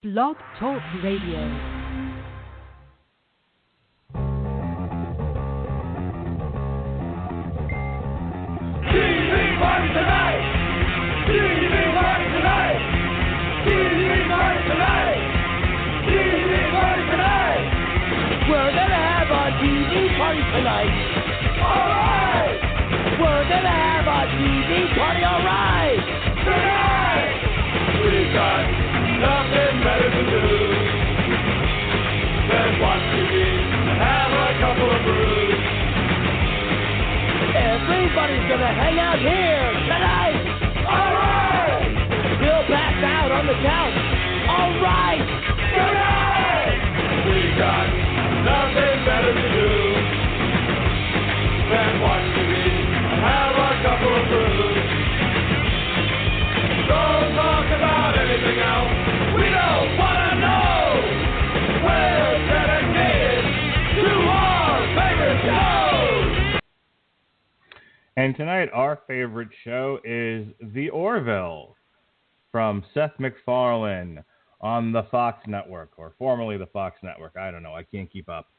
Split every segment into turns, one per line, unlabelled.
Blog Talk Radio.
TV party tonight! TV party tonight! TV party tonight! TV party tonight! We're gonna have a TV party tonight! Alright! We're gonna have a TV party, alright! Tonight! We got nothing better to do than watch TV and have a couple of brews. Everybody's gonna hang out here tonight. All right. We'll pass out on the couch. All right. Tonight. We got nothing better to do than watch TV and have a couple of brews. Don't talk about anything else. We don't wanna know. We're dedicated to our favorite shows.
And tonight, our favorite show is The Orville from Seth MacFarlane on the Fox Network, or formerly the Fox Network. I don't know. I can't keep up.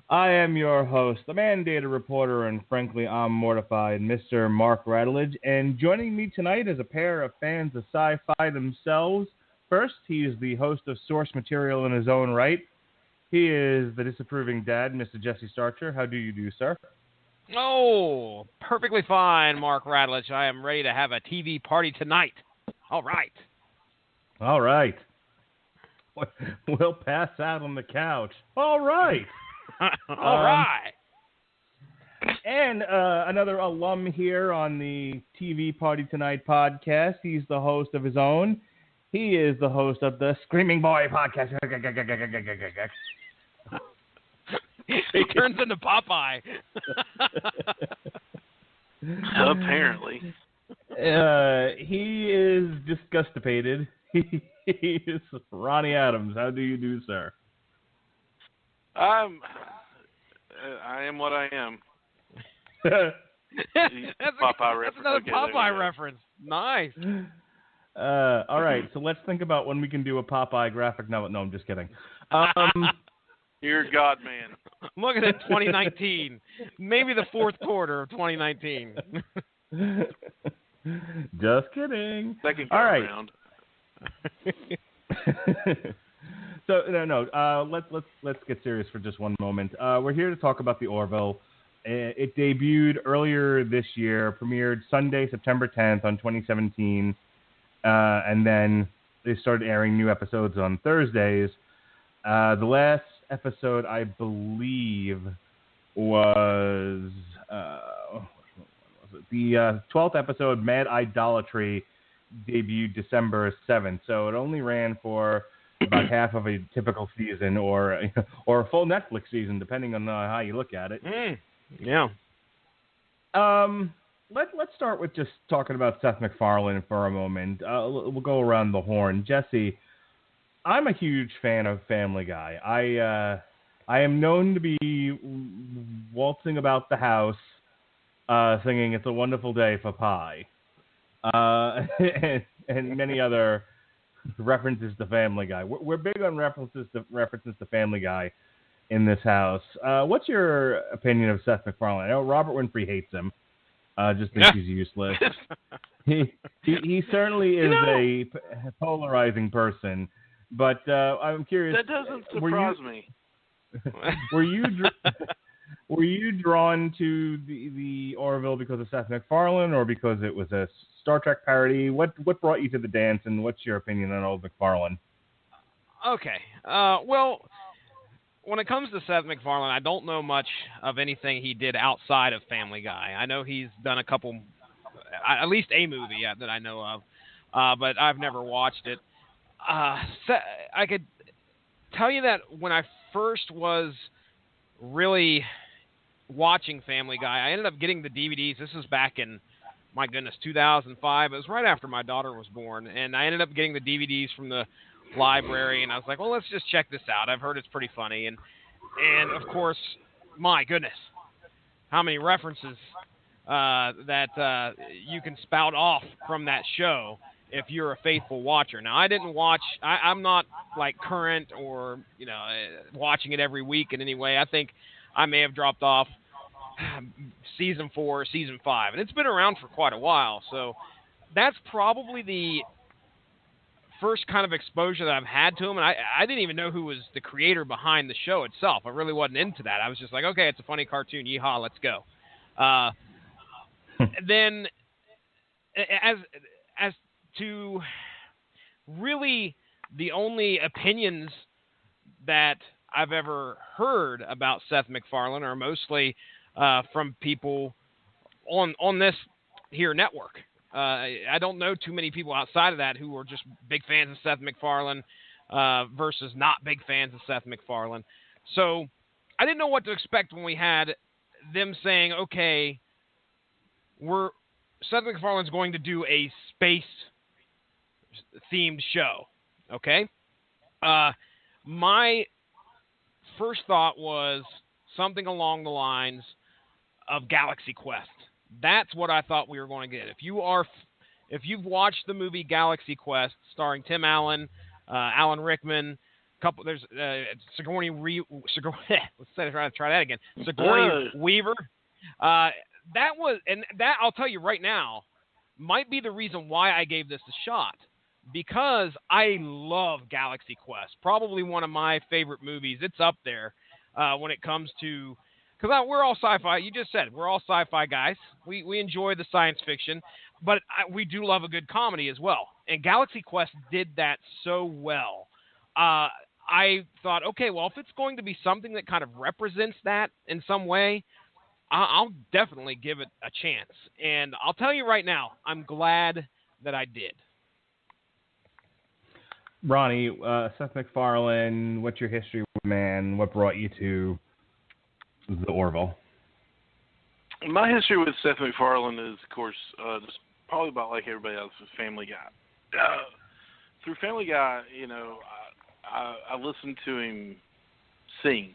I am your host, the mandated reporter, and frankly, I'm mortified, Mr. Mark Rattledge. And joining me tonight is a pair of fans of sci-fi themselves. First, he is the host of Source Material in his own right. He is the disapproving dad, Mr. Jesse Starcher. How do you do, sir?
Oh, perfectly fine, Mark Rattledge. I am ready to have a TV party tonight. All right.
All right. We'll pass out on the couch. All right.
All right.
And another alum here on the TV Party Tonight podcast. He's the host of his own. He is the host of the Screaming Boy podcast.
He turns into Popeye.
Apparently.
He is disgustipated. He is Ronnie Adams. How do you do, sir?
I am what I am.
That's
Popeye reference.
another
Okay,
Popeye reference. Nice.
All right, so let's think about when we can do a Popeye graphic. No, I'm just kidding.
You're God, man.
Look at it, 2019. Maybe the fourth quarter of 2019.
Just kidding.
Second
All right.
round.
So let's get serious for just one moment. We're here to talk about the Orville. It debuted earlier this year, premiered Sunday, September 10th on 2017, and then they started airing new episodes on Thursdays. The last episode, I believe, was the 12th episode, Mad Idolatry, debuted December 7th. So it only ran for about half of a typical season, or a full Netflix season, depending on how you look at it.
Yeah.
Let's start with just talking about Seth MacFarlane for a moment. We'll go around the horn. Jesse, I'm a huge fan of Family Guy. I am known to be waltzing about the house singing "It's a Wonderful Day for Pie," and many other references to Family Guy. We're big on references to Family Guy in this house. What's your opinion of Seth MacFarlane? I know Robert Winfrey hates him. Just thinks he's useless. He certainly is a polarizing person. But I'm curious.
That doesn't surprise me.
Were you drawn to the Orville because of Seth MacFarlane, or because it was a Star Trek parody? What brought you to the dance, and what's your opinion on old MacFarlane?
Okay. Well, when it comes to Seth MacFarlane, I don't know much of anything he did outside of Family Guy. I know he's done a couple, at least a movie that I know of, but I've never watched it. I could tell you that when I first was really watching Family Guy, I ended up getting the DVDs. This was back in, my goodness, 2005. It was right after my daughter was born, and I ended up getting the DVDs from the library, and I was like, well, let's just check this out. I've heard it's pretty funny, and of course, my goodness, how many references that you can spout off from that show. if you're a faithful watcher. Now, I didn't watch. I'm not like current or watching it every week in any way. I think I may have dropped off season 4, season 5, and it's been around for quite a while. So that's probably the first kind of exposure that I've had to him, and I didn't even know who was the creator behind the show itself. I really wasn't into that. I was just like, okay, it's a funny cartoon, yeehaw, let's go. Then, as to really the only opinions that I've ever heard about Seth MacFarlane are mostly from people on this here network. I don't know too many people outside of that who are just big fans of Seth MacFarlane versus not big fans of Seth MacFarlane. So I didn't know what to expect when we had them saying, okay, Seth MacFarlane's going to do a space-themed show. Okay? My first thought was something along the lines of Galaxy Quest. That's what I thought we were going to get. If you've watched the movie Galaxy Quest, starring Tim Allen, Alan Rickman, there's Sigourney Weaver. That I'll tell you right now might be the reason why I gave this a shot, because I love Galaxy Quest. Probably one of my favorite movies. It's up there when it comes to. Because we're all sci-fi. You just said we're all sci-fi guys. We enjoy the science fiction, but we do love a good comedy as well. And Galaxy Quest did that so well. I thought, okay, well, if it's going to be something that kind of represents that in some way, I'll definitely give it a chance. And I'll tell you right now, I'm glad that I did.
Ronnie, Seth MacFarlane, what's your history with the man? What brought you to the Orville?
My history with Seth MacFarlane is, of course, just probably about like everybody else, with Family Guy. Through Family Guy, I listened to him sing,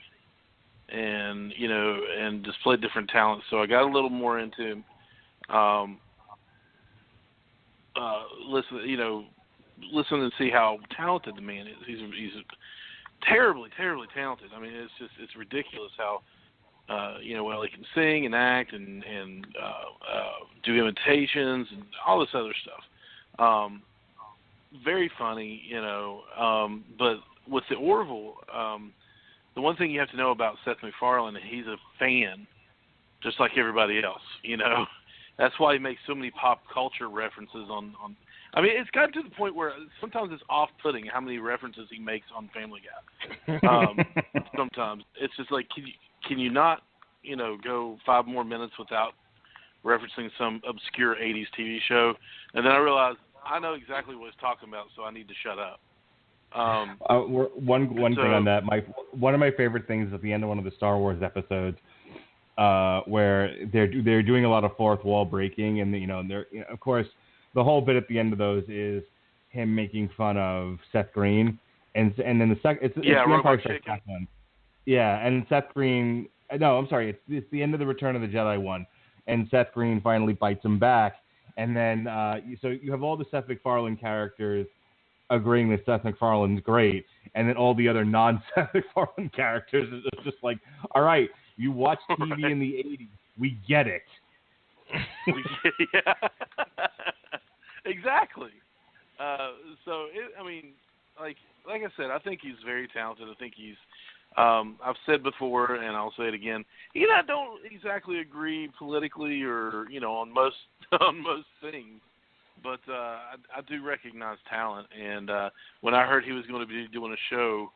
and and display different talents. So I got a little more into listen and see how talented the man is. He's terribly, terribly talented. I mean, it's ridiculous how well he can sing and act and do imitations and all this other stuff. Very funny, but with the Orville, the one thing you have to know about Seth MacFarlane, he's a fan, just like everybody else. That's why he makes so many pop culture references on. I mean, it's gotten to the point where sometimes it's off-putting how many references he makes on Family Guy. Sometimes it's just like, can you not, go 5 more minutes without referencing some obscure 80s TV show? And then I realized I know exactly what he's talking about, so I need to shut up.
One thing on that, one of my favorite things is at the end of one of the Star Wars episodes, where they're doing a lot of fourth wall breaking, and they're of course the whole bit at the end of those is him making fun of Seth Green, and then the second it's the Empire Strikes Back one, and Seth Green. No, I'm sorry, it's the end of the Return of the Jedi one, and Seth Green finally bites him back, and then so you have all the Seth MacFarlane characters agreeing that Seth MacFarlane's great, and then all the other non-Seth MacFarlane characters is just like, all right, you watched TV in the 80s, we get it.
Yeah. Exactly. Like I said, I think he's very talented. I think he's, I've said before, and I'll say it again, I don't exactly agree politically or, on most things. But I do recognize talent, and when I heard he was going to be doing a show,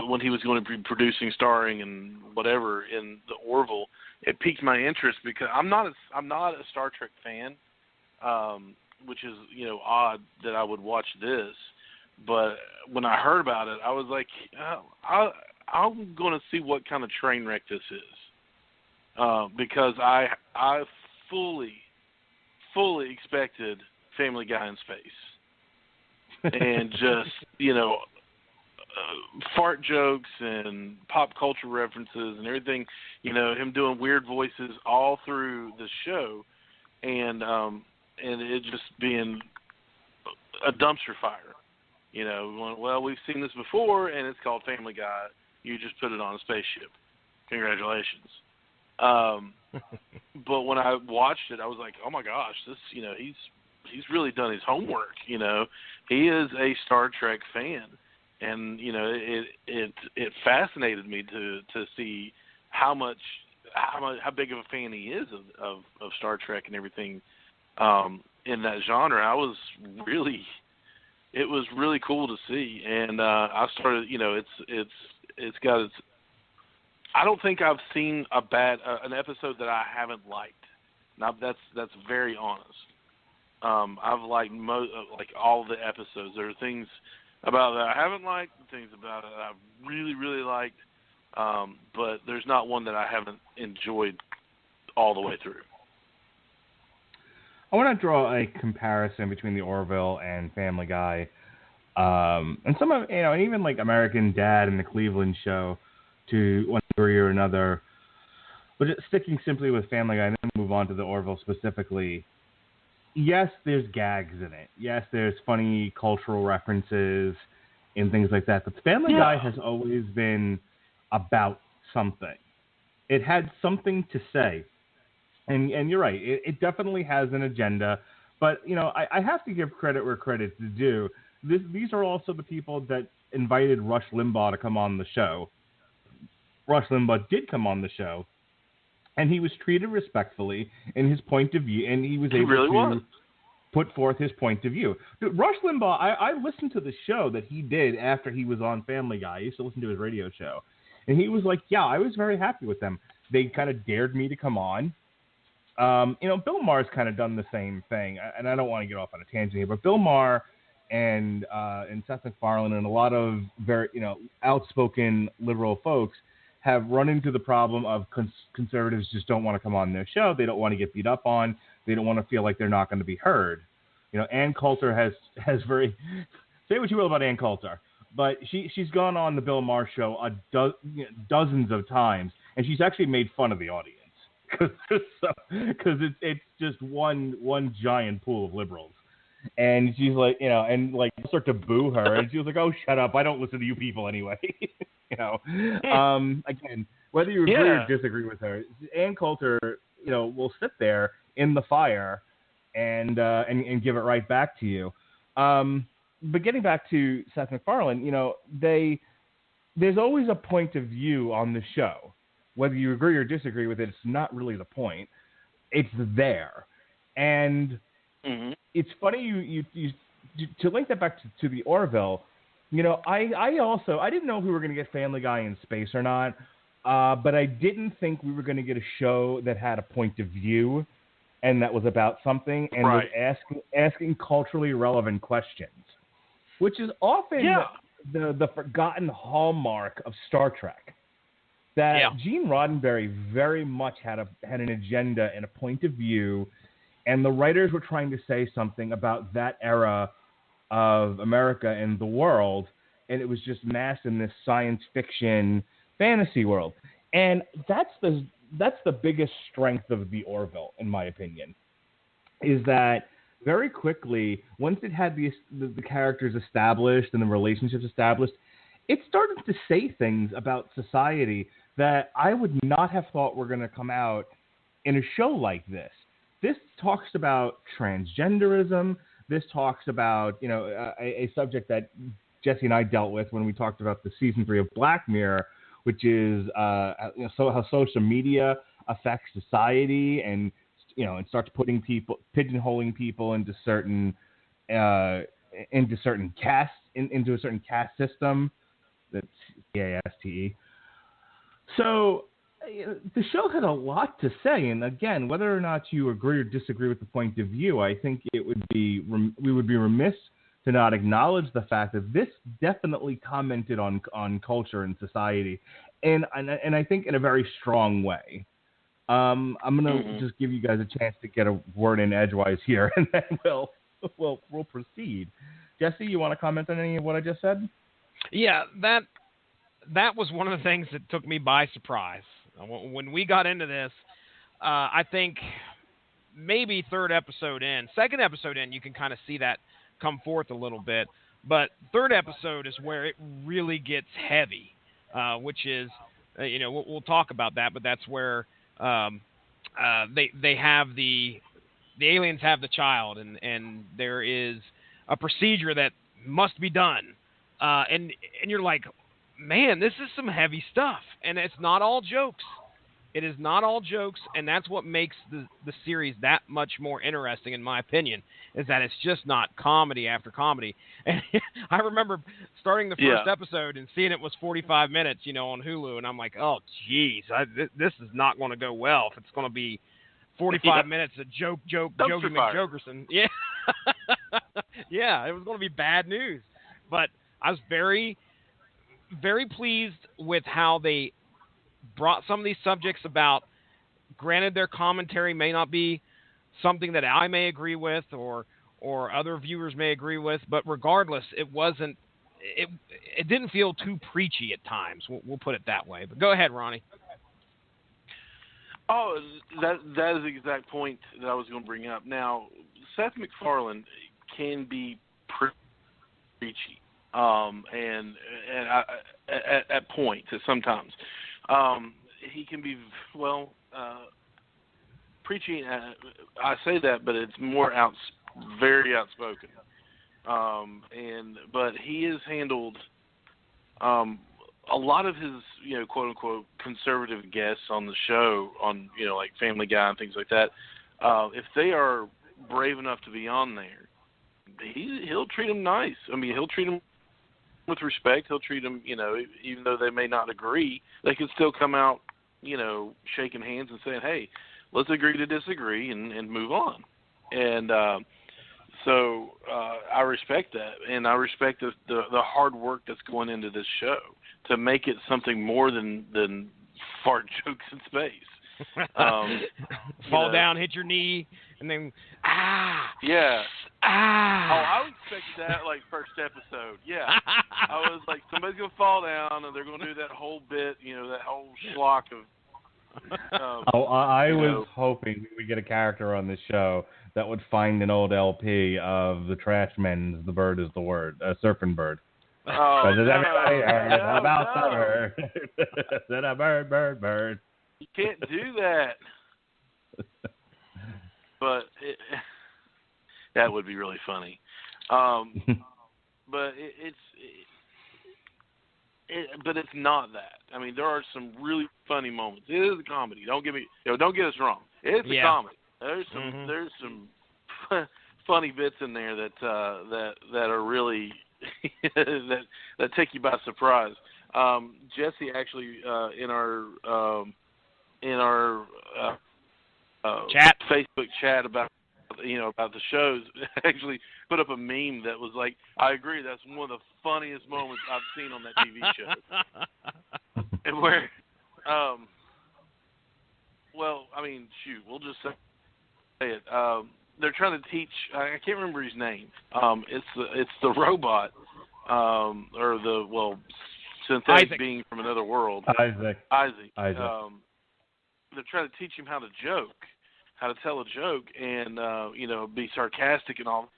when he was going to be producing, starring, and whatever in the Orville, it piqued my interest because I'm not a Star Trek fan, which is odd that I would watch this. But when I heard about it, I was like, I'm going to see what kind of train wreck this is, because I fully expected Family Guy in space, and just fart jokes and pop culture references and everything, him doing weird voices all through the show, and and it just being a dumpster fire. You know, well, we've seen this before, and it's called Family Guy. You just put it on a spaceship. Congratulations. But when I watched it, I was like, oh my gosh, this, you know, he's really done his homework. You know, he is a Star Trek fan, and you know, it fascinated me to see how big of a fan he is of Star Trek and everything in that genre. It was really cool to see, and I started, you know, it's got its. I don't think I've seen an episode that I haven't liked. Now that's very honest. I've liked all the episodes. There are things about it that I haven't liked, things about it that I've really, really liked, but there's not one that I haven't enjoyed all the way through.
I want to draw a comparison between the Orville and Family Guy, and some of, you know, and even like American Dad and the Cleveland Show, to one degree or another. But just sticking simply with Family Guy and then move on to the Orville specifically. Yes, there's gags in it. Yes, there's funny cultural references and things like that. But Family Guy has always been about something. It had something to say. And you're right. It definitely has an agenda. But, you know, I have to give credit where credit's due. These are also the people that invited Rush Limbaugh to come on the show. Rush Limbaugh did come on the show, and he was treated respectfully in his point of view, and he was able to put forth his point of view. Dude, Rush Limbaugh, I listened to the show that he did after he was on Family Guy. I used to listen to his radio show, and he was like, yeah, I was very happy with them. They kind of dared me to come on. You know, Bill Maher's kind of done the same thing, and I don't want to get off on a tangent here, but Bill Maher and Seth MacFarlane and a lot of very, you know, outspoken liberal folks have run into the problem of conservatives just don't want to come on their show. They don't want to get beat up on. They don't want to feel like they're not going to be heard. You know, Ann Coulter has very – say what you will about Ann Coulter, but she's gone on the Bill Maher show dozens of times, and she's actually made fun of the audience because it's just one giant pool of liberals. And she's like, you know, and like start to boo her, and she was like, "Oh, shut up! I don't listen to you people anyway." You know, again, whether you agree or disagree with her, Ann Coulter, you know, will sit there in the fire and give it right back to you. But getting back to Seth MacFarlane, you know, there's always a point of view on the show, whether you agree or disagree with it. It's not really the point; it's there, and. Mm-hmm. It's funny you to link that back to the Orville. You know, I didn't know if we were going to get Family Guy in space or not, but I didn't think we were going to get a show that had a point of view and that was about something and was asking culturally relevant questions, which is often the forgotten hallmark of Star Trek. That Gene Roddenberry very much had an agenda and a point of view. And the writers were trying to say something about that era of America and the world, and it was just masked in this science fiction fantasy world. And that's the biggest strength of the Orville, in my opinion, is that very quickly, once it had the characters established and the relationships established, it started to say things about society that I would not have thought were going to come out in a show like this. This talks about transgenderism. This talks about, you know, a subject that Jessie and I dealt with when we talked about the season 3 of Black Mirror, which is how social media affects society, and you know, and starts pigeonholing people into certain castes, into a certain caste system. That's CASTE. So. The show had a lot to say, and again, whether or not you agree or disagree with the point of view, I think we would be remiss to not acknowledge the fact that this definitely commented on culture and society, and I think in a very strong way. I'm gonna just give you guys a chance to get a word in edgewise here, and then we'll proceed. Jesse, you want to comment on any of what I just said?
Yeah, that was one of the things that took me by surprise. When we got into this, I think maybe third episode in. Second episode in, you can kind of see that come forth a little bit. But third episode is where it really gets heavy, which is, we'll talk about that, but that's where they have the aliens have the child, and there is a procedure that must be done. And you're like, man, this is some heavy stuff. And it's not all jokes. It is not all jokes, and that's what makes the series that much more interesting, in my opinion, is that it's just not comedy after comedy. And I remember starting the first episode and seeing it was 45 minutes, on Hulu, and I'm like, oh, geez, this is not going to go well if it's going to be 45 minutes of Jokey McJokerson. Yeah. Yeah, it was going to be bad news. But I was very, very pleased with how they brought some of these subjects about. Granted, their commentary may not be something that I may agree with or other viewers may agree with, but regardless, it didn't feel too preachy at times. We'll put it that way. But go ahead, Ronnie.
Oh, that is the exact point that I was going to bring up. Now, Seth MacFarlane can be preachy, and at points, sometimes. He can be, preachy. I say that, but it's more very outspoken. But he has handled a lot of his, quote unquote, conservative guests on the show, on like Family Guy and things like that. If they are brave enough to be on there, he'll treat them nice. I mean, he'll treat them with respect. He'll treat them, even though they may not agree, they can still come out, shaking hands and saying, hey, let's agree to disagree and move on. And so I respect that, and I respect the hard work that's going into this show to make it something more than fart jokes in space.
Fall down, hit your knee, and then
yeah. Oh,
Ah.
I expected that like first episode. Yeah. I was like, somebody's gonna fall down and they're gonna do that whole bit, that whole schlock of.
I was hoping we get a character on this show that would find an old LP of the Trash Men's "The Bird Is the Word," Surfing Bird.
Oh,
Does everybody heard about
no.
the bird? Said a bird.
You can't do that. But that would be really funny. But but it's not that. I mean, there are some really funny moments. It is a comedy. Don't get us wrong. It's a comedy. There's some funny bits in there that are really that take you by surprise. Jessie actually in our
chat,
Facebook chat about the shows, actually put up a meme that was like, I agree, that's one of the funniest moments I've seen on that TV show. And where, we'll just say it. They're trying to teach, I can't remember his name. It's the robot, or the, synthetic
Isaac.
being from another world.
Isaac.
They're trying to teach him how to tell a joke, and be sarcastic and all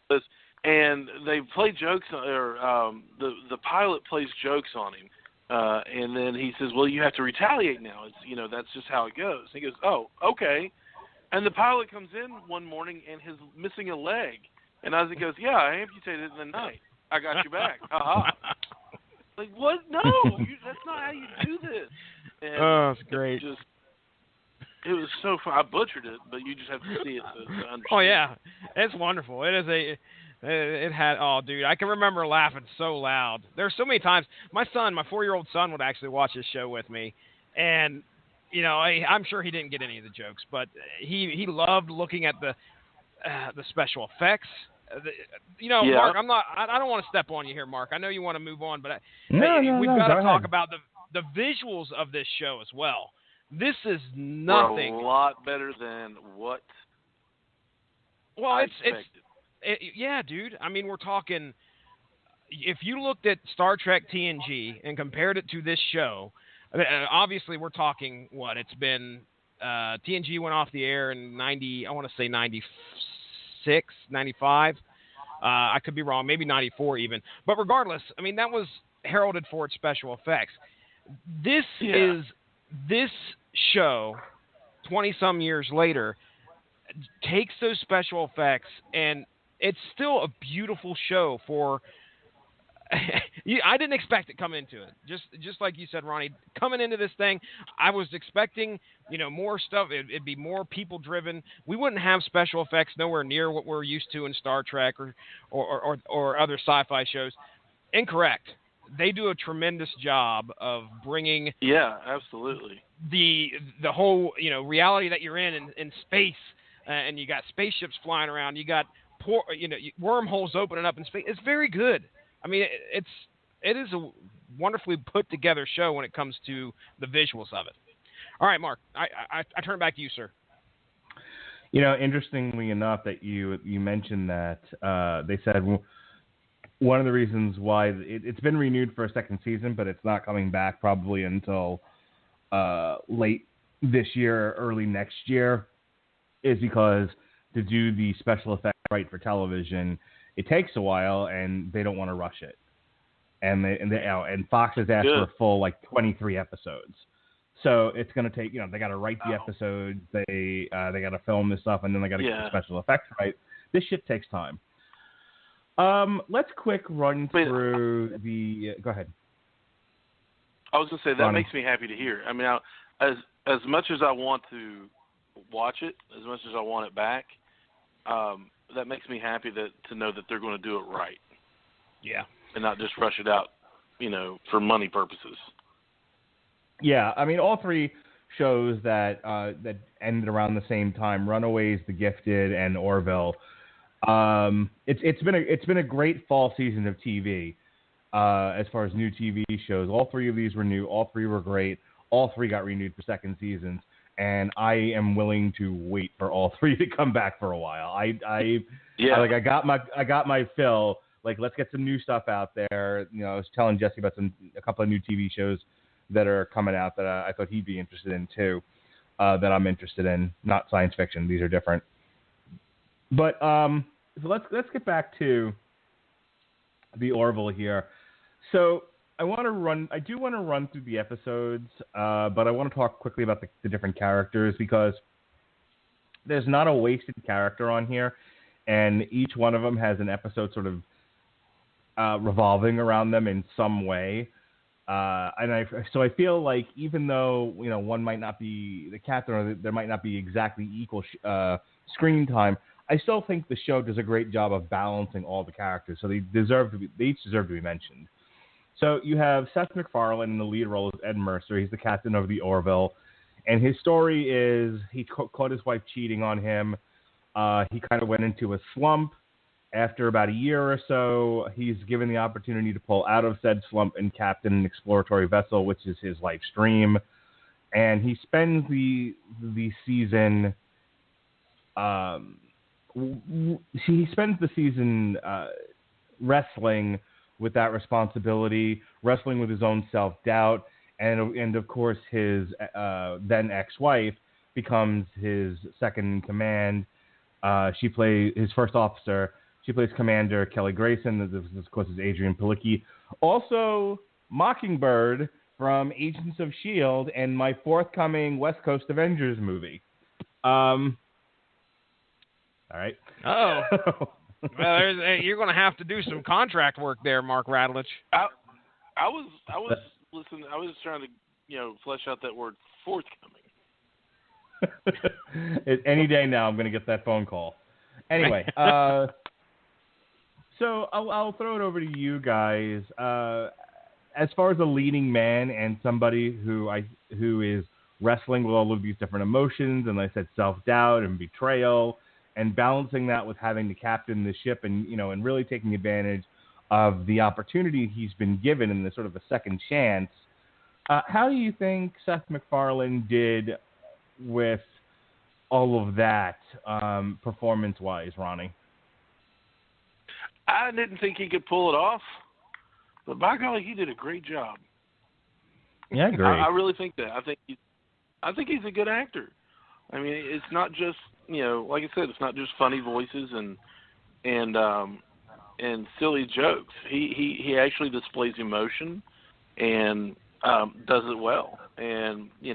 this. And they play jokes, or the pilot plays jokes on him, and then he says, "Well, you have to retaliate now. It's that's just how it goes." He goes, "Oh, okay." And the pilot comes in one morning and he's missing a leg, and Isaac goes, "Yeah, I amputated it in the night. I got you back." Like, what? No, that's not how you do this. And
it's great.
It was so fun. I butchered it, but you just have to see it to understand.
Oh yeah, it's wonderful. It had. Oh, dude, I can remember laughing so loud. There's so many times. My 4-year-old son, would actually watch this show with me, and I'm sure he didn't get any of the jokes, but he loved looking at the special effects. Mark, I don't want to step on you here, Mark. I know you want to move on, but we've got to talk about the visuals of this show as well. This is nothing.
We're a lot better than what.
Well,
I
it's
expected.
Yeah, dude. I mean, we're talking. If you looked at Star Trek TNG and compared it to this show, obviously we're talking what it's been TNG went off the air in 90. I want to say 96, 95. I could be wrong, maybe 94 even. But regardless, I mean, that was heralded for its special effects. This show, 20-some years later, takes those special effects, and it's still a beautiful show for... I didn't expect it coming into it. Just like you said, Ronnie, coming into this thing, I was expecting, more stuff. It'd be more people-driven. We wouldn't have special effects nowhere near what we're used to in Star Trek or other sci-fi shows. Incorrect. They do a tremendous job of bringing.
Yeah, absolutely.
The whole reality that you're in space, and you got spaceships flying around. You got wormholes opening up in space. It's very good. I mean, it is a wonderfully put together show when it comes to the visuals of it. All right, Mark, I turn back to you, sir.
Interestingly enough, that you mentioned that they said one of the reasons why it's been renewed for a second season, but it's not coming back probably until late this year, early next year, is because to do the special effects right for television, it takes a while, and they don't want to rush it. And Fox has asked for a full 23 episodes, so it's going to take. They got to write the episodes, they got to film this stuff, and then they got to get the special effects right. This shit takes time. Let's quick run through the. Go ahead.
I was going to say that
Ronnie.
makes me happy to hear. I mean, as much as I want to watch it, as much as I want it back. That makes me happy to know that they're going to do it right.
Yeah.
And not just rush it out, for money purposes.
Yeah, I mean, all three shows that ended around the same time, Runaways, The Gifted, and Orville. It's been a great fall season of TV as far as new TV shows. All three of these were new. All three were great. All three got renewed for second seasons. And I am willing to wait for all three to come back for a while. I got my fill. Let's get some new stuff out there. I was telling Jesse about a couple of new TV shows that are coming out that I thought he'd be interested in too. That I'm interested in. Not science fiction. These are different. But so let's get back to the Orville here. So. I do want to run through the episodes, but I want to talk quickly about the different characters because there's not a wasted character on here, and each one of them has an episode sort of revolving around them in some way. So I feel like even though one might not be the captain or there might not be exactly equal screen time, I still think the show does a great job of balancing all the characters, so they each deserve to be mentioned. So you have Seth MacFarlane in the lead role as Ed Mercer. He's the captain of the Orville. And his story is he caught his wife cheating on him. He kind of went into a slump. After about a year or so, he's given the opportunity to pull out of said slump and captain an exploratory vessel, which is his life's dream. And he spends the season wrestling with that responsibility, wrestling with his own self-doubt, and of course his then ex-wife becomes his second in command. She plays his first officer. She plays Commander Kelly Grayson. This, of course, is Adrianne Palicki. Also, Mockingbird from Agents of S.H.I.E.L.D. and my forthcoming West Coast Avengers movie. All right.
Oh. Well, you're going to have to do some contract work there, Mark Radlich.
I was listening. I was trying to flesh out that word forthcoming.
Any day now, I'm going to get that phone call. Anyway, so I'll throw it over to you guys. As far as a leading man and somebody who is wrestling with all of these different emotions, and like I said, self-doubt and betrayal, and balancing that with having to captain the ship and really taking advantage of the opportunity he's been given in this sort of a second chance. How do you think Seth MacFarlane did with all of that performance-wise, Ronnie?
I didn't think he could pull it off, but by golly, he did a great job.
Yeah, great.
I really think that. I think he's a good actor. I mean, it's not just, like I said, it's not just funny voices and silly jokes. He actually displays emotion and does it well. And he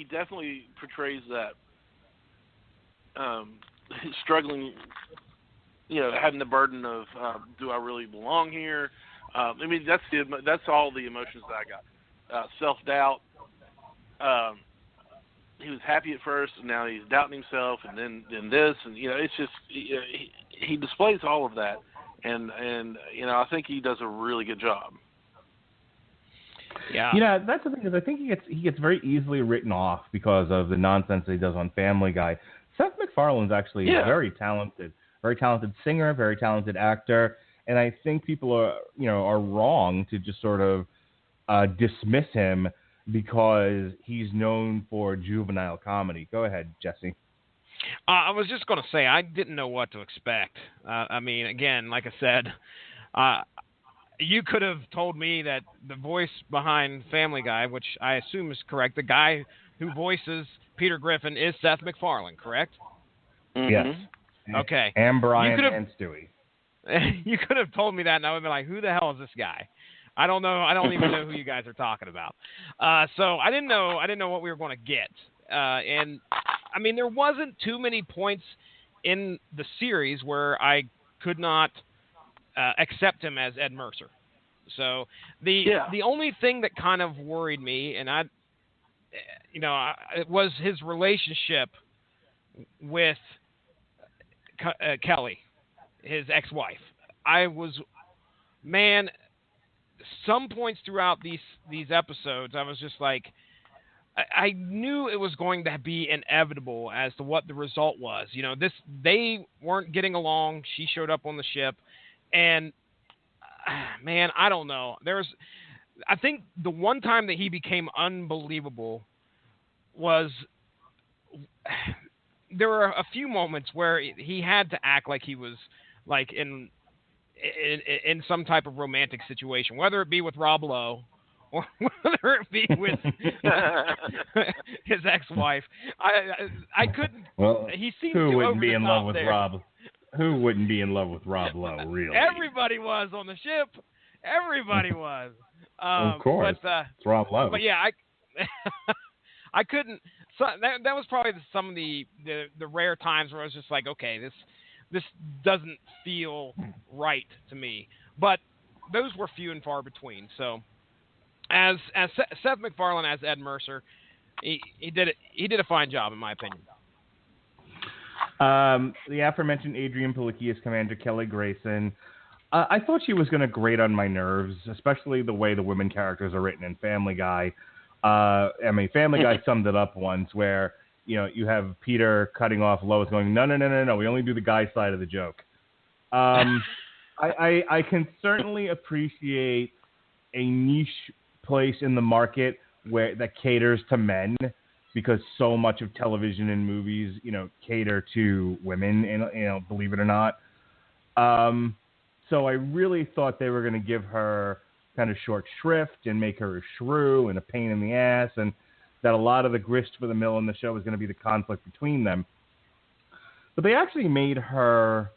definitely portrays that struggling, having the burden of do I really belong here? I mean, that's all the emotions that I got. Self-doubt. He was happy at first, and now he's doubting himself, and then this, and it's just he displays all of that, and I think he does a really good job.
Yeah.
That's the thing is I think he gets very easily written off because of the nonsense that he does on Family Guy. Seth MacFarlane's actually a very talented singer, very talented actor, and I think people are wrong to just sort of dismiss him because he's known for juvenile comedy. Go ahead, Jesse.
I was just going to say I didn't know what to expect. I mean, again, like I said, you could have told me that the voice behind Family Guy, which I assume is correct, the guy who voices Peter Griffin is Seth MacFarlane, correct?
Mm-hmm.
Yes.
Okay.
And Brian and Stewie.
You could have told me that, and I would have been like, who the hell is this guy? I don't know. I don't even know who you guys are talking about. So I didn't know what we were going to get. And I mean, there wasn't too many points in the series where I could not accept him as Ed Mercer. So the only thing that kind of worried me, and it was his relationship with Kelly, his ex-wife. Some points throughout these episodes, I was just like, I knew it was going to be inevitable as to what the result was. They weren't getting along. She showed up on the ship, and man, I don't know. I think the one time that he became unbelievable was there were a few moments where he had to act like he was like in some type of romantic situation, whether it be with Rob Lowe or whether it be with his ex-wife. I couldn't.
Well,
he seemed
who
too
wouldn't
over
be
the
in
top
love with
there.
Rob? Who wouldn't be in love with Rob Lowe? Really?
Everybody was on the ship. Everybody was.
Of course.
But,
it's Rob Lowe.
But yeah, I couldn't. So that was probably some of the rare times where I was just like, okay, this doesn't feel right to me. But those were few and far between. So as Seth MacFarlane as Ed Mercer, he did a fine job in my opinion.
The aforementioned Adrianne Palicki as Commander Kelly Grayson. I thought she was going to grate on my nerves, especially the way the women characters are written in Family Guy. Family Guy summed it up once where, you have Peter cutting off Lois going, no, we only do the guy side of the joke. I can certainly appreciate a niche place in the market that caters to men, because so much of television and movies, cater to women, and believe it or not. So I really thought they were going to give her kind of short shrift and make her a shrew and a pain in the ass, and that a lot of the grist for the mill in the show was going to be the conflict between them. But they actually made her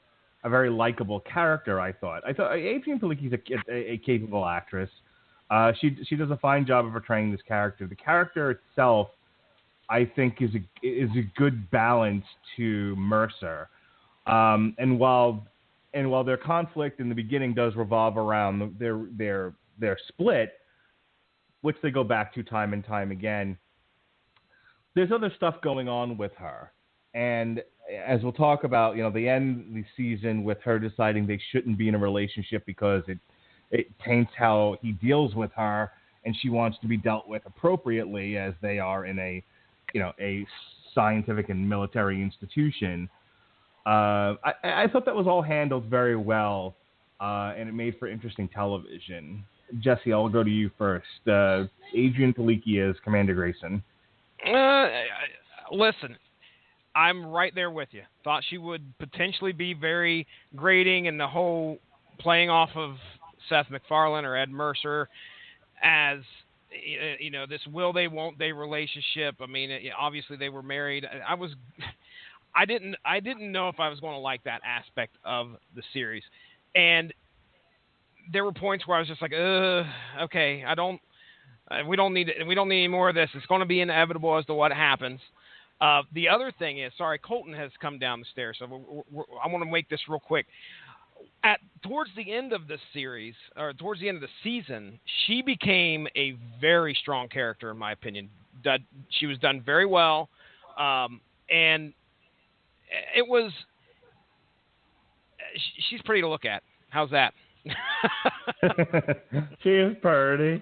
a very likable character, I thought. Adrianne Palicki's a capable actress. She does a fine job of portraying this character. The character itself, I think, is a good balance to Mercer. And while their conflict in the beginning does revolve around their split, which they go back to time and time again, there's other stuff going on with her. And as we'll talk about, they end the season with her deciding they shouldn't be in a relationship because it taints how he deals with her, and she wants to be dealt with appropriately as they are in a scientific and military institution. I thought that was all handled very well, and it made for interesting television. Jesse, I'll go to you first. Adrianne Palicki as Commander Grayson.
Listen, I'm right there with you. Thought she would potentially be very grating, and the whole playing off of Seth MacFarlane or Ed Mercer as you know, this will they, won't they relationship. I mean, obviously they were married. I didn't know if I was going to like that aspect of the series, and there were points where I was just like, okay, we don't need any more of this. It's going to be inevitable as to what happens. The other thing is, sorry, Colton has come down the stairs, so I want to make this real quick. Towards the end of the series, or towards the end of the season, she became a very strong character, in my opinion. She was done very well, and it was. She's pretty to look at. How's that?
She is pretty.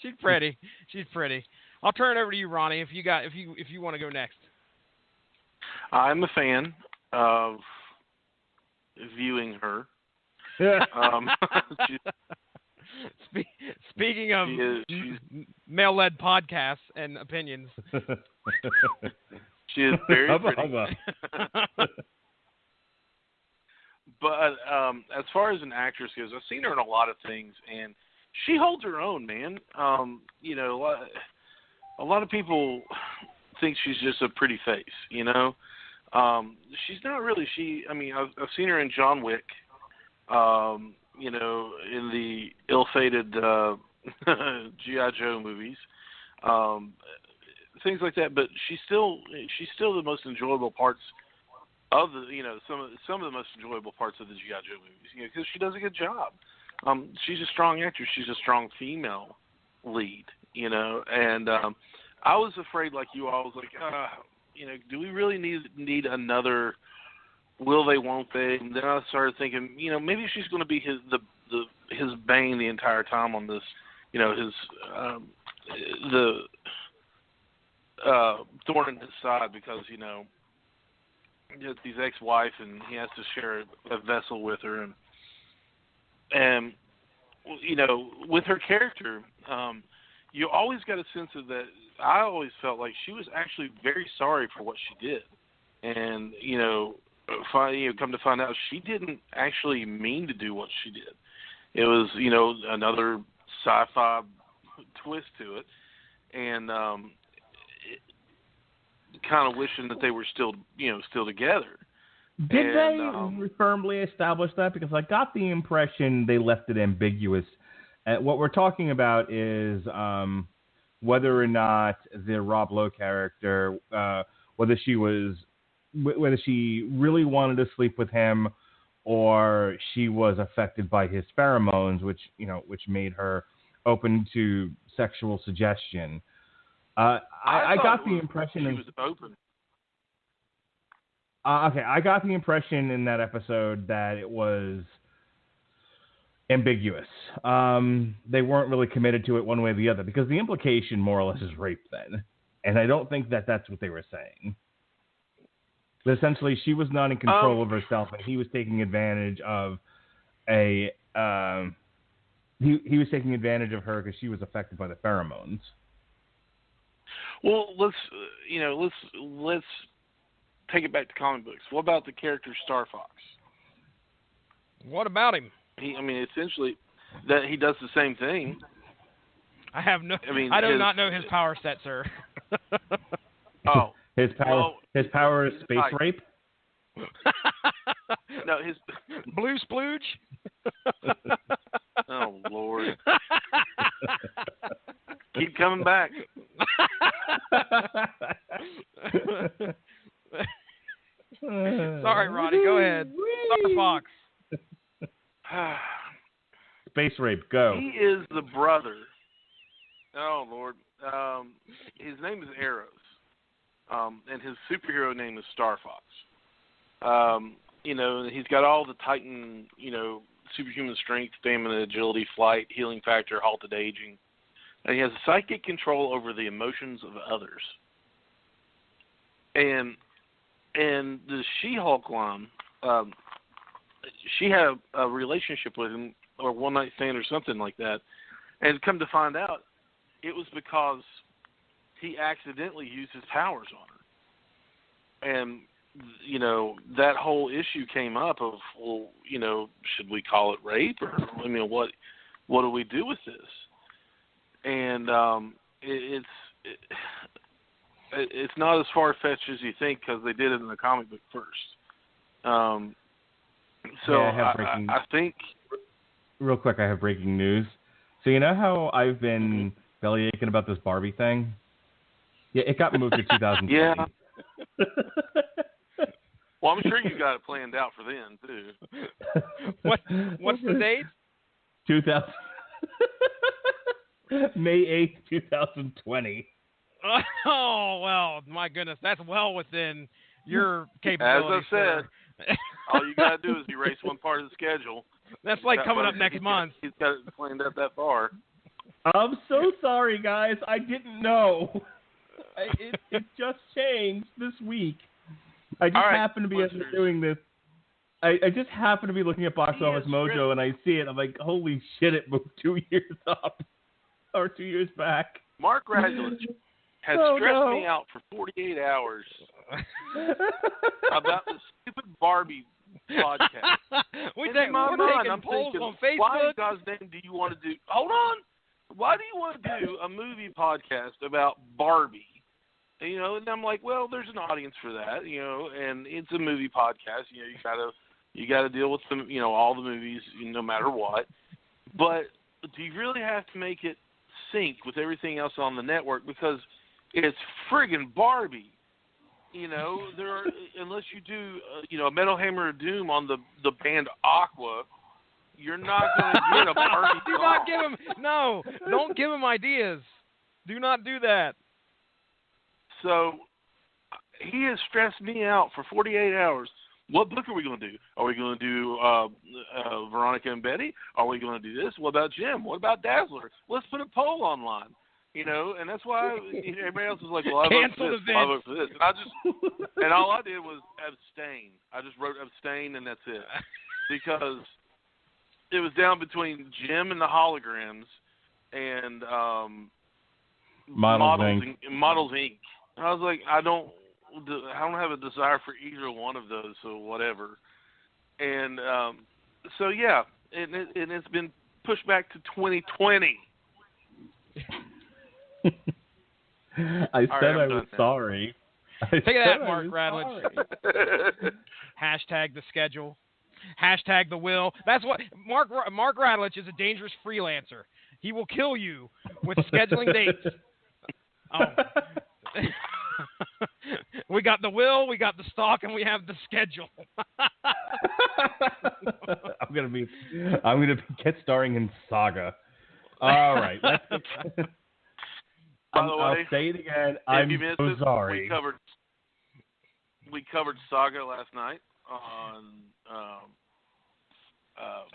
She's pretty. She's pretty. I'll turn it over to you, Ronnie, if you want to go next.
I'm a fan of viewing her.
Speaking of male-led podcasts and opinions,
she is very pretty. But as far as an actress goes, I've seen her in a lot of things, and she holds her own, man. You know, a lot of people think she's just a pretty face, you know. She's not really. I've seen her in John Wick, you know, in the ill-fated G.I. Joe movies, things like that. But she's still the most enjoyable parts of the, you know, some of the most enjoyable parts of the G.I. Joe movies, you know, because she does a good job. She's a strong actress. She's a strong female lead, you know. And I was afraid, like you all, was like, you know, do we really need another will they, won't they? And then I started thinking, you know, maybe she's going to be his bane the entire time on this, you know, his thorn in his side, because, you know, it's his ex-wife and he has to share a vessel with her, and you know, with her character, you always got a sense of that. I always felt like she was actually very sorry for what she did, and you know, come to find out, she didn't actually mean to do what she did. It was, you know, another sci-fi twist to it, and kind of wishing that they were still together.
Did they firmly establish that? Because I got the impression they left it ambiguous. What we're talking about is whether or not the Rob Lowe character, whether she really wanted to sleep with him, or she was affected by his pheromones, which made her open to sexual suggestion. I got the impression
she was open.
Okay, I got the impression in that episode that it was ambiguous. They weren't really committed to it one way or the other, because the implication more or less is rape then. And I don't think that that's what they were saying. But essentially, she was not in control of herself, and he was taking advantage of he was taking advantage of her because she was affected by the pheromones.
Well, let's take it back to comic books. What about the character Star Fox?
What about him?
Essentially, that he does the same thing.
I do not know his power set, sir.
Oh,
his power is space rape.
No, his
blue splooge.
Oh Lord! Keep coming back.
Sorry, Ronnie. Go ahead. Star Fox.
Space rape. Go.
He is the brother. Oh Lord. His name is Arrows, and his superhero name is Star Fox. He's got all the Titan, superhuman strength, stamina, agility, flight, healing factor, halted aging. And he has psychic control over the emotions of others. And the She-Hulk line, she had a relationship with him, or one night stand or something like that. And come to find out, it was because he accidentally used his powers on her. And, that whole issue came up of, well, should we call it rape? Or, what do we do with this? and it's not as far-fetched as you think because they did it in the comic book first. So I think...
Real quick, I have breaking news. So you know how I've been belly aching about this Barbie thing? Yeah, it got moved to 2020.
Yeah. Well, I'm sure you got it planned out for then, too.
What's the date?
May 8th, 2020.
Oh, well, my goodness. That's well within your capabilities.
As I said, all you got to do is erase one part of the schedule.
That's like coming up next month.
He's got it planned out that far.
I'm so sorry, guys. I didn't know. It just changed this week. I just happen to be doing this. I just happen to be looking at Box Office Mojo, and I see it. I'm like, holy shit, it moved 2 years up. Or 2 years back.
Mark Radulich has stressed me out for 48 hours about the stupid Barbie podcast.
We're taking polls on Facebook.
Why in God's name do you want to do... Hold on. Why do you want to do a movie podcast about Barbie? You know, and I'm like, well, there's an audience for that, you know, and it's a movie podcast. You know, you gotta deal with some, you know, all the movies, no matter what. But do you really have to make it sync with everything else on the network? Because it's friggin' Barbie. You know, unless you do, you know, a Metal Hammer of Doom on the band Aqua, you're not going to get a Barbie
Do not give him, no, don't give him ideas. Do not do that.
So he has stressed me out for 48 hours. What book are we going to do? Are we going to do Veronica and Betty? Are we going to do this? What about Jim? What about Dazzler? Let's put a poll online. You know, and that's why everybody else was like, well, I vote for this. I vote for this. And all I did was abstain. I just wrote abstain, and that's it. Because it was down between Jim and the Holograms and Models Inc. And I was like, I don't have a desire for either one of those, so whatever. And so, yeah, and it's been pushed back to 2020.
I said I was sorry.
Take that, Mark Radulich. Hashtag the schedule. Hashtag the will. That's what Mark Radulich is, a dangerous freelancer. He will kill you with scheduling dates. Oh. We got the will, we got the stock, and we have the schedule.
I'm gonna be guest starring in Saga. All right. I'll say it again. I'm so sorry.
We covered Saga last night on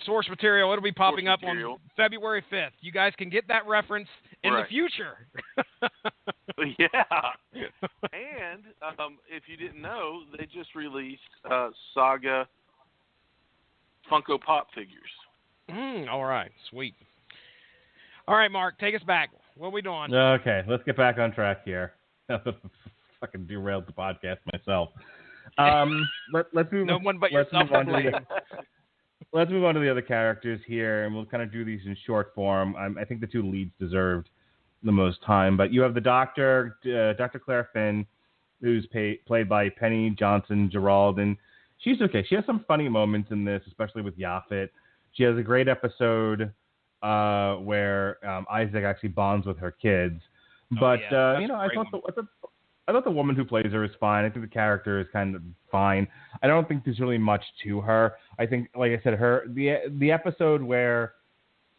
Source Material. It'll be popping up on February 5th. You guys can get that reference in the future.
Yeah. And if you didn't know, they just released Saga Funko Pop figures.
All right. Sweet.
All right, Mark, take us back. What are we doing?
Okay, let's get back on track here. Fucking derailed the podcast myself. Let's move.
No one but yourself to blame.
Let's move on to the other characters here, and we'll kind of do these in short form. I think the two leads deserved the most time, but you have the Doctor, Dr. Claire Finn, who's played by Penny Johnson-Gerald, and she's okay. She has some funny moments in this, especially with Yaphet. She has a great episode where Isaac actually bonds with her kids. But you know, I thought the woman who plays her is fine. I think the character is kind of fine. I don't think there's really much to her. I think, like I said, the episode where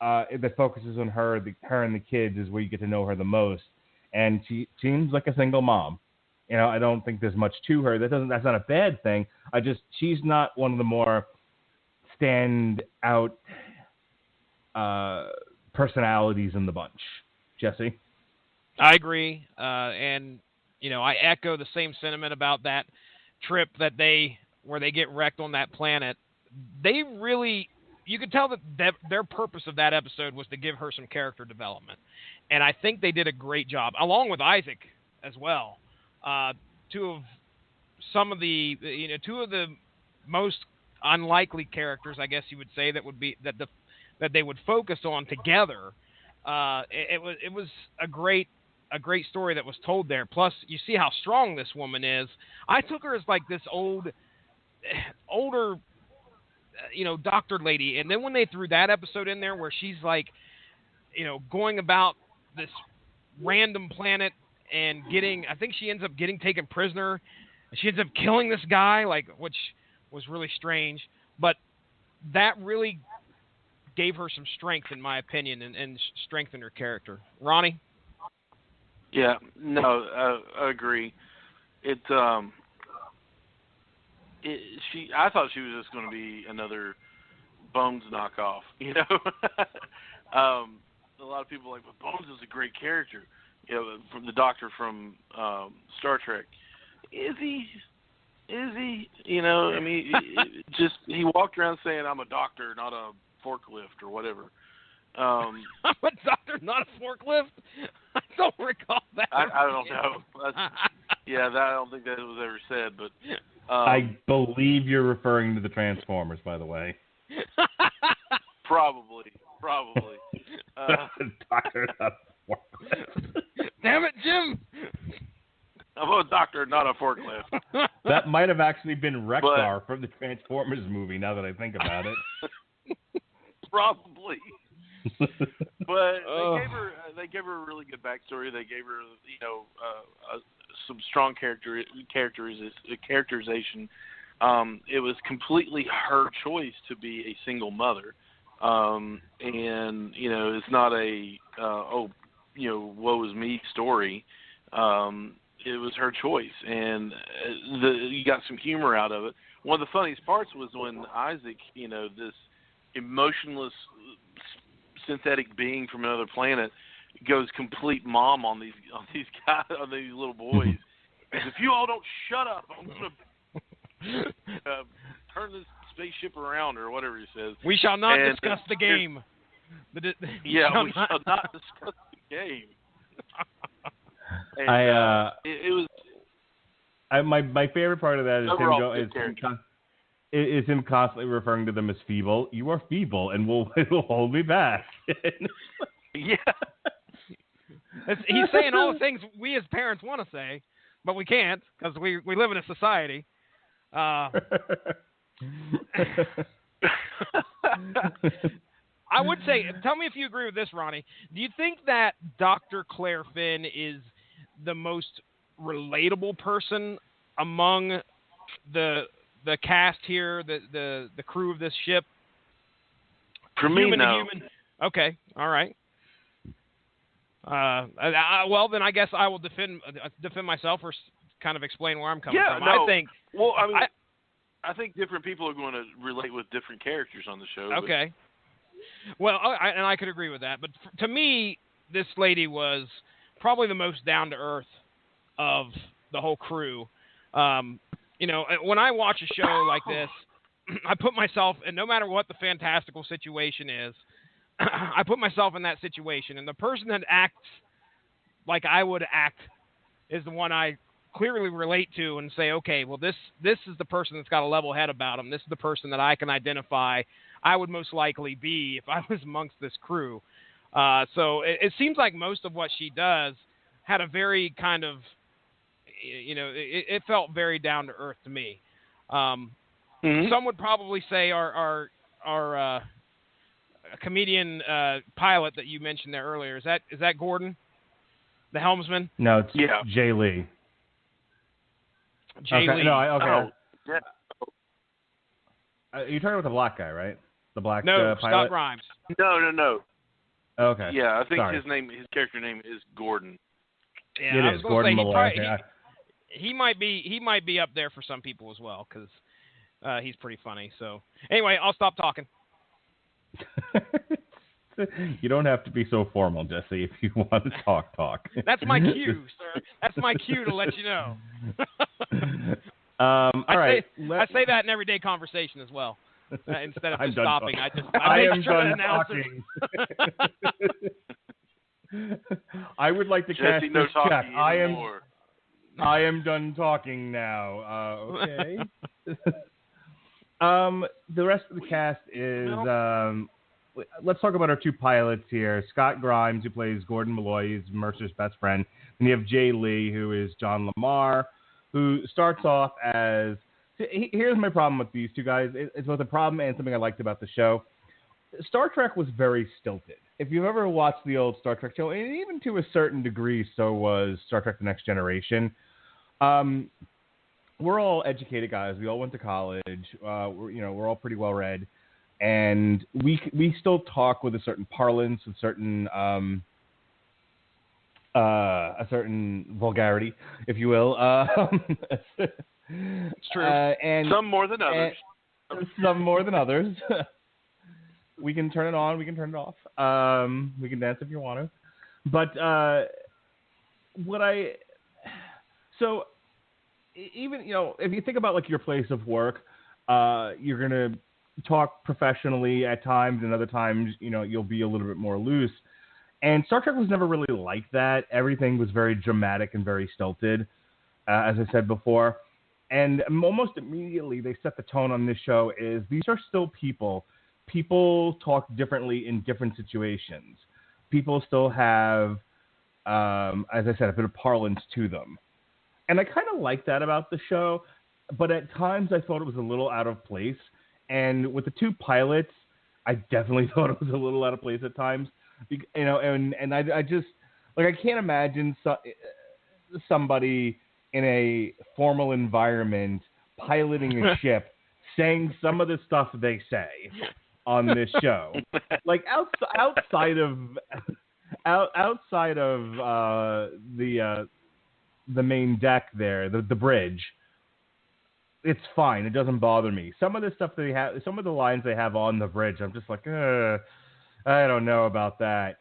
that focuses on her and the kids is where you get to know her the most. And she seems like a single mom. You know, I don't think there's much to her. That's not a bad thing. She's not one of the more stand out personalities in the bunch. Jesse?
I agree. And, you know, I echo the same sentiment about that trip where they get wrecked on that planet. They really, you could tell that their purpose of that episode was to give her some character development. And I think they did a great job, along with Isaac as well. Two of the most unlikely characters, I guess you would say, that they would focus on together. It was a great story that was told there. Plus, you see how strong this woman is. I took her as like this older, doctor lady, and then when they threw that episode in there where she's like, going about this random planet and I think she ends up getting taken prisoner. She ends up killing this guy, which was really strange, but that really gave her some strength, in my opinion, and strengthened her character. Ronnie?
Yeah, no, I agree. I thought she was just going to be another Bones knockoff, a lot of people are like, but Bones is a great character, from the Doctor from Star Trek. Is he? I mean, he walked around saying, "I'm a doctor, not a forklift," or whatever.
I'm a doctor, not a forklift. I don't recall that.
I don't know. I don't think that was ever said, but
I believe you're referring to the Transformers, by the way.
Probably.
Doctor, not a forklift.
Damn it, Jim!
I'm a doctor, not a forklift.
That might have actually been Rek'Sar from the Transformers movie, now that I think about it.
Probably. But they gave her a really good backstory. They gave her, some strong characterization. It was completely her choice to be a single mother. And it's not a woe is me story. It was her choice, and you got some humor out of it. One of the funniest parts was when Isaac, this emotionless synthetic being from another planet, goes complete mom on these guys, on these little boys. If you all don't shut up, I'm gonna turn this spaceship around, or whatever he says.
We shall not discuss the game.
We shall not discuss the game. And, it was.
My favorite part of that is him constantly referring to them as feeble. You are feeble, and it will hold me back.
Yeah.
He's saying all the things we as parents want to say, but we can't because we live in a society. I would say, tell me if you agree with this, Ronnie. Do you think that Dr. Claire Finn is the most relatable person among the cast here, the crew of this ship?
For me,
human
no.
To human? Okay, all right. Well, then I guess I will defend myself or kind of explain where I'm coming from.
No.
I
I think different people are going to relate with different characters on the show.
Okay. Well, I could agree with that. But to me, this lady was probably the most down-to-earth of the whole crew. When I watch a show like this, I put myself, and no matter what the fantastical situation is, I put myself in that situation. And the person that acts like I would act is the one I clearly relate to and say, okay, well, this is the person that's got a level head about him. This is the person that I can identify I would most likely be if I was amongst this crew. So it seems like most of what she does had a very kind of, it felt very down to earth to me. Some would probably say our comedian pilot that you mentioned there earlier, is that Gordon, the helmsman?
No, it's Jay Lee.
Jay Lee.
No, okay.
Oh, yeah.
You're talking about the black guy, right? The black
Scott
pilot?
Rhimes.
No.
Okay.
Yeah, I think
Sorry.
his character name is Gordon.
Yeah,
it
I
is
was going to
Gordon
say
Malloy.
he might be up there for some people as well because he's pretty funny. So anyway, I'll stop talking.
You don't have to be so formal, Jesse. If you want to talk.
That's my cue, sir. That's my cue to let you know.
All right.
I say that in everyday conversation as well. Instead of just stopping, I
am done talking. I would like to cast
Jesse, no
this check.
anymore.
I am done talking now. Okay. The rest of the cast is let's talk about our two pilots here. Scott Grimes, who plays Gordon Malloy, is Mercer's best friend. And you have Jay Lee, who is John Lamar, who starts off as... Here's my problem with these two guys. It's both a problem and something I liked about the show. Star Trek was very stilted. If you've ever watched the old Star Trek show, and even to a certain degree, so was Star Trek The Next Generation, we're all educated guys. We all went to college. We're all pretty well read. And we still talk with a certain parlance, a certain vulgarity, if you will.
It's true.
And
some more than others.
Some more than others. We can turn it on. We can turn it off. We can dance if you want to. But even, if you think about like your place of work, you're going to talk professionally at times, and other times, you'll be a little bit more loose. And Star Trek was never really like that. Everything was very dramatic and very stilted, as I said before. And almost immediately they set the tone on this show is these are still people. People talk differently in different situations. People still have, as I said, a bit of parlance to them. And I kind of like that about the show, but at times I thought it was a little out of place. And with the two pilots, I definitely thought it was a little out of place at times. And I just, like, I can't imagine somebody in a formal environment piloting a ship saying some of the stuff they say on this show. Like outside of the main deck there, the bridge, it's fine. It doesn't bother me. Some of the stuff they have, some of the lines they have on the bridge, I'm just like, I don't know about that.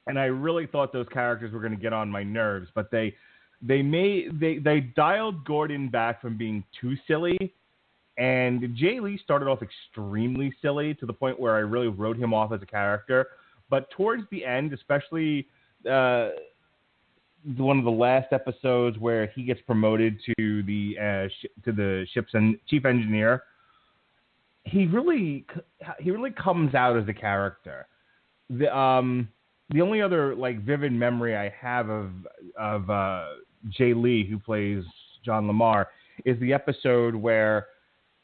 And I really thought those characters were going to get on my nerves, but they dialed Gordon back from being too silly. And Jay Lee started off extremely silly to the point where I really wrote him off as a character. But towards the end, especially one of the last episodes where he gets promoted to the ship's chief engineer, he really comes out as a character. The only other like vivid memory I have of Jay Lee, who plays John Lamar, is the episode where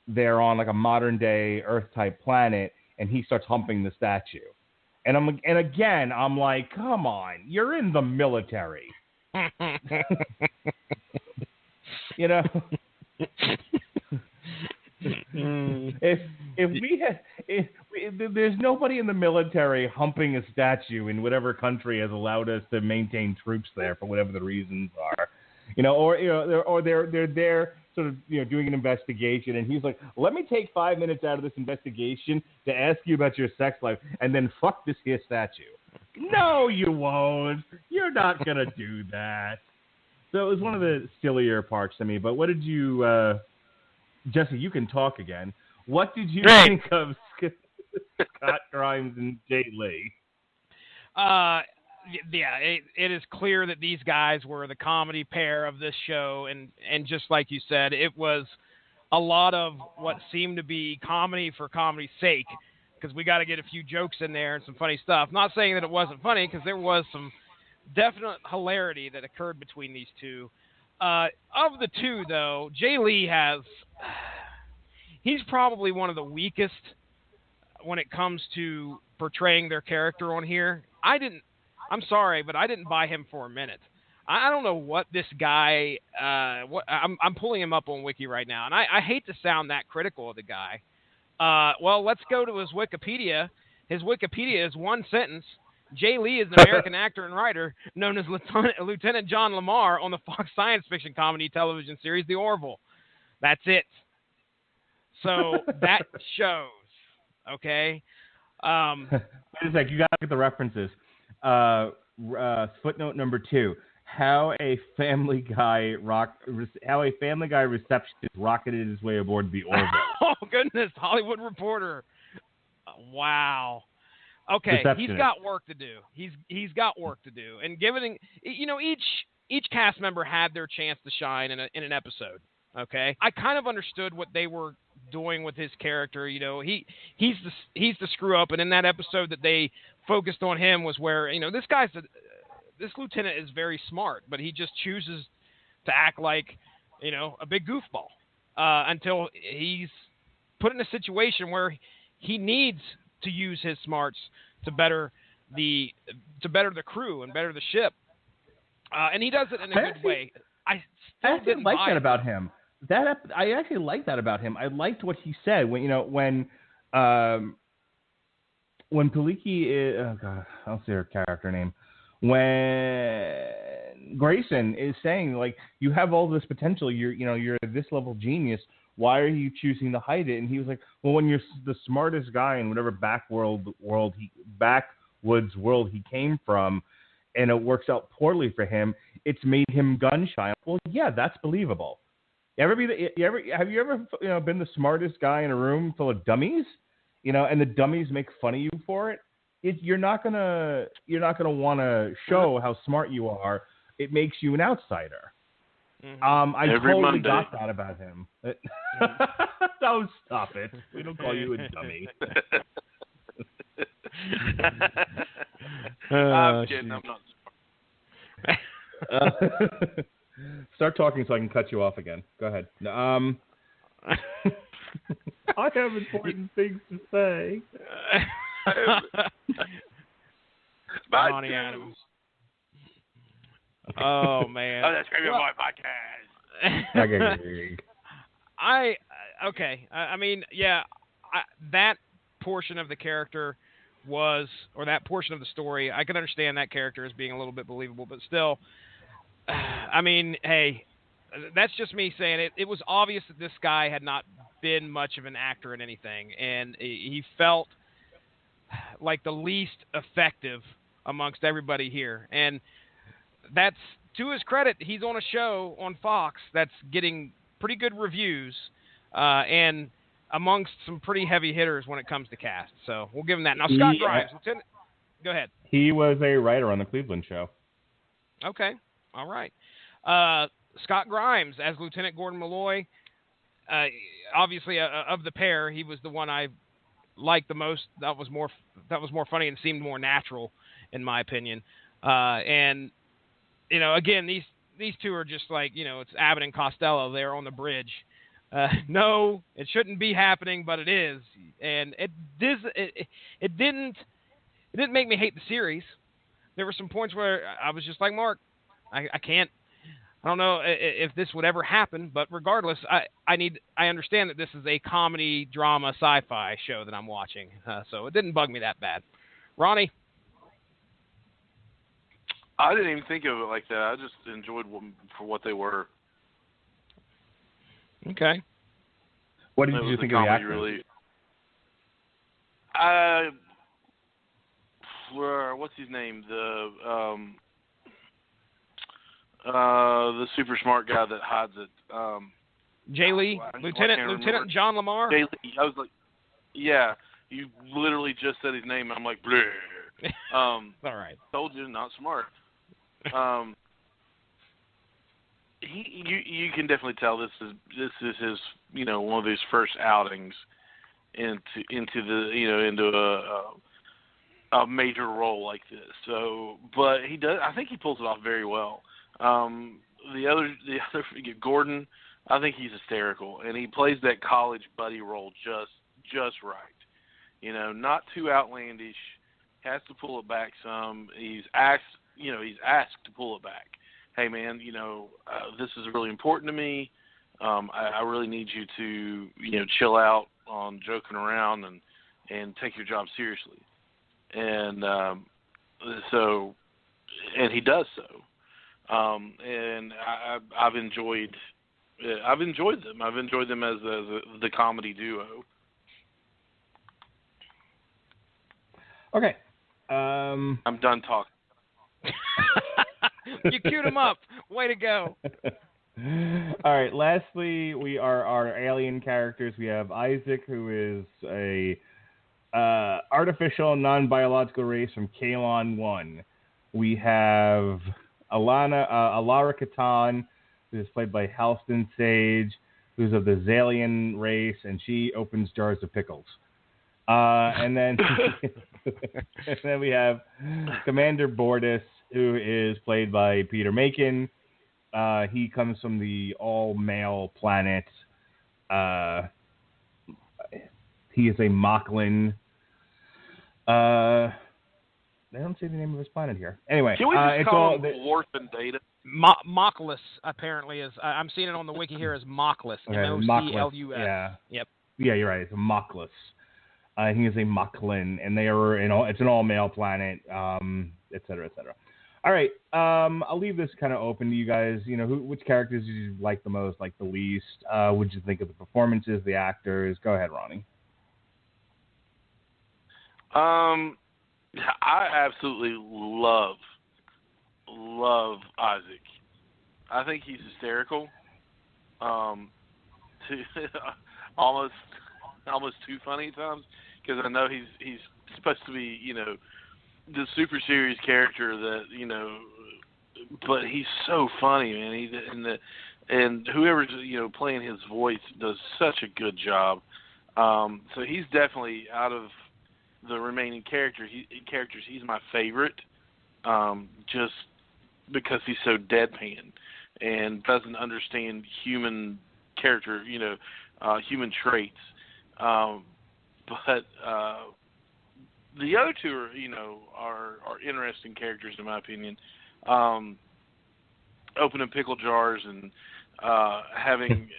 they're on like a modern day Earth type planet, and he starts humping the statue. And I'm like, come on, you're in the military. If there's nobody in the military humping a statue in whatever country has allowed us to maintain troops there for whatever the reasons are, or they're there sort of doing an investigation, and he's like, let me take 5 minutes out of this investigation to ask you about your sex life, and then fuck this here statue. No, you won't. You're not gonna do that. So it was one of the sillier parts to me. But what did you, Jesse? You can talk again. What did you think of Scott Grimes and Jay Lee?
It is clear that these guys were the comedy pair of this show, and just like you said, it was a lot of what seemed to be comedy for comedy's sake, because we got to get a few jokes in there and some funny stuff. Not saying that it wasn't funny, because there was some definite hilarity that occurred between these two. Of the two, though, Jay Lee he's probably one of the weakest when it comes to portraying their character on here. I'm sorry, but I didn't buy him for a minute. I don't know what this guy. I'm pulling him up on Wiki right now, and I hate to sound that critical of the guy. Well, let's go to his Wikipedia. His Wikipedia is one sentence. Jay Lee is an American actor and writer known as Lieutenant John Lamar on the Fox science fiction comedy television series The Orville. That's it. So that shows. Okay.
Wait a sec. You got to get the references. Footnote number 2: How a Family Guy receptionist rocketed his way aboard the Orville.
Oh goodness, Hollywood Reporter. Wow. Okay, he's got work to do. He's got work to do, and each cast member had their chance to shine in an episode. Okay, I kind of understood what they were doing with his character. You know, he's the screw up, and in that episode that they focused on him was where, you know, this lieutenant is very smart, but he just chooses to act like, you know, a big goofball until he's put in a situation where he needs to use his smarts to better the crew and better the ship, and he does it in a good way. I actually like that about him.
I actually like that about him. I liked what he said when Palicki, oh God, I don't see her character name. When Grayson is saying, like, you have all this potential, you're this level genius. Why are you choosing to hide it? And he was like, well, when you're the smartest guy in whatever backwoods world he came from, and it works out poorly for him, it's made him gun shy. Well, yeah, that's believable. Have you ever been the smartest guy in a room full of dummies, and the dummies make fun of you for it? You're not gonna want to show how smart you are. It makes you an outsider.
Mm-hmm.
I totally got that about him. Don't stop it. We don't call you a dummy.
I'm kidding. I'm not
smart. Start talking so I can cut you off again. Go ahead. I have important things to say.
Ronnie Adams. Oh man!
Oh, that's great my podcast.
I mean, yeah, that portion of the character that portion of the story, I can understand that character as being a little bit believable, but still, I mean, hey, that's just me saying it. It was obvious that this guy had not been much of an actor in anything, and he felt like the least effective amongst everybody here. And that's, to his credit, he's on a show on Fox that's getting pretty good reviews and amongst some pretty heavy hitters when it comes to cast. So we'll give him that. Now, Scott Grimes, Lieutenant, go ahead.
He was a writer on the Cleveland show.
Okay. All right. Scott Grimes as Lieutenant Gordon Malloy. Obviously, of the pair, he was the one I liked the most. That was more funny and seemed more natural, in my opinion. And again, these two are just like, it's Abbott and Costello there on the bridge. No, it shouldn't be happening, but it is, and it didn't make me hate the series. There were some points where I was just like, Mark, I don't know if this would ever happen, but regardless, I understand that this is a comedy, drama, sci-fi show that I'm watching, so it didn't bug me that bad. Ronnie?
I didn't even think of it like that. I just enjoyed them for what they were.
Okay.
What did you think of the actors?
Really? What's his name? The super smart guy that hides it.
Jay Lee, Lieutenant John Lamar.
Jay Lee. I was like, yeah, you literally just said his name. I'm like, bleh.
All right.
Told you, not smart. You can definitely tell this is his one of his first outings into a major role like this. So, but he does. I think he pulls it off very well. The other Gordon, I think he's hysterical, and he plays that college buddy role just right. Not too outlandish. Has to pull it back some. He's asked to pull it back. Hey man, this is really important to me. I really need you to chill out on joking around and take your job seriously. And and he does so. And I've enjoyed them. I've enjoyed them as the comedy duo.
Okay.
I'm done talking.
You queued him up. Way to go.
All right. Lastly, we are our alien characters. We have Isaac, who is a artificial, non-biological race from Kalon 1. We have Alara Katan, who is played by Halston Sage. who's of the Zalian race, and she opens jars of pickles. And then and then we have Commander Bordis, who is played by Peter Macon. He comes from the all-male planet. He is a Moclan. They don't say the name of his planet here. Anyway,
can we just
it's
call
all
him Worf and Data?
Mocklus apparently is. I'm seeing it on the wiki here as Mocklus.
Okay,
Moclus.
Yeah.
Yep.
Yeah, you're right. It's a Mocklus. He is a Moclan, and they are it's an all-male planet, et cetera, et cetera. All right, I'll leave this kind of open to you guys. You know, which characters did you like the most, like the least? What did you think of the performances, the actors? Go ahead, Ronnie.
I absolutely love Isaac. I think he's hysterical. Almost too funny at times, because I know he's supposed to be, you know, the super serious character that, you know, but he's so funny, man. And whoever's, you know, playing his voice does such a good job. So he's definitely, out of the remaining characters, he's my favorite, just because he's so deadpan and doesn't understand human character, you know, human traits. But the other two are, you know, are interesting characters in my opinion. Opening pickle jars and having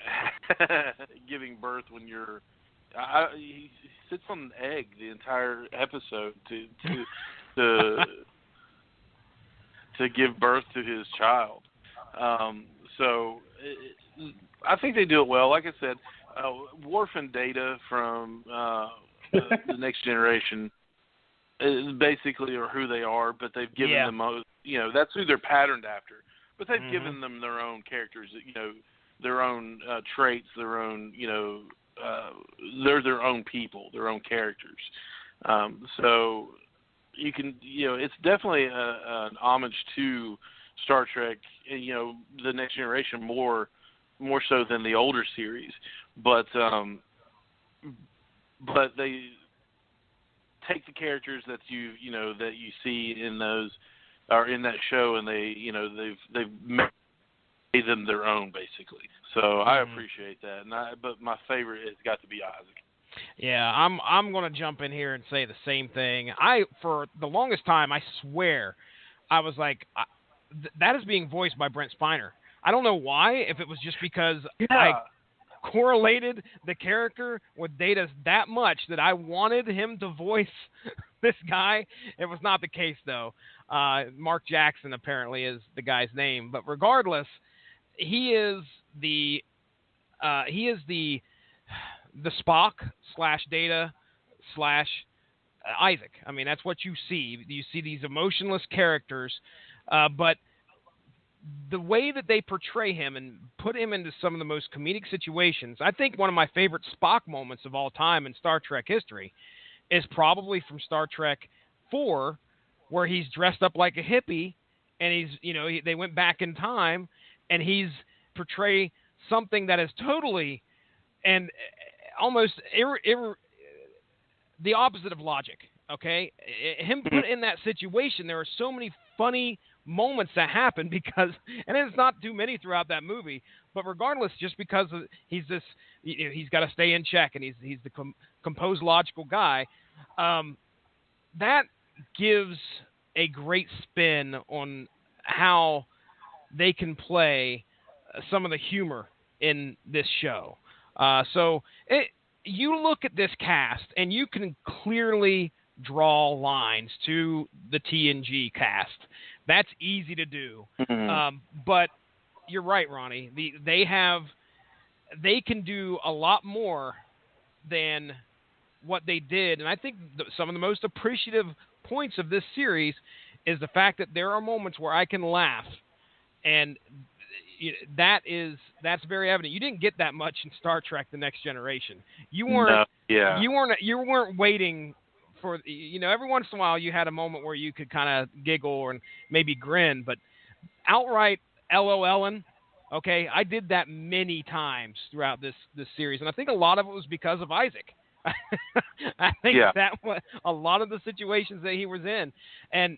giving birth when you're. He sits on an egg the entire episode to give birth to his child. So I think they do it well. Like I said, Worf and Data from the Next Generation is basically are who they are, but they've given them, you know, that's who they're patterned after. But they've given them their own characters, you know, their own traits, their own, you know, they're their own people, their own characters. So you can, you know, it's definitely an homage to Star Trek, you know, the Next Generation more so than the older series. But they take the characters that you see in those or in that show, and they, you know, they've made them their own basically. So I appreciate that. But my favorite has got to be Isaac.
Yeah, I'm going to jump in here and say the same thing. For the longest time, I swear, I was like, that is being voiced by Brent Spiner. I don't know why, if it was just because I correlated the character with Data that much that I wanted him to voice this guy. It was not the case, though. Mark Jackson apparently is the guy's name. But regardless, he is the Spock / Data / Isaac. I mean, that's what you see. You see these emotionless characters, but the way that they portray him and put him into some of the most comedic situations, I think one of my favorite Spock moments of all time in Star Trek history is probably from Star Trek 4, where he's dressed up like a hippie and he's, you know, they went back in time and he's portray something that is totally and almost the opposite of logic. Okay, him put in that situation, there are so many funny moments that happen because, and it's not too many throughout that movie, but regardless, just because he's this, you know, he's got to stay in check and he's the composed, logical guy, that gives a great spin on how they can play some of the humor in this show. You look at this cast and you can clearly draw lines to the TNG cast. That's easy to do. But you're right, Ronnie. They can do a lot more than what they did. And I think some of the most appreciative points of this series is the fact that there are moments where I can laugh. And that's very evident. You didn't get that much in Star Trek: The Next Generation. You weren't waiting for, you know, every once in a while you had a moment where you could kind of giggle or maybe grin, but outright LOLing Okay, I did that many times throughout this series, and I think a lot of it was because of Isaac. I think that was a lot of the situations that he was in, and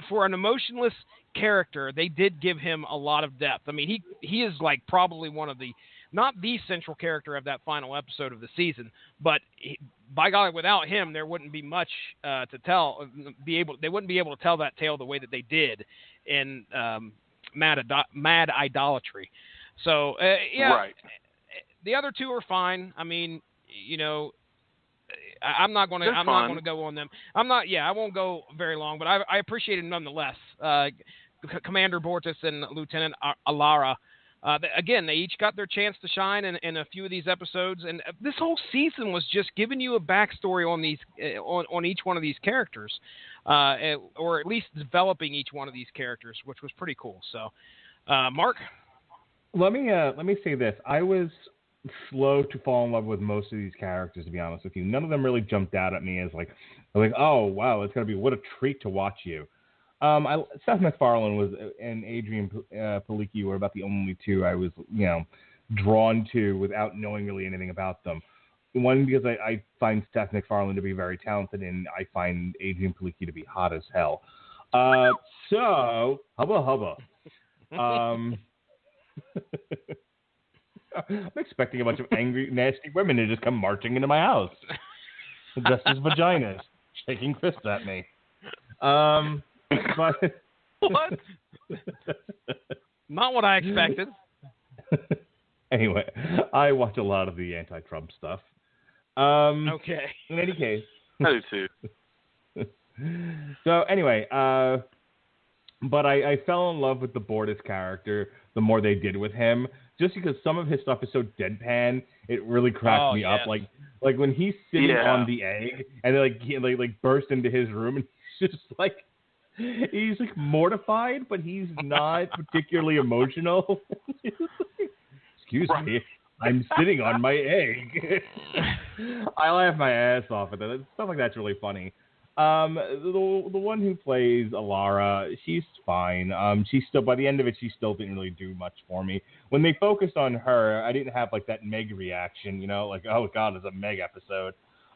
for an emotionless character, they did give him a lot of depth. I mean, he is like probably one of the, not the central character of that final episode of the season, but by golly, without him, there wouldn't be much to tell. They wouldn't be able to tell that tale the way that they did in Mad Idolatry. So
Right.
The other two are fine. I mean, I'm not going to go on them. I won't go very long, but I appreciate it nonetheless. Commander Bortus and Lieutenant Alara. Again, they each got their chance to shine in a few of these episodes, and this whole season was just giving you a backstory on these on each one of these characters, or at least developing each one of these characters, which was pretty cool. So, Mark,
let me say this: I was slow to fall in love with most of these characters, to be honest with you. None of them really jumped out at me as like, oh wow, it's gonna be what a treat to watch you. Seth MacFarlane and Adrianne Palicki were about the only two I was, drawn to without knowing really anything about them. One, because I find Seth MacFarlane to be very talented, and I find Adrianne Palicki to be hot as hell. So, hubba. I'm expecting a bunch of angry, nasty women to just come marching into my house, dressed as vaginas, shaking fists at me. But
what?
Not what I expected.
Anyway, I watch a lot of the anti-Trump stuff.
Okay.
In any case.
I do too.
So anyway, but I fell in love with the Bortus character the more they did with him, just because some of his stuff is so deadpan, it really cracked me up. Like when he's sitting on the egg and he burst into his room and he's just like, he's like mortified, but he's not particularly emotional. Excuse me, I'm sitting on my egg. I laugh my ass off at that. Stuff like that's really funny. The one who plays Alara, she's fine. She still, by the end of it, she still didn't really do much for me. When they focused on her, I didn't have like that Meg reaction, like, oh god, it's a Meg episode.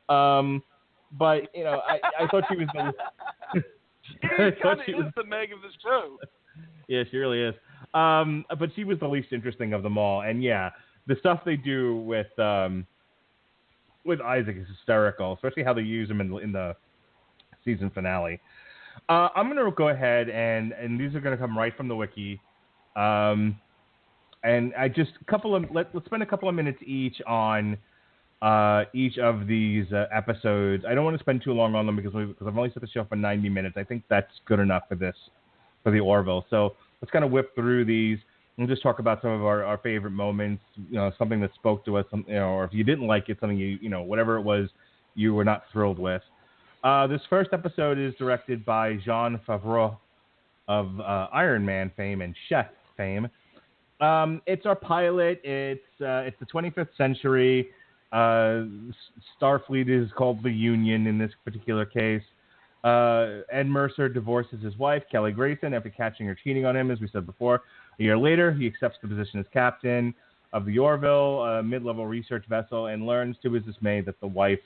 But I thought she was the.
She is the Meg of this show.
Yeah, she really is. But she was the least interesting of them all. And yeah, the stuff they do with Isaac is hysterical, especially how they use him in the season finale. I'm going to go ahead and these are going to come right from the wiki. And I just let's spend a couple of minutes each on each of these episodes. I don't want to spend too long on them because I've only set the show for 90 minutes. I think that's good enough for the Orville. So let's kind of whip through these and just talk about some of our favorite moments, something that spoke to us, or if you didn't like it, something whatever it was you were not thrilled with. This first episode is directed by Jon Favreau of Iron Man fame and Chef fame. It's our pilot. It's the 25th century. Starfleet is called the Union in this particular case. Ed Mercer divorces his wife, Kelly Grayson, after catching her cheating on him, as we said before. A year later, he accepts the position as captain of the Orville, a mid-level research vessel, and learns to his dismay that the wife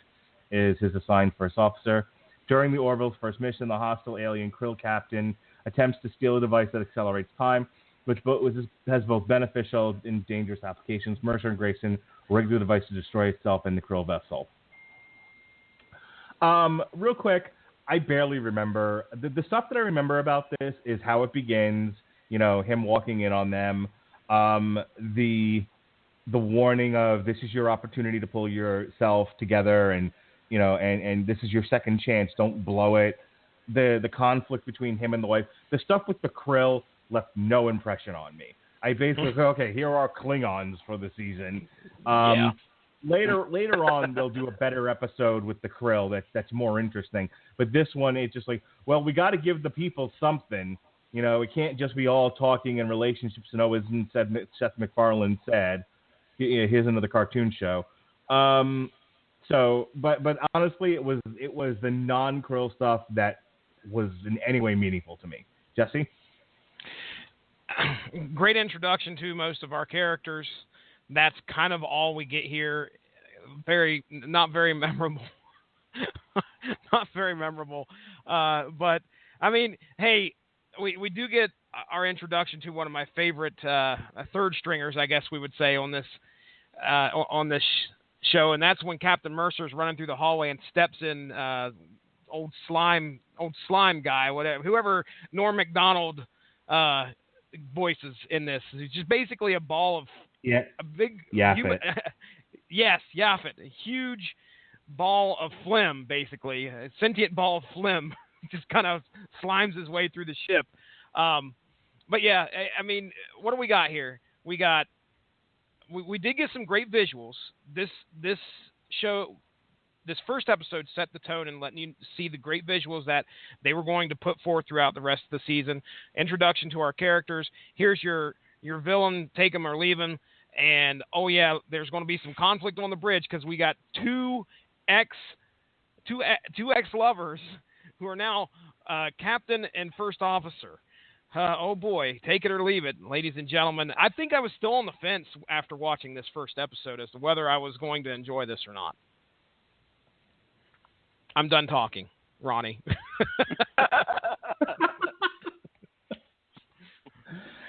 is his assigned first officer. During the Orville's first mission, the hostile alien krill captain attempts to steal a device that accelerates time, which has both beneficial and dangerous applications. Mercer and Grayson rig the device to destroy itself and the krill vessel. Real quick, I barely remember. The stuff that I remember about this is how it begins, him walking in on them, the warning of this is your opportunity to pull yourself together and this is your second chance, don't blow it. The conflict between him and the wife, the stuff with the krill left no impression on me. I basically said, okay, here are Klingons for the season. Later on, they'll do a better episode with the krill that's more interesting. But this one, it's just like, well, we got to give the people something. It can't just be all talking and relationships and always Seth MacFarlane said. Here's another cartoon show. But honestly, it was the non-krill stuff that was in any way meaningful to me. Jesse?
great introduction to most of our characters. That's kind of all we get here. Not very memorable. Not very memorable. But, I mean, hey, we do get our introduction to one of my favorite third stringers, I guess we would say, on this show, and that's when Captain Mercer's running through the hallway and steps in old slime guy, whatever, whoever Norm Macdonald voices in this. He's just basically a ball of a big
Yaphet.
Yes, Yaphet, a huge ball of phlegm, basically a sentient ball of phlegm, just kind of slimes his way through the ship. But yeah, I mean, what do we got here? We did get some great visuals. This show, this first episode set the tone and letting you see the great visuals that they were going to put forth throughout the rest of the season. Introduction to our characters. Here's your villain, take him or leave him. And, oh yeah, there's going to be some conflict on the bridge because we got two ex-lovers who are now captain and first officer. Oh boy, take it or leave it, ladies and gentlemen. I think I was still on the fence after watching this first episode as to whether I was going to enjoy this or not. I'm done talking, Ronnie.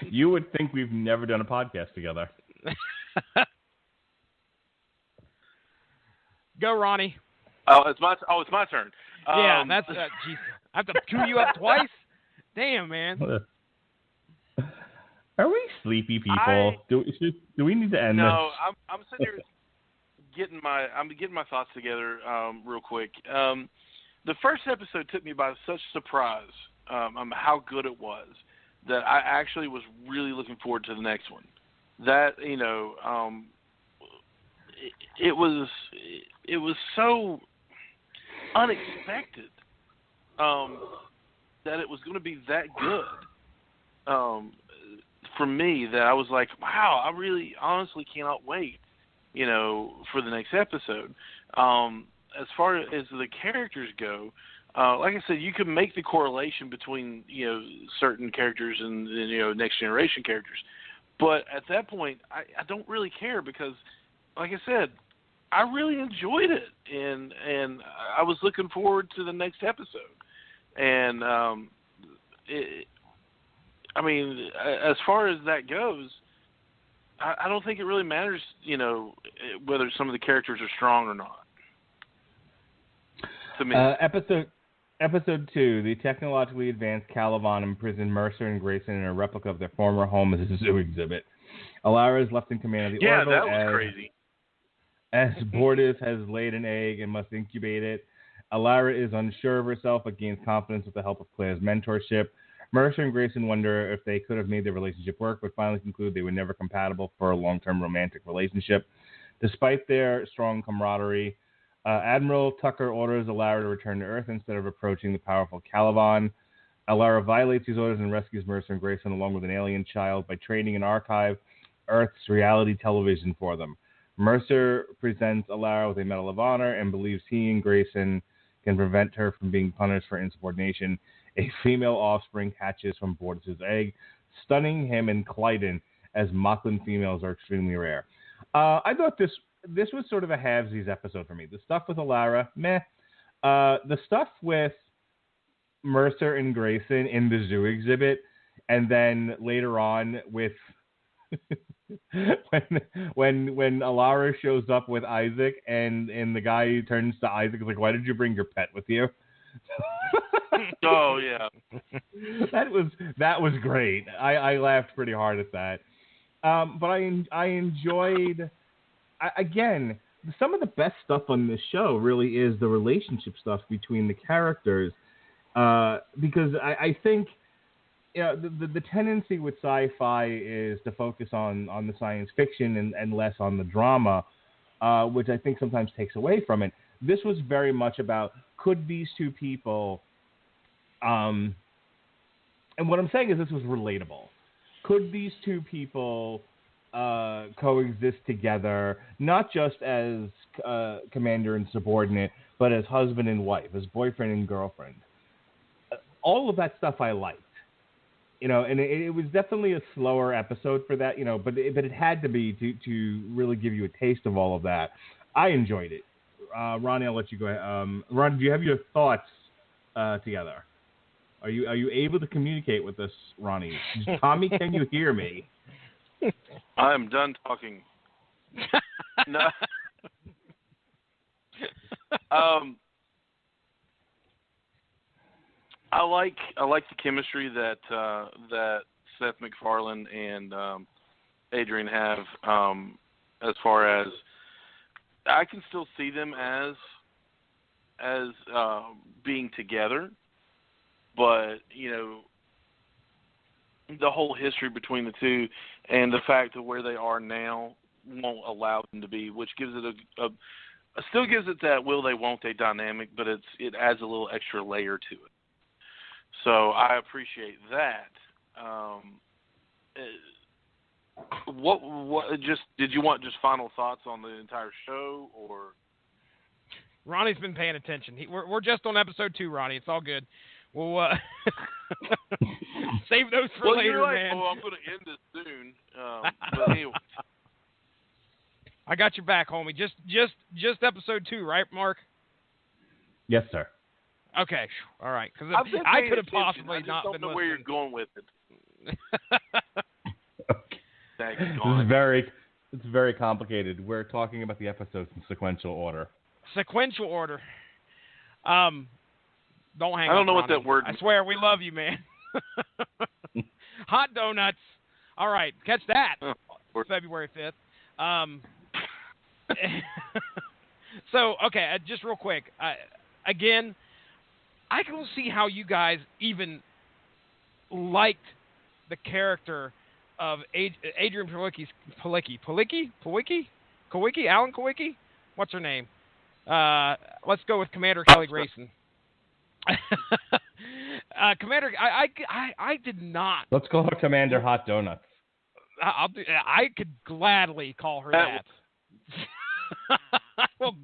You would think we've never done a podcast together.
Go, Ronnie.
It's my turn.
Yeah, that's jeez. I have to cue you up twice. Damn, man.
Are we sleepy people? Do we need to end this?
No, I'm sitting here getting my thoughts together real quick. The first episode took me by such surprise on how good it was that I actually was really looking forward to the next one. That, you know, it was so unexpected that it was going to be that good for me that I was like, wow, I really honestly cannot wait, you know, for the next episode. As far as the characters go, like I said, you could make the correlation between, you know, certain characters and, you know, next generation characters. But at that point, I don't really care because, like I said, I really enjoyed it, and I was looking forward to the next episode. And I mean, as far as that goes, I don't think it really matters, you know, whether some of the characters are strong or not. To me,
Episode 2, the technologically advanced Caliban imprisoned Mercer and Grayson in a replica of their former home as a zoo exhibit. Alara is left in command of the Orville.
Yeah, that was crazy.
As Bortis has laid an egg and must incubate it. Alara is unsure of herself but gains confidence with the help of Claire's mentorship. Mercer and Grayson wonder if they could have made their relationship work, but finally conclude they were never compatible for a long-term romantic relationship. Despite their strong camaraderie, Admiral Tucker orders Alara to return to Earth instead of approaching the powerful Caliban. Alara violates these orders and rescues Mercer and Grayson along with an alien child by trading and archive Earth's reality television for them. Mercer presents Alara with a Medal of Honor and believes he and Grayson can prevent her from being punished for insubordination. A female offspring hatches from Bortis' egg, stunning him and Clyden, as Mocklin females are extremely rare. I thought this was sort of a halvesies episode for me. The stuff with Alara, meh. The stuff with Mercer and Grayson in the zoo exhibit, and then later on with when Alara shows up with Isaac, and the guy turns to Isaac is like, "Why did you bring your pet with you?"
Oh yeah,
that was great. I laughed pretty hard at that. But I enjoyed. Again, some of the best stuff on this show really is the relationship stuff between the characters, because I think, you know, the tendency with sci-fi is to focus on the science fiction and less on the drama, which I think sometimes takes away from it. This was very much about, could these two people, and what I'm saying is this was relatable. Could these two people coexist together, not just as commander and subordinate, but as husband and wife, as boyfriend and girlfriend? All of that stuff I liked. and it was definitely a slower episode for that, but it had to be to really give you a taste of all of that. I enjoyed it. Ronnie, I'll let you go ahead. Ron, do you have your thoughts together? Are you able to communicate with us, Ronnie? Tommy, can you hear me?
I am done talking. No. I like the chemistry that Seth MacFarlane and Adrianne have. As far as I can still see them as being together, but the whole history between the two and the fact of where they are now won't allow them to be, which gives it still gives it that will they won't they dynamic, but it adds a little extra layer to it. So I appreciate that. Did you want just final thoughts on the entire show, or?
Ronnie's been paying attention. We're just on episode 2, Ronnie. It's all good. We'll save those for later,
you're like,
man.
Oh, I'm going to end this soon. But anyway.
I got your back, homie. Just episode 2, right, Mark?
Yes, sir.
Okay, all right. Because
I
could have possibly not been listening.
I don't know where you're going with it.
Okay. It's very complicated. We're talking about the episodes in sequential order.
Sequential order. Don't hang up.
I don't know
what
that word.
I swear, we love you, man. Hot donuts. All right, catch that. February 5th. So, okay, just real quick. Again, I don't see how you guys even liked the character of Adrianne Palicki. Alan Palicki? What's her name? Let's go with Commander Kelly Grayson. Commander, I did not.
Let's call her Commander Hot Donuts.
I could gladly call her that. Well,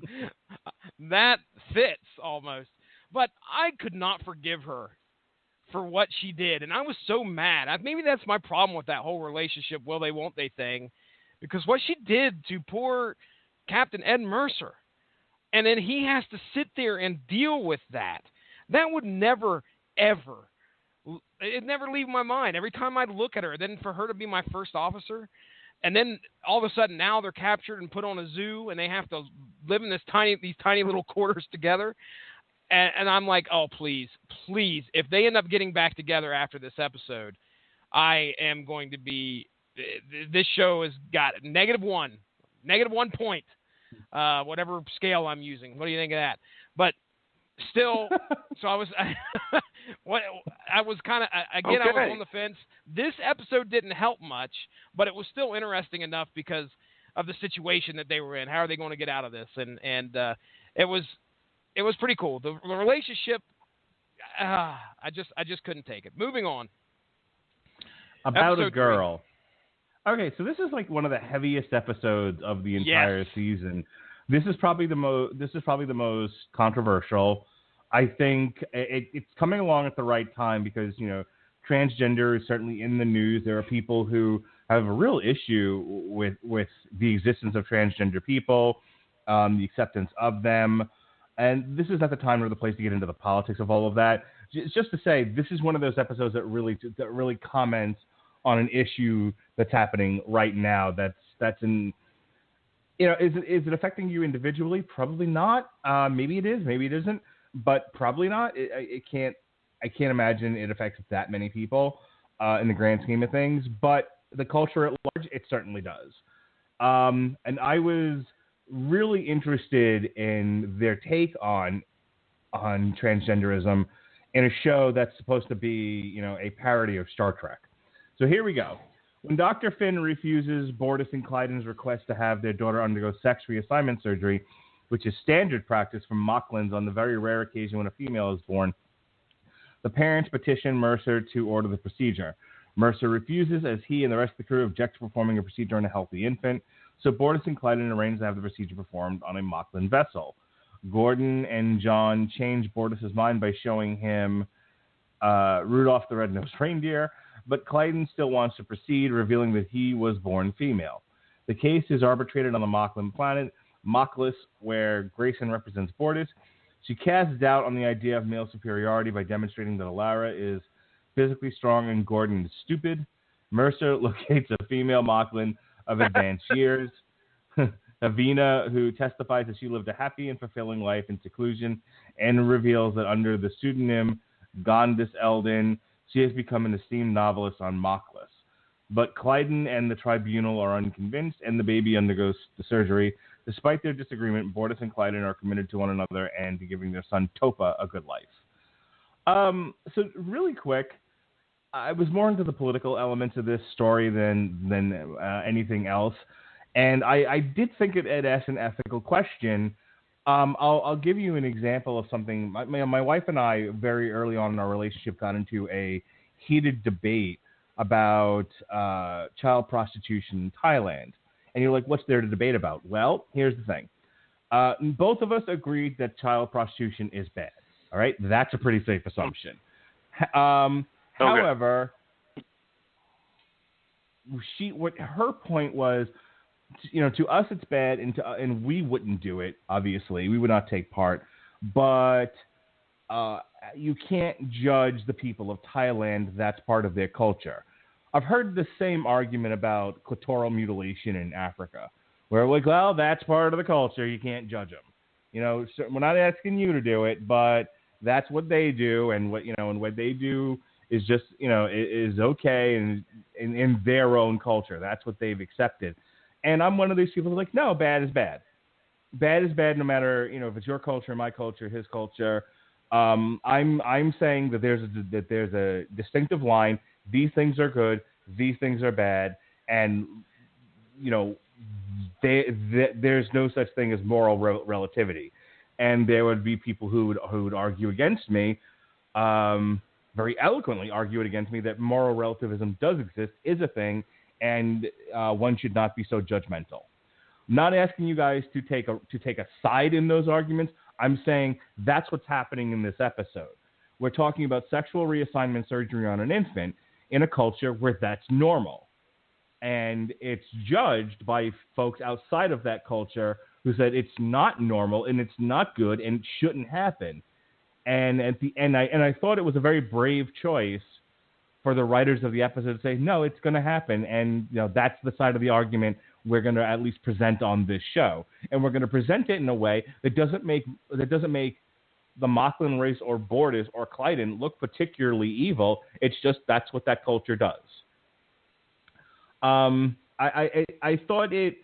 that fits almost. But I could not forgive her for what she did. And I was so mad. Maybe that's my problem with that whole relationship, will they, won't they thing. Because what she did to poor Captain Ed Mercer, and then he has to sit there and deal with that. That would never, ever, it never leave my mind. Every time I'd look at her, then for her to be my first officer, and then all of a sudden now they're captured and put on a zoo, and they have to live in these tiny little quarters together. And I'm like, oh, please, if they end up getting back together after this episode, I am going to be – this show has got -1 point, whatever scale I'm using. What do you think of that? But still, so I was I was kind of – again, okay. I was on the fence. This episode didn't help much, but it was still interesting enough because of the situation that they were in. How are they going to get out of this? And it was pretty cool. The relationship, I just couldn't take it. Moving on.
About
episode
a girl. 3. Okay, so this is like one of the heaviest episodes of the entire season. This is probably the most controversial. I think it's coming along at the right time because transgender is certainly in the news. There are people who have a real issue with the existence of transgender people, the acceptance of them. And this is not the time or the place to get into the politics of all of that. Just to say, this is one of those episodes that really comments on an issue that's happening right now. That's in, is it affecting you individually? Probably not. Maybe it is. Maybe it isn't. But probably not. I can't imagine it affects that many people in the grand scheme of things. But the culture at large, it certainly does. And I was really interested in their take on transgenderism in a show that's supposed to be, a parody of Star Trek. So here we go. When Dr. Finn refuses Bortus and Clyden's request to have their daughter undergo sex reassignment surgery, which is standard practice from Mocklins on the very rare occasion when a female is born, the parents petition Mercer to order the procedure. Mercer refuses as he and the rest of the crew object to performing a procedure on a healthy infant. So Bortus and Clyden arrange to have the procedure performed on a Mocklin vessel. Gordon and John change Bortus' mind by showing him Rudolph the Red-Nosed Reindeer. but Clayton still wants to proceed, revealing that he was born female. The case is arbitrated on the Moclan planet, Moclus, where Grayson represents Bortus. She casts doubt on the idea of male superiority by demonstrating that Alara is physically strong and Gordon is stupid. Mercer locates a female Moclan of advanced years, Avina, who testifies that she lived a happy and fulfilling life in seclusion, and reveals that under the pseudonym Gondis Eldin, she has become an esteemed novelist on Moclus. But Clyden and the tribunal are unconvinced, and the baby undergoes the surgery. Despite their disagreement, Bortus and Clyden are committed to one another and to giving their son Topa a good life. So really quick, I was more into the political elements of this story than anything else, and I did think it asked an ethical question. I'll give you an example of something. My wife and I, very early on in our relationship, got into a heated debate about child prostitution in Thailand. And you're like, what's there to debate about? Well, here's the thing. Both of us agreed that child prostitution is bad. All right? That's a pretty safe assumption. However, her point was, to us it's bad, and we wouldn't do it, obviously. We would not take part. But you can't judge the people of Thailand. That's part of their culture. I've heard the same argument about clitoral mutilation in Africa, where we're like, well, that's part of the culture. You can't judge them. So we're not asking you to do it, but that's what they do, and what they do is just, is okay and in their own culture. That's what they've accepted. And I'm one of these people who's like, no, bad is bad. Bad is bad no matter, if it's your culture, my culture, his culture. I'm saying that there's a distinctive line. These things are good. These things are bad. And, there's no such thing as moral relativity. And there would be people who would argue against me, very eloquently argue it against me, that moral relativism does exist, is a thing, and one should not be so judgmental. I'm not asking you guys to take a side in those arguments. I'm saying that's what's happening in this episode. We're talking about sexual reassignment surgery on an infant in a culture where that's normal. And it's judged by folks outside of that culture who said it's not normal and it's not good and it shouldn't happen. And at the end, I thought it was a very brave choice for the writers of the episode to say, no, it's going to happen. And that's the side of the argument we're going to at least present on this show. And we're going to present it in a way that doesn't make the Moclan race or Bortus or Clyden look particularly evil. It's just that's what that culture does. I thought it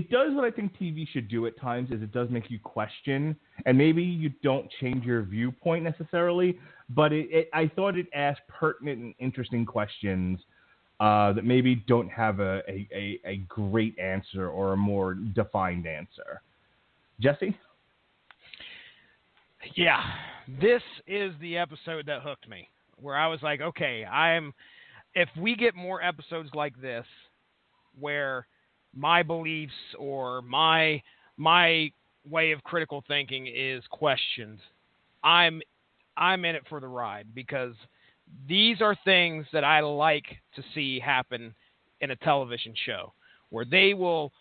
does what I think TV should do at times, is it does make you question, and maybe you don't change your viewpoint necessarily, but I thought it asked pertinent and interesting questions that maybe don't have a great answer or a more defined answer. Jesse?
Yeah, this is the episode that hooked me, where I was like, okay, if we get more episodes like this, where my beliefs or my way of critical thinking is questioned, I'm in it for the ride, because these are things that I like to see happen in a television show, where they will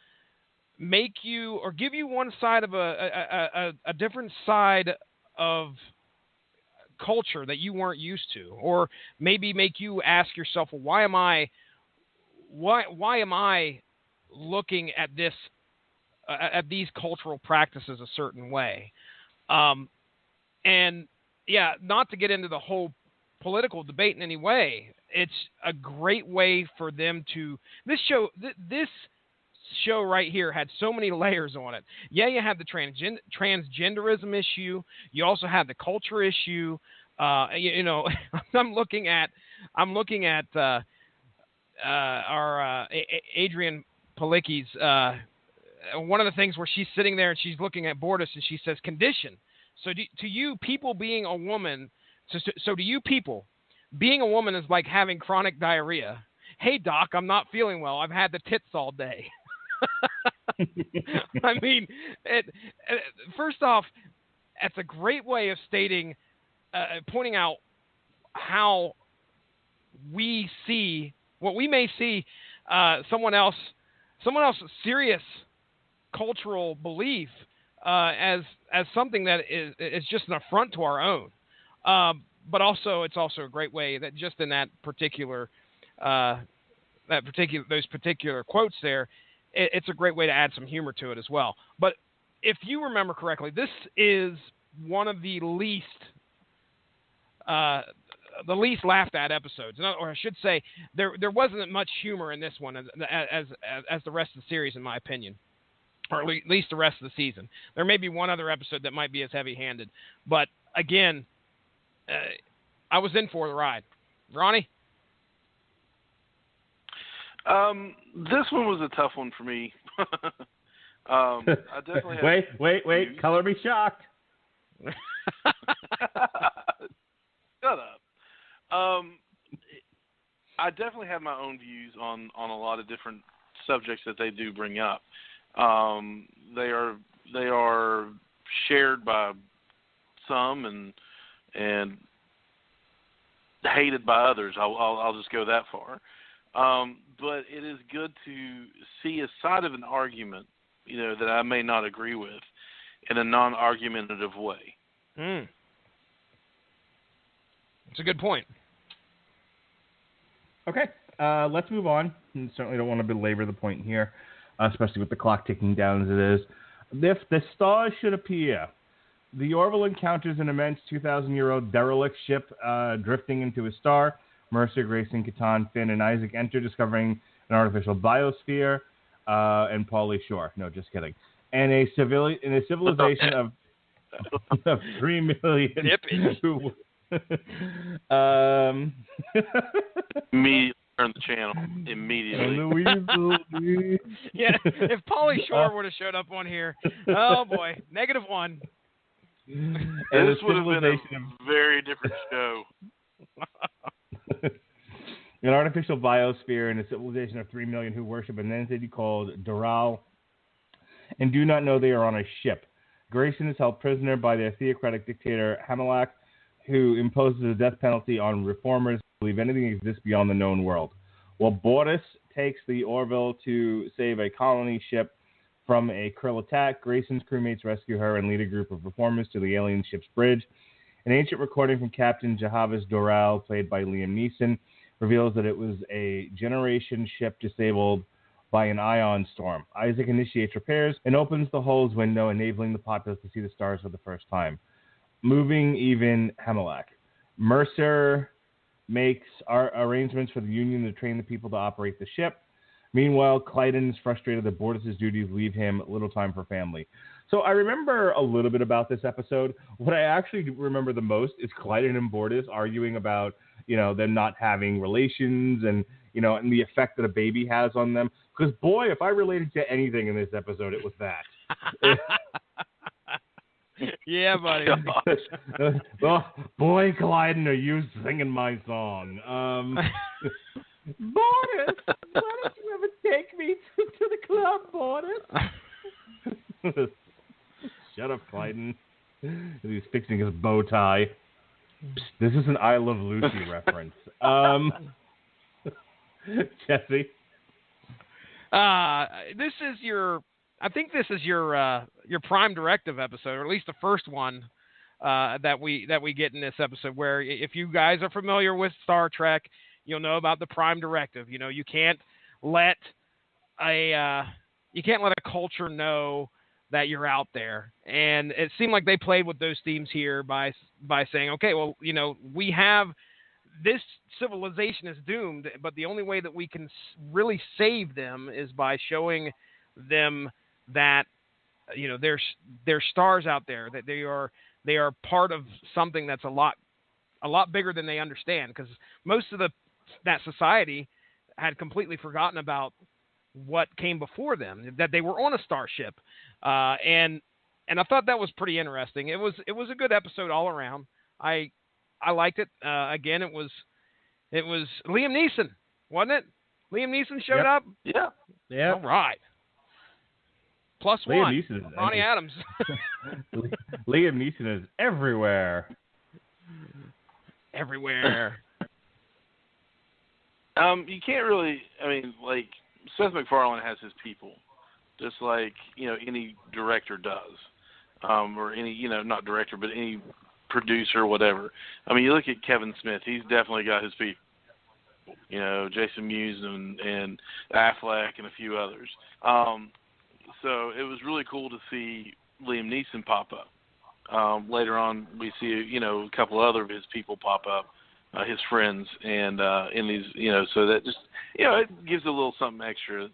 make you or give you one side of a different side of culture that you weren't used to, or maybe make you ask yourself, well, why am I looking at this at these cultural practices a certain way? And yeah, not to get into the whole political debate in any way, it's a great way for them to this show right here had so many layers on it. Yeah, you have the transgenderism issue. You also have the culture issue. I'm looking at our Adrianne Palicki's one of the things where she's sitting there and she's looking at Bortus and she says condition. So to you people being a woman, so to you people, being a woman is like having chronic diarrhea. Hey doc, I'm not feeling well. I've had the tits all day. I mean, first off, it's a great way of stating, pointing out how we may see someone else's serious cultural belief as something that is just an affront to our own. But also, it's also a great way that just in those particular quotes there, it's a great way to add some humor to it as well. But if you remember correctly, this is one of the least laughed at episodes, or I should say, there wasn't much humor in this one as the rest of the series, in my opinion, or at least the rest of the season. There may be one other episode that might be as heavy-handed, but again, I was in for the ride. Ronnie?
This one was a tough one for me. I definitely had
wait. Color me shocked.
Shut up. I definitely have my own views on a lot of different subjects that they do bring up. They are shared by some and hated by others. I'll just go that far. But it is good to see a side of an argument, that I may not agree with, in a non-argumentative way.
That's a good point.
Okay, let's move on. And certainly don't want to belabor the point here, especially with the clock ticking down as it is. If the stars should appear, the Orville encounters an immense 2,000-year-old derelict ship drifting into a star. Mercer, Grayson, Catan, Finn, and Isaac enter, discovering an artificial biosphere, and Pauly Shore. No, just kidding. And a civilization of 3 million.
Me turn the channel immediately.
Yeah, if Pauly Shore would have showed up on here, oh boy, -1.
This would have been a very different show.
An artificial biosphere and a civilization of 3 million who worship an entity called Doral and do not know they are on a ship. Grayson is held prisoner by their theocratic dictator Hamelak, who imposes a death penalty on reformers who believe anything exists beyond the known world. While Bordis takes the Orville to save a colony ship from a Krill attack, Grayson's crewmates rescue her and lead a group of reformers to the alien ship's bridge. An ancient recording from Captain Jahavis Doral, played by Liam Neeson, reveals that it was a generation ship disabled by an ion storm. Isaac initiates repairs and opens the hull's window, enabling the populace to see the stars for the first time, moving even Hamelak. Mercer makes arrangements for the Union to train the people to operate the ship. Meanwhile, Clyden is frustrated that Bordis' duties leave him little time for family. So I remember a little bit about this episode. What I actually remember the most is Clyden and Bordis arguing about, them not having relations and the effect that a baby has on them. Because, boy, if I related to anything in this episode, it was that.
Yeah, buddy.
Well, boy, Clyden, are you singing my song? Bordis, why don't you ever take me to the club, Bordis? Shut up, Clyden. He's fixing his bow tie. Psst, this is an I Love Lucy reference. Jesse?
This is your Prime Directive episode, or at least the first one that we get in this episode. Where if you guys are familiar with Star Trek, you'll know about the Prime Directive. You can't let a culture know that you're out there, and it seemed like they played with those themes here by saying, okay, well, we have this civilization is doomed, but the only way that we can really save them is by showing them that there's stars out there, that they are part of something that's a lot bigger than they understand, because most of that society had completely forgotten about what came before them, that they were on a starship, and I thought that was pretty interesting. It was a good episode all around. I liked it. Again, it was Liam Neeson, wasn't it? Liam Neeson showed up.
Yeah.
All right. +1.
Neeson is
Ronnie Adams.
Liam Neeson is everywhere.
Everywhere.
You can't really. I mean, like Seth MacFarlane has his people, just like any director does, or any not director, but any producer or whatever. I mean, you look at Kevin Smith; he's definitely got his people. Jason Mewes and Affleck and a few others. So it was really cool to see Liam Neeson pop up. Later on, we see a couple other of his people pop up, his friends, and in these so that just it gives a little something extra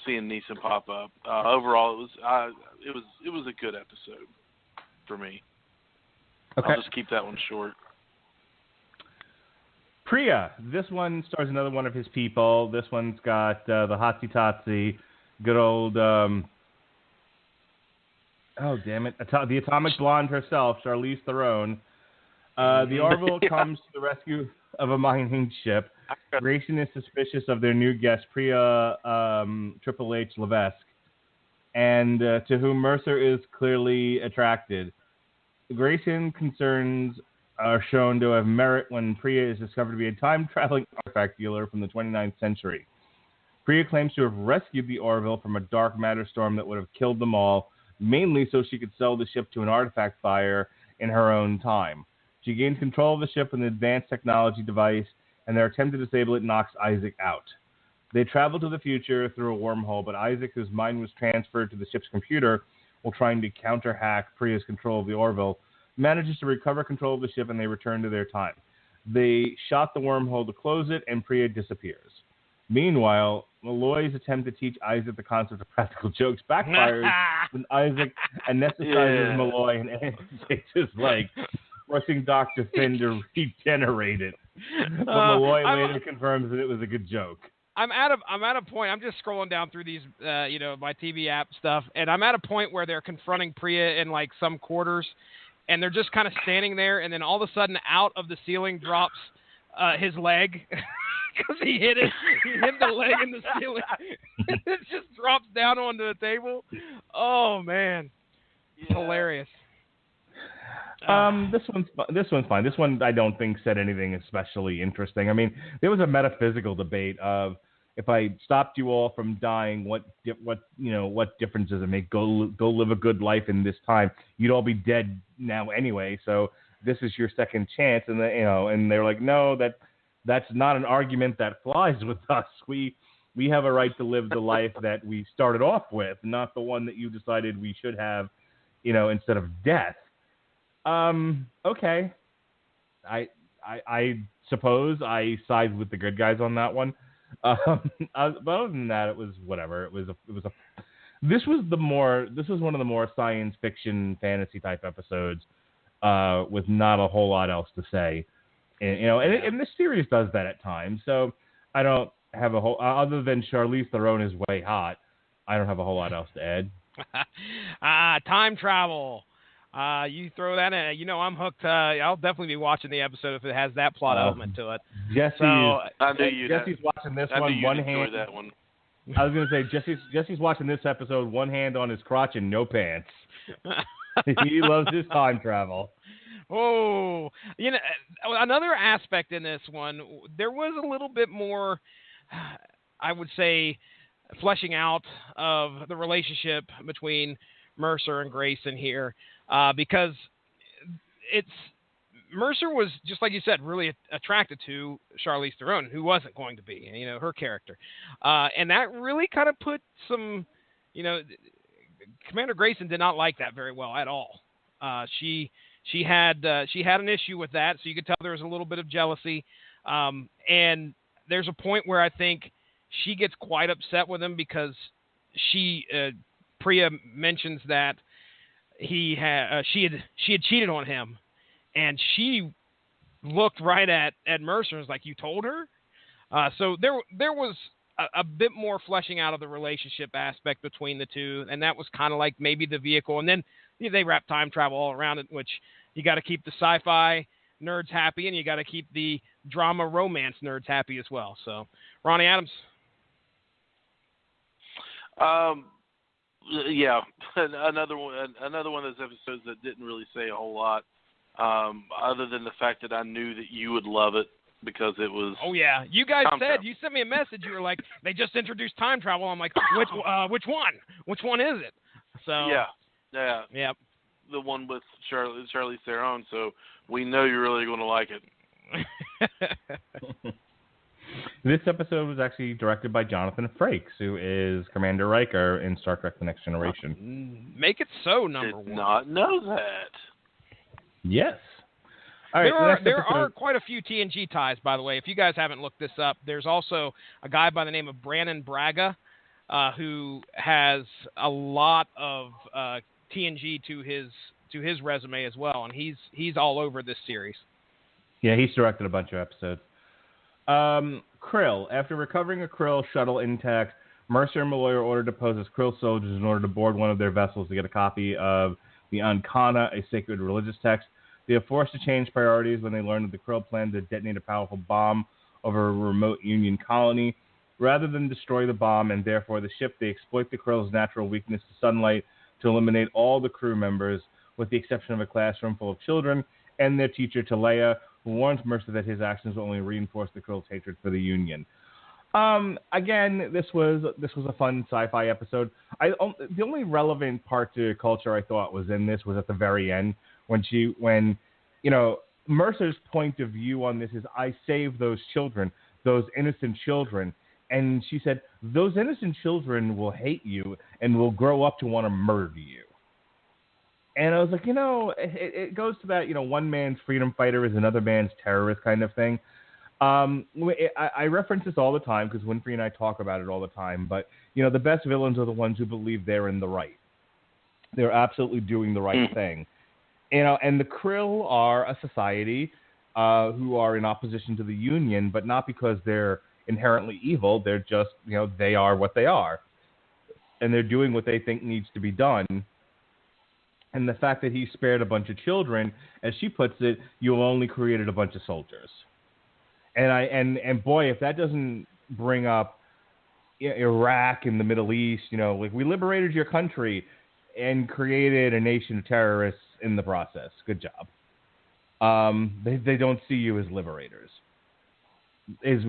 seeing Neeson pop up. Overall, it was a good episode for me.
Okay.
I'll just keep that one short.
Priya, this one stars another one of his people. This one's got the Hotsy Totsy, good old, the atomic blonde herself, Charlize Theron. The Orville comes to the rescue of a mining ship. Grayson is suspicious of their new guest, Priya Triple H Levesque, and to whom Mercer is clearly attracted. Grayson concerns are shown to have merit when Priya is discovered to be a time-traveling artifact dealer from the 29th century. Priya claims to have rescued the Orville from a dark matter storm that would have killed them all, mainly so she could sell the ship to an artifact buyer in her own time. She gains control of the ship with an advanced technology device, and their attempt to disable it knocks Isaac out. They travel to the future through a wormhole, but Isaac, whose mind was transferred to the ship's computer while trying to counter-hack Priya's control of the Orville, manages to recover control of the ship, and they return to their time. They shot the wormhole to close it, and Priya disappears. Meanwhile, Malloy's attempt to teach Isaac the concept of practical jokes backfires when Isaac anesthetizes Malloy and amputates his leg, forcing Dr. Finn to regenerate it. But Malloy later confirms that it was a good joke.
I'm at a point. I'm just scrolling down through these, my TV app stuff, and I'm at a point where they're confronting Priya in like some quarters, and they're just kind of standing there, and then all of a sudden, out of the ceiling drops his leg because he hit it. He hit the leg in the ceiling. It just drops down onto the table. Oh man, hilarious.
This one's fine. This one I don't think said anything especially interesting. I mean, there was a metaphysical debate of if I stopped you all from dying, what difference does it make? Go live a good life in this time. You'd all be dead now anyway. So this is your second chance. And and they're like, no, that's not an argument that flies with us. We have a right to live the life that we started off with, not the one that you decided we should have, instead of death. Okay. I suppose I side with the good guys on that one. But other than that, it was whatever. This was one of the more science fiction fantasy type episodes, with not a whole lot else to say. And this series does that at times. So I don't have a whole, other than Charlize Theron is way hot. I don't have a whole lot else to add.
Time travel. You throw that in, I'm hooked. I'll definitely be watching the episode if it has that plot element to it.
Jesse's watching this one hand.
That one.
I was going to say Jesse's watching this episode, one hand on his crotch and no pants. He loves his time travel.
Oh, another aspect in this one, there was a little bit more, I would say, fleshing out of the relationship between Mercer and Grayson here. Because Mercer was, just like you said, really attracted to Charlize Theron, who wasn't going to be, her character. And that really kind of put some, Commander Grayson did not like that very well at all. She had an issue with that, so you could tell there was a little bit of jealousy. And there's a point where I think she gets quite upset with him because Priya mentions that she had cheated on him, and she looked right at Mercer and was like, "You told her?" So there was a bit more fleshing out of the relationship aspect between the two, and that was kind of like maybe the vehicle. And then they wrap time travel all around it, which you got to keep the sci-fi nerds happy, and you got to keep the drama romance nerds happy as well. So, Ronnie Adams.
Yeah, another one of those episodes that didn't really say a whole lot, other than the fact that I knew that you would love it. because it was.
Oh yeah, you guys
time
said
travel.
you sent me a message. You were like, they just introduced time travel. I'm like, which one? Which one is it? So
Yeah.
Yep.
The one with Charlize Theron. So we know you're really going to like it.
This episode was actually directed by Jonathan Frakes, who is Commander Riker in Star Trek: The Next Generation.
Make it so, number
Did
one.
not know that.
Yes. All right.
There are quite a few TNG ties, by the way. If you guys haven't looked this up, there's also a guy by the name of Brannon Braga who has a lot of TNG to his resume as well, and he's all over this series.
Yeah, he's directed a bunch of episodes. Krill. After recovering a Krill shuttle intact, Mercer and Malloy are ordered to pose as Krill soldiers in order to board one of their vessels to get a copy of the Ankana, a sacred religious text. They are forced to change priorities when they learn that the Krill plan to detonate a powerful bomb over a remote Union colony. Rather than destroy the bomb and therefore the ship, they exploit the Krill's natural weakness to sunlight to eliminate all the crew members, with the exception of a classroom full of children and their teacher, Talea, who warns Mercer that his actions will only reinforce the Krill's hatred for the Union. Again, this was a fun sci-fi episode. The only relevant part to culture I thought was in this was at the very end when Mercer's point of view on this is, I saved those children, those innocent children. And she said, those innocent children will hate you and will grow up to want to murder you. And I was like, it goes to that, one man's freedom fighter is another man's terrorist kind of thing. I reference this all the time because Winfrey and I talk about it all the time. But, the best villains are the ones who believe they're in the right. They're absolutely doing the right thing. And the Krill are a society who are in opposition to the Union, but not because they're inherently evil. They're just, they are what they are. And they're doing what they think needs to be done. And the fact that he spared a bunch of children, as she puts it, you only created a bunch of soldiers. And boy, if that doesn't bring up Iraq and the Middle East, like, we liberated your country and created a nation of terrorists in the process. Good job. They don't see you as liberators. Is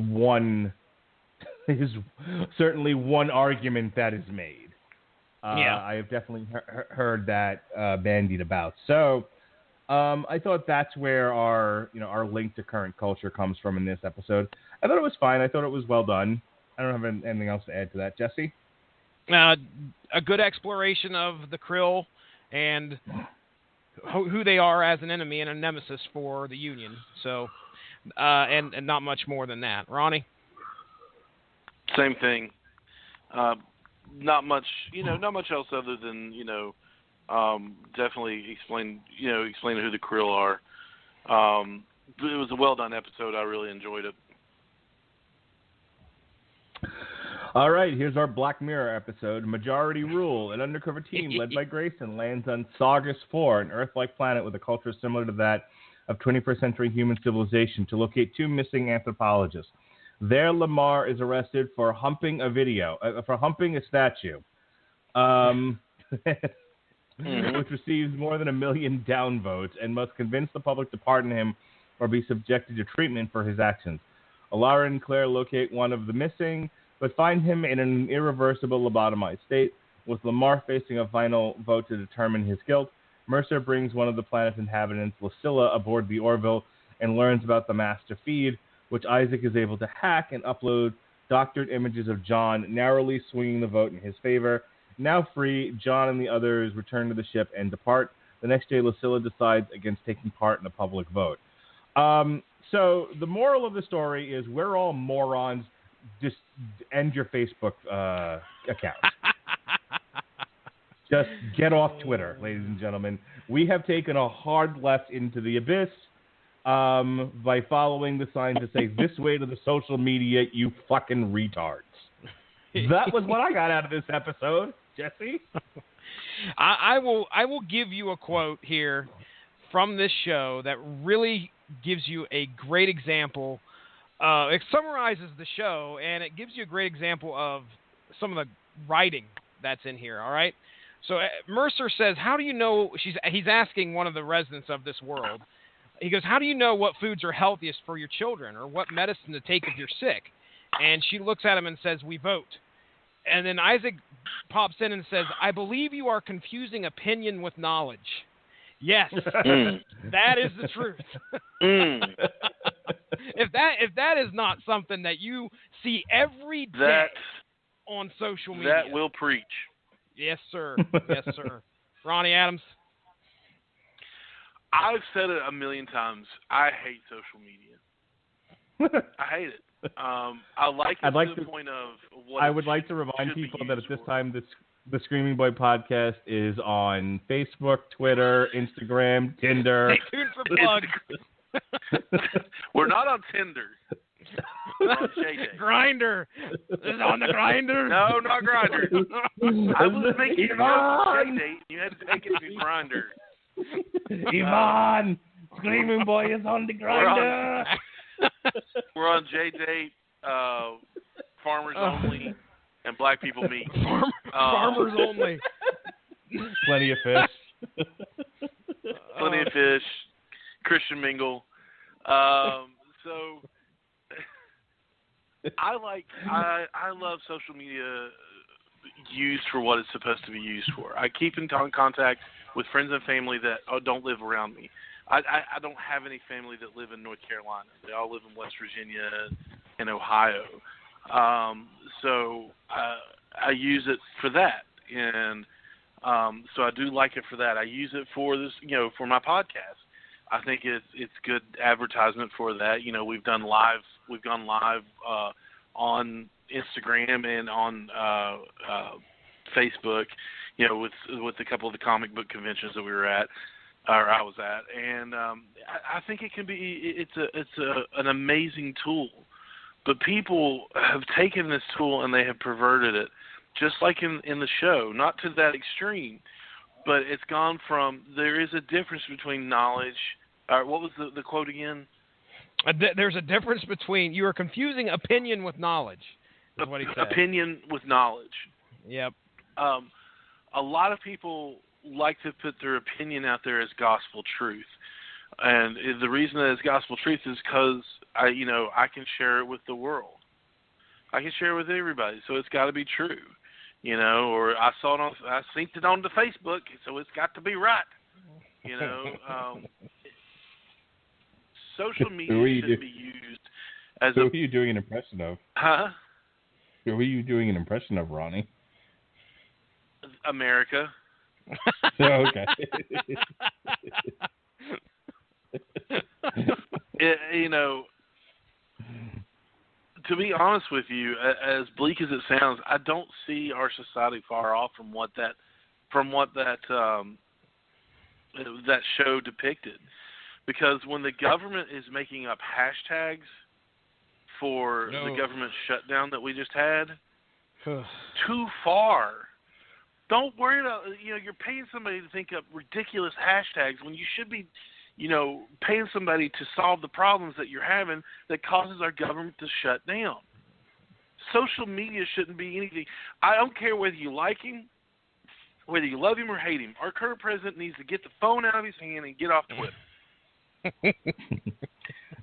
certainly one argument that is made. I have definitely heard that bandied about. So I thought that's where our link to current culture comes from in this episode. I thought it was fine. I thought it was well done. I don't have anything else to add to that. Jesse?
A good exploration of the Krill and who they are as an enemy and a nemesis for the Union. So, and not much more than that. Ronnie?
Same thing. Not much else other than, definitely explaining who the Krill are. But it was a well-done episode. I really enjoyed it.
All right, here's our Black Mirror episode. Majority Rule. An undercover team led by Grayson lands on Saugus 4, an Earth-like planet with a culture similar to that of 21st century human civilization, to locate two missing anthropologists. There, Lamar is arrested for humping a statue, which receives more than 1 million downvotes, and must convince the public to pardon him or be subjected to treatment for his actions. Alara and Claire locate one of the missing, but find him in an irreversible lobotomized state. With Lamar facing a final vote to determine his guilt, Mercer brings one of the planet's inhabitants, Lucilla, aboard the Orville and learns about the master feed, which Isaac is able to hack and upload doctored images of John, narrowly swinging the vote in his favor. Now free, John and the others return to the ship and depart. The next day, Lucilla decides against taking part in a public vote. So the moral of the story is we're all morons. Just end your Facebook account. Just get off Twitter, ladies and gentlemen. We have taken a hard left into the abyss by following the signs that say, this way to the social media, you fucking retards. That was what I got out of this episode. Jesse?
I will give you a quote here from this show that really gives you a great example. It summarizes the show, and it gives you a great example of some of the writing that's in here, all right? So Mercer says, how do you know, he's asking one of the residents of this world, he goes, how do you know what foods are healthiest for your children or what medicine to take if you're sick? And she looks at him and says, we vote. And then Isaac pops in and says, I believe you are confusing opinion with knowledge. Yes, that is the truth. If that is not something that you see every day on social media.
That will preach.
Yes, sir. Yes, sir. Ronnie Adams.
I've said it a million times. I hate social media. I hate it. I like it to the point of what
I would like to remind people that at this time, the Screaming Boy podcast is on Facebook, Twitter, Instagram, Tinder.
Stay tuned for plugs.
We're not on Tinder. We're on JJ.
Grinder. This is on the Grinder.
No, not Grinder. I was making a JJ. You had to take it to Grinder.
Yvonne, Screaming Boy is on the Grinder.
We're on JJ, Farmers Only, and Black People Meet.
Farmers Only.
Plenty of fish.
Plenty of fish. Christian Mingle. So I love social media used for what it's supposed to be used for. I keep in contact with friends and family that don't live around me. I don't have any family that live in North Carolina. They all live in West Virginia and Ohio. So I use it for that. And so I do like it for that. I use it for this, for my podcast. I think it's good advertisement for that. We've gone live on Instagram and on Facebook, with a couple of the comic book conventions that we were at, or I was at, and I think it can be. It's an amazing tool, but people have taken this tool and they have perverted it, just like in the show, not to that extreme, but it's gone from there is a difference between knowledge. What was the quote again?
There's a difference between you are confusing opinion with knowledge. Is what he said. Opinion
with knowledge.
Yep.
A lot of people like to put their opinion out there as gospel truth, and the reason that it's gospel truth is because I can share it with the world. I can share it with everybody, so it's got to be true, Or I synced it on the Facebook, so it's got to be right, Social media should be used as
Who are you doing an impression of?
Huh?
Who are you doing an impression of, Ronnie?
America.
Okay.
To be honest with you, as bleak as it sounds, I don't see our society far off from what that show depicted. Because when the government is making up hashtags for the government shutdown that we just had, too far. Don't worry about, you're paying somebody to think up ridiculous hashtags when you should be, paying somebody to solve the problems that you're having that causes our government to shut down. Social media shouldn't be anything. I don't care whether you like him, whether you love him or hate him. Our current president needs to get the phone out of his hand and get off Twitter.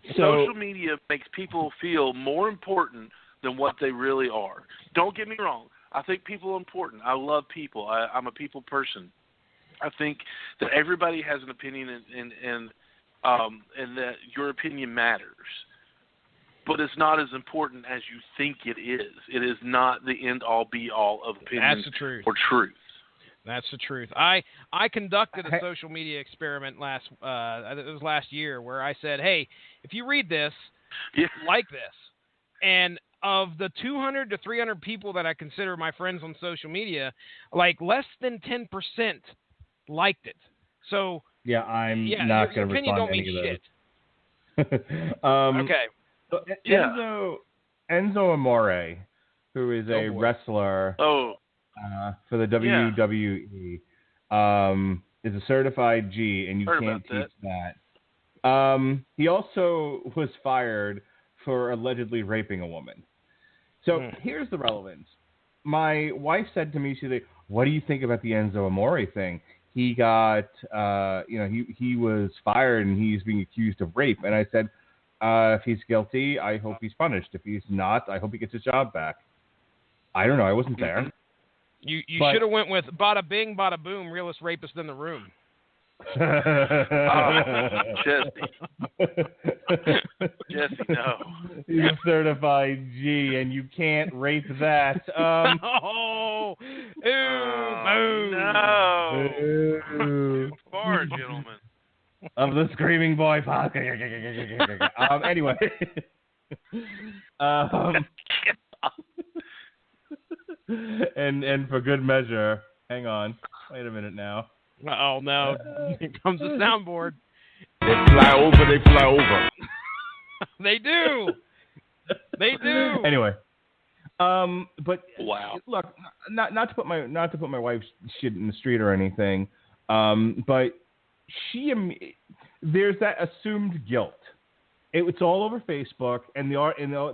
Social media makes people feel more important than what they really are. Don't get me wrong. I think people are important. I love people. I'm a people person. I think that everybody has an opinion and that your opinion matters. But it's not as important as you think it is. It is not the end-all, be-all of opinion or truth.
That's the truth. I conducted a social media experiment last year where I said, hey, if you read this, like this, and of the 200 to 300 people that I consider my friends on social media, like less than 10% liked it. So
I'm not going to respond to any of those.
Okay.
So Enzo Amore, who is a wrestler. For the WWE, is a certified G, and you can't teach that. He also was fired for allegedly raping a woman. So here's the relevance. My wife said to me, she's like, what do you think about the Enzo Amore thing? he got, he was fired and he's being accused of rape. And I said, if he's guilty, I hope he's punished. If he's not, I hope he gets his job back. I don't know. I wasn't there.
You should have went with bada bing, bada boom, realest rapist in the room.
Jesse, no.
He's a certified G, and you can't rate that.
Oh, boom.
No.
Boo.
Bar, gentlemen.
Of the Screaming Boy podcast. Anyway. And for good measure, hang on. Wait a minute now.
Oh, no. Here comes the soundboard.
They fly over.
They do.
Anyway. But
wow.
Look, not to put my wife's shit in the street or anything, but there's that assumed guilt. It's all over Facebook, and they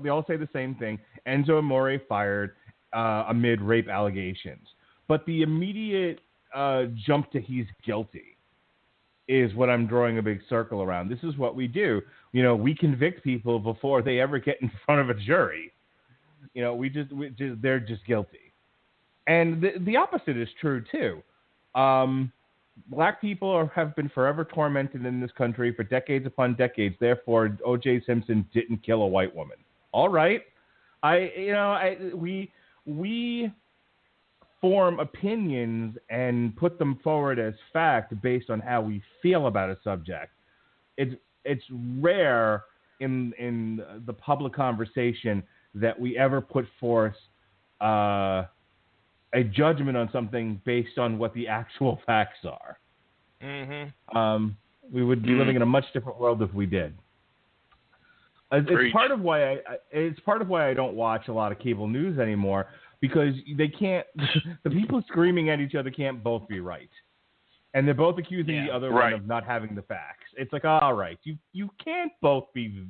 all say the same thing. Enzo Amore fired amid rape allegations, but the immediate jump to he's guilty is what I'm drawing a big circle around. This is what we do. We convict people before they ever get in front of a jury. They're just guilty. And the opposite is true too. Black people have been forever tormented in this country for decades upon decades. Therefore, O.J. Simpson didn't kill a white woman. All right. We form opinions and put them forward as fact based on how we feel about a subject. It's rare in the public conversation that we ever put forth a judgment on something based on what the actual facts are.
Mm-hmm.
We would be living in a much different world if we did. It's part of why I don't watch a lot of cable news anymore, because they can't. The people screaming at each other can't both be right, and they're both accusing the other one of not having the facts. It's like, all right, you can't both be.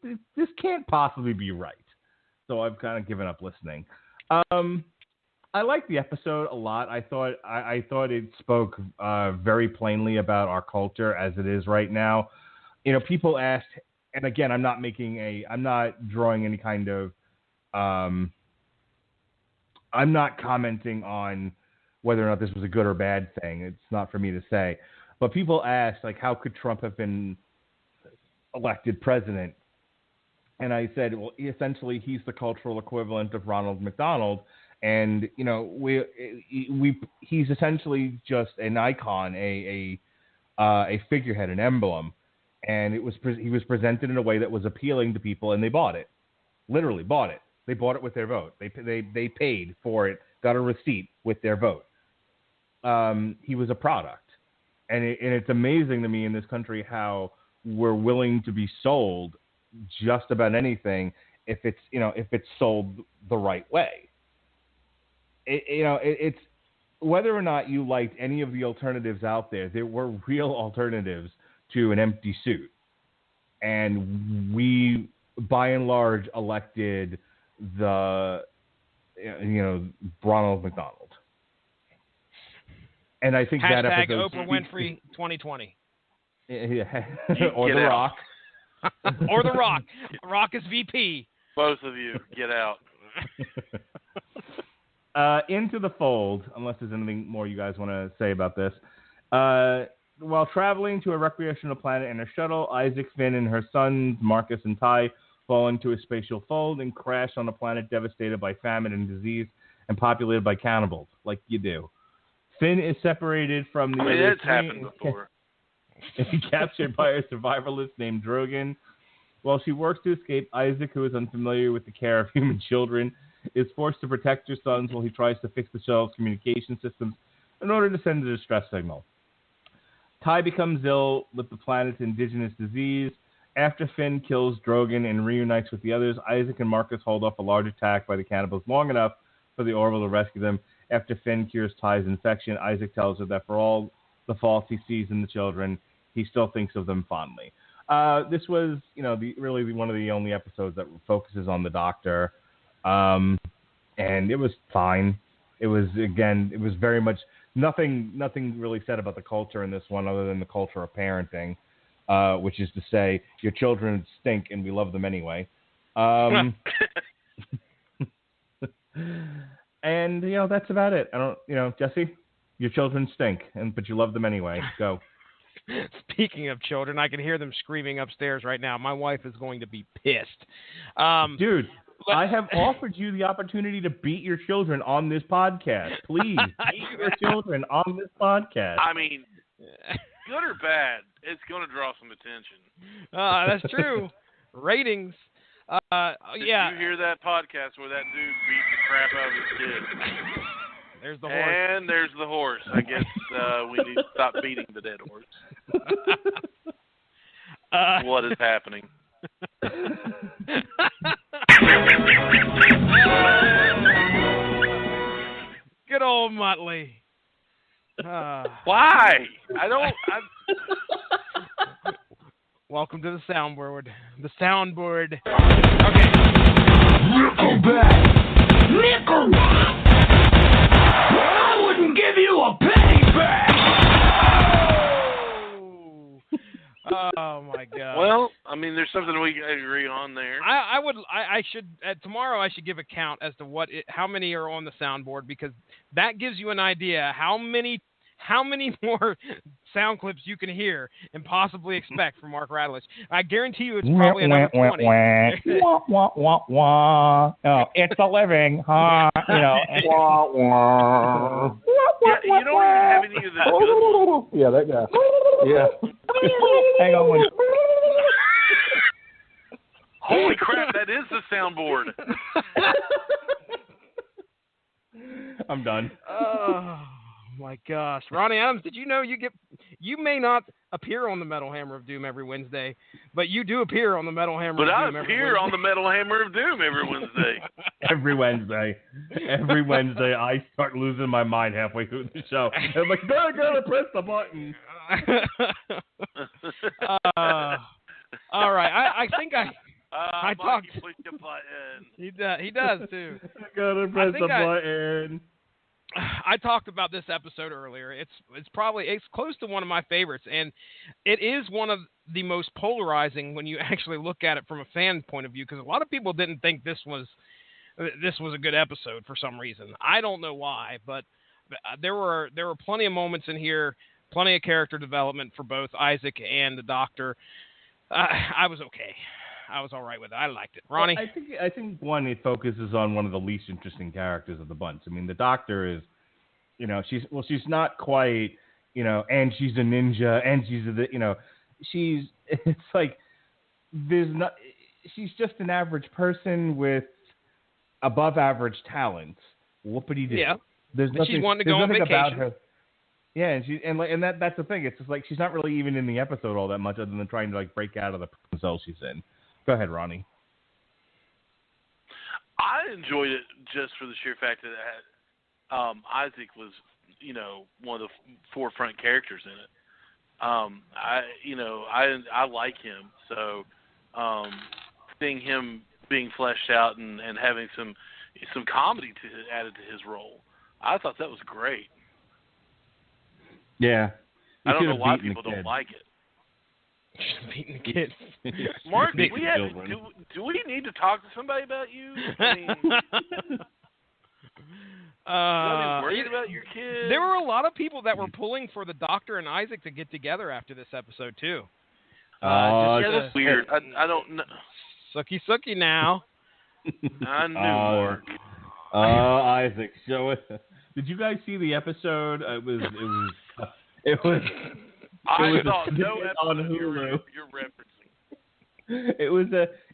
This can't possibly be right. So I've kind of given up listening. I liked the episode a lot. I thought it spoke very plainly about our culture as it is right now. People asked, and again, I'm not drawing any kind of, I'm not commenting on whether or not this was a good or bad thing. It's not for me to say. But people asked, like, how could Trump have been elected president? And I said, well, essentially, he's the cultural equivalent of Ronald McDonald. And, he's essentially just an icon, a figurehead, an emblem. And he was presented in a way that was appealing to people, and they bought it. Literally bought it. They bought it with their vote. They paid for it, got a receipt with their vote. He was a product. And it's amazing to me in this country how we're willing to be sold just about anything if it's sold the right way. It's whether or not you liked any of the alternatives out there. There were real alternatives to an empty suit, and we, by and large, elected the Ronald McDonald. And I think that episode
Oprah Winfrey 2020.
Yeah. Or The Rock.
Or The Rock. Rock is VP.
Both of you, get out.
Into the fold, unless there's anything more you guys want to say about this. While traveling to a recreational planet in a shuttle, Isaac, Finn, and her sons, Marcus and Ty, fall into a spatial fold and crash on a planet devastated by famine and disease and populated by cannibals, like you do. Finn is separated from the other
it's happened before.
He's captured by a survivalist named Drogon. While she works to escape, Isaac, who is unfamiliar with the care of human children, is forced to protect her sons while he tries to fix the shuttle's communication systems in order to send a distress signal. Ty becomes ill with the planet's indigenous disease. After Finn kills Drogon and reunites with the others, Isaac and Marcus hold off a large attack by the cannibals long enough for the Orville to rescue them. After Finn cures Ty's infection, Isaac tells her that for all the faults he sees in the children, he still thinks of them fondly. This was, really one of the only episodes that focuses on the Doctor, and it was fine. It was very much nothing really said about the culture in this one other than the culture of parenting, which is to say your children stink and we love them anyway. And that's about it. I don't, Jesse, your children stink, but you love them anyway. Go.
Speaking of children, I can hear them screaming upstairs right now. My wife is going to be pissed.
Dude, I have offered you the opportunity to beat your children on this podcast. Please, beat your children on this podcast.
I mean, good or bad, it's going to draw some attention.
That's true. Ratings.
Did you hear that podcast where that dude beat the crap out of his kid?
There's the horse.
And there's the horse. I guess we need to stop beating the dead horse. What is happening?
Good old Muttley.
Why?
Welcome to the soundboard. The soundboard. Okay.
Nickelback! I wouldn't give you a penny back!
Oh my God.
Well, I mean, there's something we agree on there.
I should tomorrow I should give a count as to how many are on the soundboard, because that gives you an idea how many more sound clips you can hear and possibly expect from Mark Radulich. I guarantee you it's probably another 20.
It's a living, huh?
Yeah, you don't even have any of the good ones.
Yeah, that guy. Yeah. Hang on one.
Holy crap, that is the soundboard.
I'm done.
Oh my gosh. Ronnie Adams, did you know you may not appear on the Metal Hammer of Doom every Wednesday, but you do appear on the Metal Hammer of Doom every Wednesday.
But I appear on the Metal Hammer of Doom every Wednesday.
Every Wednesday, I start losing my mind halfway through the show. I'm like, gotta press the button.
All right. I think I talked.
Push the button.
He does too.
Gotta press the button.
I talked about this episode earlier. It's close to one of my favorites, and it is one of the most polarizing when you actually look at it from a fan point of view, because a lot of people didn't think this was a good episode for some reason. I don't know why, but there were plenty of moments in here, plenty of character development for both Isaac and the Doctor. I was okay. I was all right with it. I liked it. Ronnie?
Well, I think one, it focuses on one of the least interesting characters of the bunch. I mean, the Doctor is, she's not quite, and she's a ninja, and it's like, she's just an average person with above average talents. Whoopity-doo.
Yeah.
There's nothing,
she's wanting to go on vacation.
About her. Yeah, and that's the thing. It's just like she's not really even in the episode all that much, other than trying to break out of the cell she's in. Go ahead, Ronnie.
I enjoyed it just for the sheer fact that Isaac was, one of the forefront characters in it. I like him, so seeing him being fleshed out and having some comedy added to his role, I thought that was great.
Yeah.
I don't know why people don't like it.
Beating the kids.
Mark, do we need to talk to somebody about you? I mean, worried about your kids?
There were a lot of people that were pulling for the Doctor and Isaac to get together after this episode too.
That's weird. I don't know.
Sucky now.
I knew Mark.
Isaac, show it. Did you guys see the episode? It was.
I saw no episode
on Hulu.
You're referencing.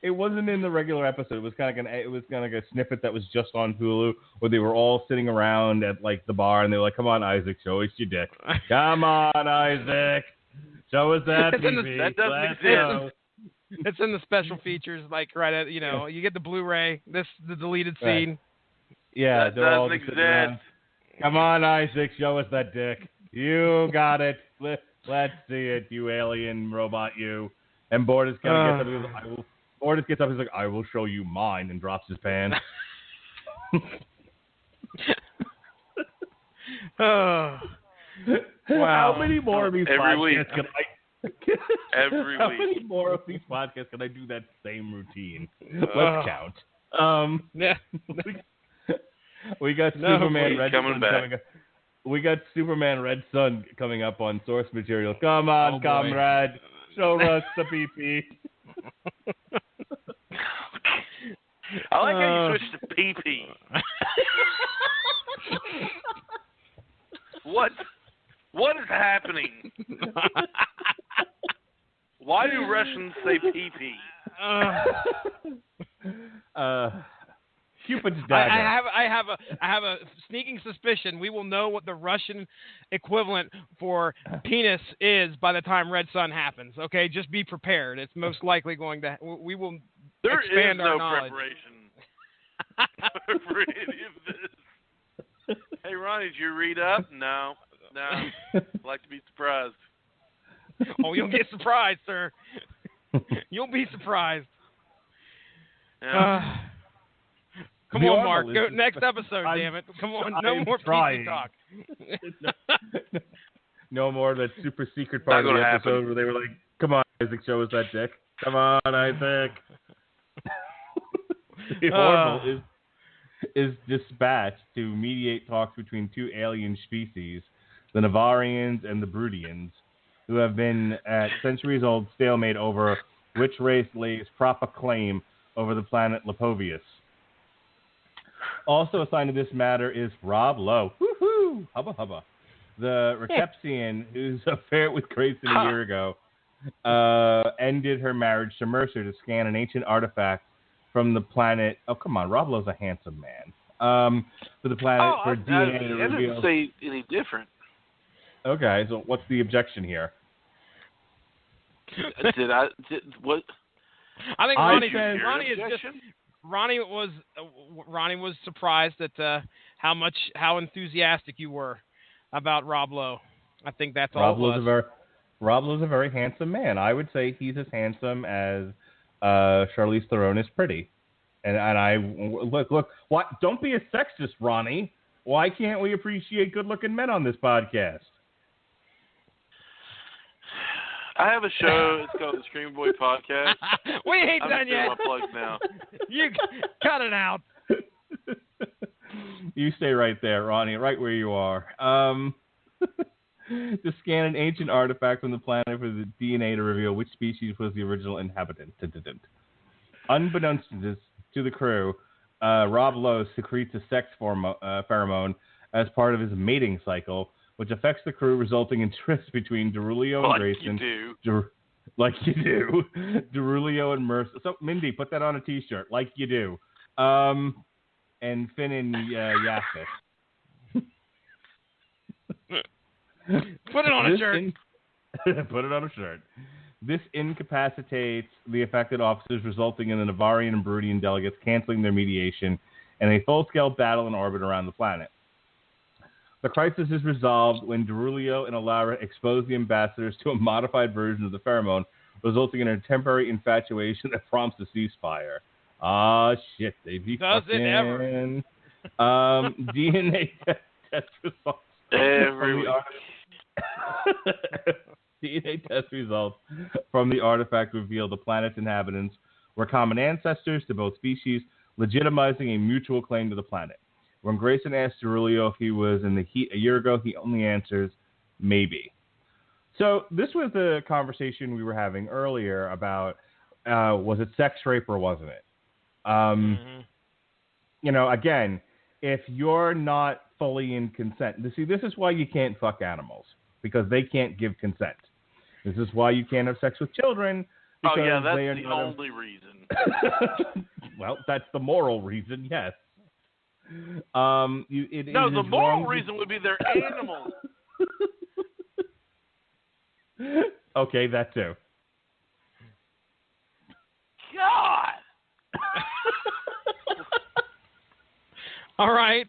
It wasn't in the regular episode. It was kind of like a snippet that was just on Hulu, where they were all sitting around at the bar, and they were like, "Come on, Isaac, show us your dick. Come on, Isaac, show us that TV.
That doesn't exist.
It's in the special features, right at you get the Blu-ray. The deleted scene.
Right. Yeah,
that doesn't exist.
Come on, Isaac, show us that dick. You got it. Let's see it, you alien robot, you. And Bortus kind of gets up. Bortus gets up. He's like, "I will show you mine," and drops his pan.
Wow.
How many more of these
Every week.
podcasts can I?
Every
How
week.
many more of these podcasts can I do that same routine? Let's count.
Yeah.
We got
No,
Superman
please.
Red
Coming
Sun
back.
coming up. We got Superman Red Sun coming up on source material. Come on,
Oh, boy.
comrade. Show us the PP.
I like how you switched to PP. What is happening? Why do Russians say PP?
Cupid's dagger.
I have a sneaking suspicion we will know what the Russian equivalent for penis is by the time Red Sun happens. Okay, just be prepared. It's most likely going to. We will
There
expand
is
our
no
knowledge.
preparation for any of this. Hey, Ronnie, did you read up? No. I'd like to be surprised.
Oh, you'll get surprised, sir. You'll be surprised.
Yeah.
Come on, Mark. Go next episode, damn it. Come on, no more
trying.
PC talk.
No more of that super secret part of the episode where they were like, "Come on, Isaac, show us that dick. Come on, Isaac." The Orville is dispatched to mediate talks between two alien species, the Navarians and the Brudians, who have been at centuries-old stalemate over which race lays proper claim over the planet Lipovius. Also assigned to this matter is Rob Lowe. Woohoo! Hubba hubba. The Recapsian, whose affair with Grayson a year ago ended her marriage to Mercer to scan an ancient artifact from the planet. Oh, come on. Rob Lowe's a handsome man. For the planet for DNA to reveal.
I didn't say any different.
Okay, so what's the objection here?
What?
I think Ronnie was surprised at how enthusiastic you were about Rob Lowe. I think that's all.
Rob Lowe's a very handsome man. I would say he's as handsome as Charlize Theron is pretty. And I look. What? Don't be a sexist, Ronnie. Why can't we appreciate good-looking men on this podcast?
I have a show. It's called the Scream Boy Podcast.
We ain't
I'm
done yet.
my plugs now.
You cut it out.
You stay right there, Ronnie, right where you are. To scan an ancient artifact from the planet for the DNA to reveal which species was the original inhabitant. Unbeknownst to the crew, Rob Lowe secretes a sex pheromone as part of his mating cycle, which affects the crew, resulting in trysts between Derulio and Grayson. Like you do. Derulio and Mercer. So, Mindy, put that on a T-shirt. Like you do. And Finn and Yaphis.
Put it on a shirt.
Put it on a shirt. This incapacitates the affected officers, resulting in the Navarian and Brudian delegates canceling their mediation and a full-scale battle in orbit around the planet. The crisis is resolved when Derulio and Alara expose the ambassadors to a modified version of the pheromone, resulting in a temporary infatuation that prompts a ceasefire. Ah, shit. They be
Does it ever?
DNA test results. DNA test results from the artifact reveal the planet's inhabitants were common ancestors to both species, legitimizing a mutual claim to the planet. When Grayson asked Derulio if he was in the heat a year ago, he only answers, maybe. So this was the conversation we were having earlier about was it sex rape or wasn't it? You know, again, if you're not fully in consent, see, this is why you can't fuck animals, because they can't give consent. This is why you can't have sex with children.
Oh, yeah, that's
they are
the
not
only reason.
Well, that's the moral reason, yes.
The moral reason would be they're animals.
Okay, that too.
God.
All right.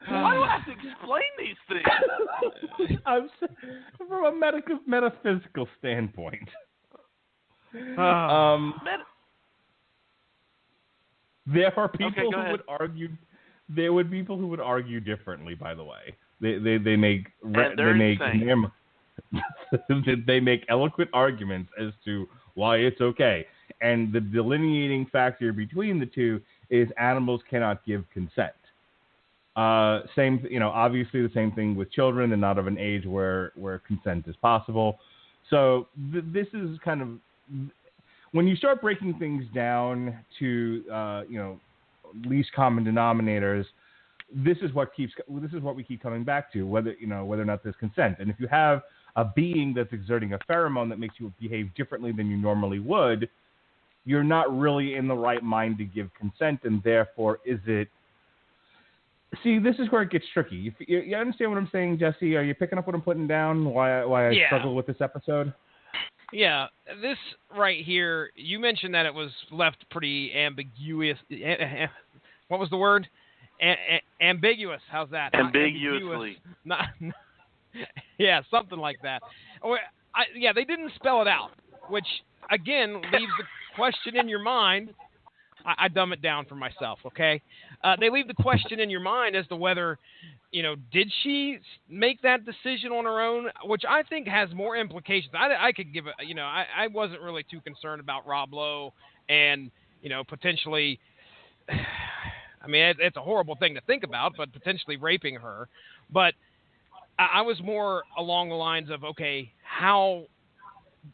Why do I have to explain these things?
From a metaphysical standpoint. There are people who would argue. There would be people who would argue differently. By the way, they make they make eloquent arguments as to why it's okay, and the delineating factor between the two is animals cannot give consent. Obviously the same thing with children. They're not of an age where consent is possible. So this is kind of when you start breaking things down to least common denominators. This is what we keep coming back to, whether or not there's consent. And if you have a being that's exerting a pheromone that makes you behave differently than you normally would, you're not really in the right mind to give consent, and therefore is it... See, this is where it gets tricky. You understand what I'm saying, Jesse? Are you picking up what I'm putting down? Why I struggle with this episode?
Yeah, this right here, you mentioned that it was left pretty ambiguous. What was the word? Ambiguous. How's that?
Ambiguously.
Yeah, something like that. They didn't spell it out, which, again, leaves the question in your mind. I dumb it down for myself, okay? They leave the question in your mind as to whether, did she make that decision on her own, which I think has more implications. I could give it, I wasn't really too concerned about Rob Lowe and, potentially, I mean, it's a horrible thing to think about, but potentially raping her. But I was more along the lines of, okay, how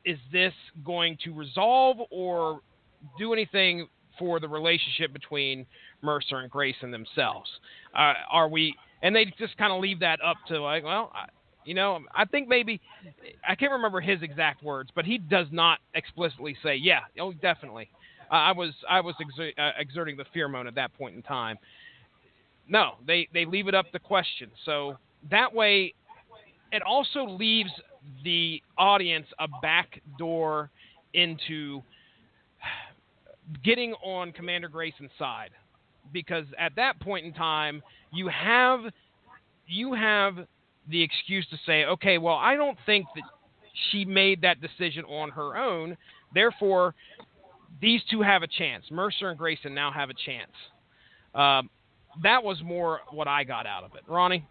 is this going to resolve or do anything for the relationship between Mercer and Grayson themselves? And they just kind of leave that up to like, well, I think maybe, I can't remember his exact words, but he does not explicitly say, yeah, oh, definitely. I was exerting the pheromone at that point in time. No, they leave it up to question. So that way, it also leaves the audience a back door into getting on Commander Grayson's side, because at that point in time, you have the excuse to say, okay, well, I don't think that she made that decision on her own. Therefore, these two have a chance. Mercer and Grayson now have a chance. That was more what I got out of it. Ronnie?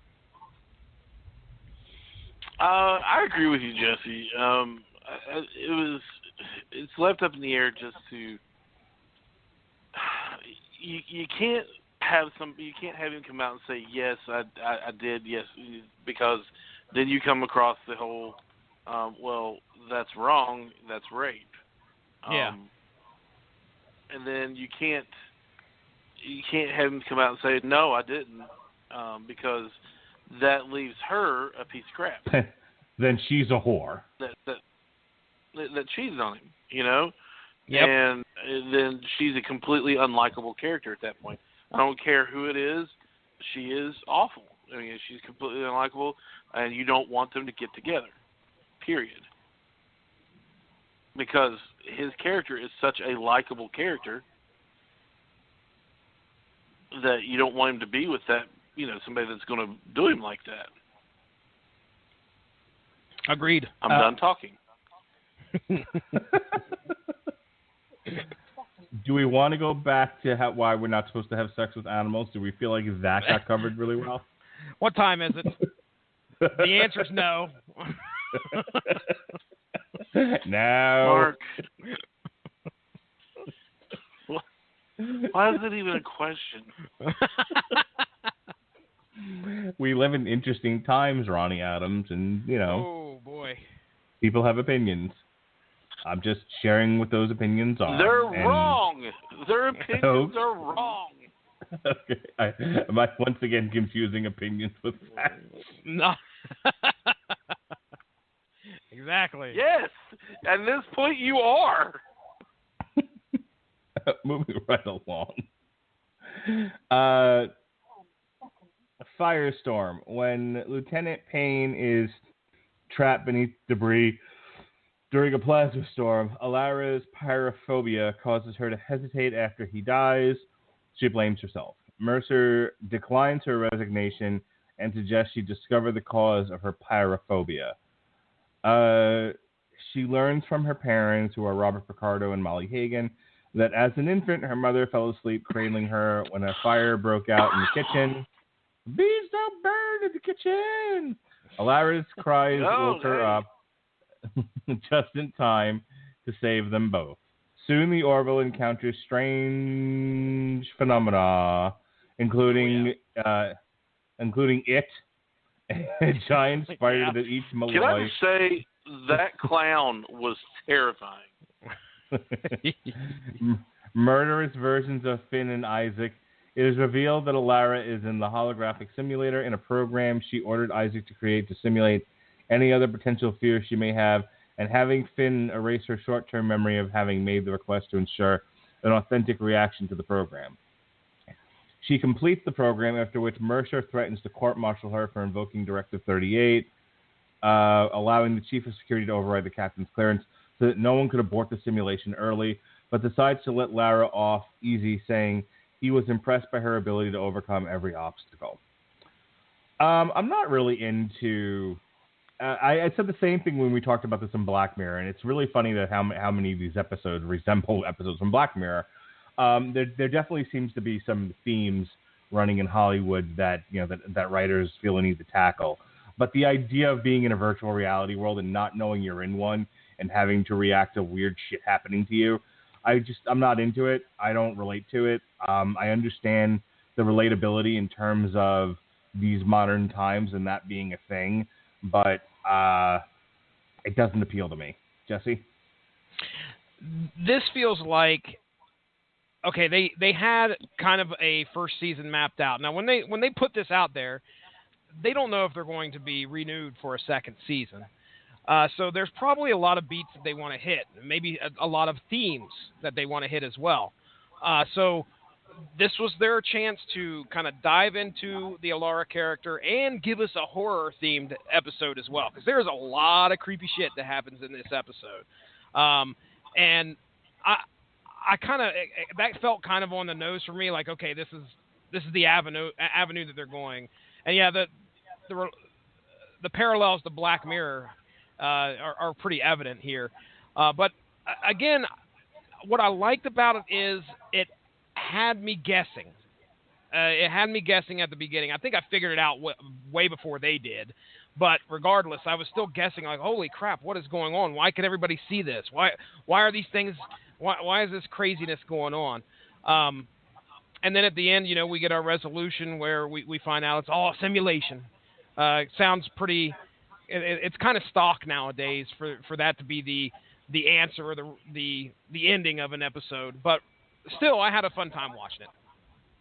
I agree with you, Jesse. It's left up in the air just to. You can't have him come out and say yes, I did, yes, because then you come across the whole well, that's wrong, that's rape.
Yeah.
And then you can't have him come out and say no, I didn't, because that leaves her a piece of crap.
Then she's a whore.
That cheated on him,
Yep.
And then she's a completely unlikable character at that point. I don't care who it is. She is awful. I mean, she's completely unlikable, and you don't want them to get together, period. Because his character is such a likable character that you don't want him to be with that, somebody that's going to do him like that.
Agreed.
I'm done talking.
Do we want to go back to why we're not supposed to have sex with animals? Do we feel like that got covered really well?
What time is it? The answer's no.
No.
Mark. Why is it even a question?
We live in interesting times, Ronnie Adams, and,
Oh, boy.
People have opinions. I'm just sharing what those opinions are.
They're wrong. Their opinions are wrong.
Okay. Am I once again confusing opinions with facts?
No. Exactly.
Yes. At this point, you are.
Moving right along. Firestorm. When Lieutenant Payne is trapped beneath debris during a plasma storm, Alara's pyrophobia causes her to hesitate after he dies. She blames herself. Mercer declines her resignation and suggests she discover the cause of her pyrophobia. She learns from her parents, who are Robert Picardo and Molly Hagan, that as an infant, her mother fell asleep cradling her when a fire broke out in the kitchen. Bees don't burn in the kitchen! Alara's cries woke her up just in time to save them both. Soon the Orville encounters strange phenomena, including it, a giant spider that eats most
Can I
life.
just say that clown was terrifying?
Murderous versions of Finn and Isaac. It is revealed that Alara is in the holographic simulator in a program she ordered Isaac to create to simulate any other potential fears she may have, and having Finn erase her short-term memory of having made the request to ensure an authentic reaction to the program. She completes the program, after which Mercer threatens to court-martial her for invoking Directive 38, allowing the Chief of Security to override the captain's clearance so that no one could abort the simulation early, but decides to let Lara off easy, saying he was impressed by her ability to overcome every obstacle. I'm not really into... I said the same thing when we talked about this in Black Mirror, and it's really funny that how many of these episodes resemble episodes from Black Mirror. There definitely seems to be some themes running in Hollywood that that writers feel a need to tackle. But the idea of being in a virtual reality world and not knowing you're in one and having to react to weird shit happening to you, I'm not into it. I don't relate to it. I understand the relatability in terms of these modern times and that being a thing, but it doesn't appeal to me. Jesse?
This feels like, okay, they had kind of a first season mapped out. Now, when they put this out there, they don't know if they're going to be renewed for a second season. So there's probably a lot of beats that they want to hit, maybe a lot of themes that they want to hit as well. So this was their chance to kind of dive into the Alara character and give us a horror-themed episode as well, because there's a lot of creepy shit that happens in this episode. And I kind of, that felt kind of on the nose for me, like, okay, this is the avenue that they're going. And yeah, the parallels to Black Mirror are pretty evident here. But again, what I liked about it is it had me guessing. It had me guessing at the beginning. I think I figured it out way before they did. But regardless, I was still guessing, like, holy crap, what is going on? Why could everybody see this? Why are these things? Why is this craziness going on? And then at the end, we get our resolution where we find out it's all a simulation. It sounds pretty. It's kind of stock nowadays for that to be the answer or the ending of an episode. But still, I had a fun time watching it.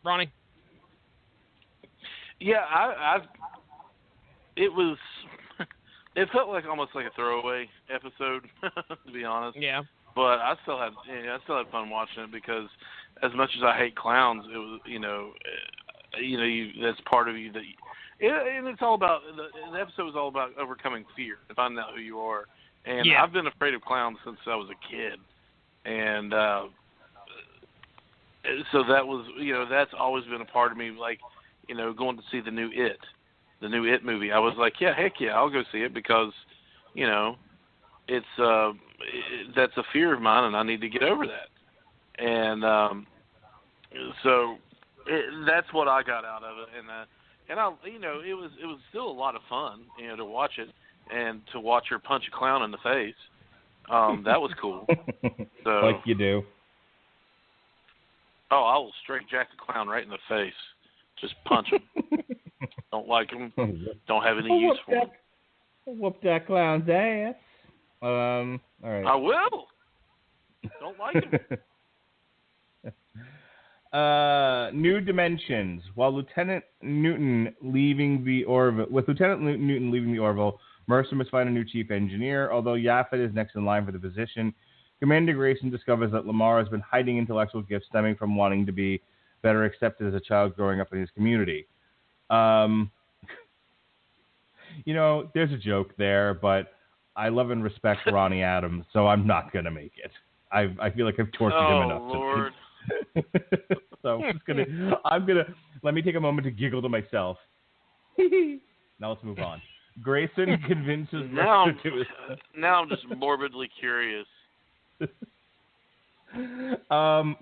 Ronnie?
Yeah, it felt like almost like a throwaway episode, to be honest.
Yeah.
But I still had fun watching it, because as much as I hate clowns, it was that's part of you that. And it's all about the episode was all about overcoming fear, finding out who you are. And
yeah.
I've been afraid of clowns since I was a kid, and so that was that's always been a part of me. Like going to see the new It movie. I was like, yeah, heck yeah, I'll go see it, because it's that's a fear of mine, and I need to get over that. And so that's what I got out of it, and I, it was still a lot of fun, to watch it and to watch her punch a clown in the face. That was cool. So,
like you do.
Oh, I will straight jack a clown right in the face. Just punch him. Don't like him. Don't have any use for him.
Whoop that clown's ass. All right.
I will. Don't like him.
New dimensions. With Lieutenant Newton leaving the Orville, Mercer must find a new chief engineer. Although Yaphet is next in line for the position, Commander Grayson discovers that Lamar has been hiding intellectual gifts stemming from wanting to be better accepted as a child growing up in his community. There's a joke there, but I love and respect Ronnie Adams, so I'm not going to make it. I feel like I've tortured him enough.
Lord.
So I'm gonna let me take a moment to giggle to myself. Now let's move on. Grayson convinces Mercer to...
Now I'm just morbidly curious.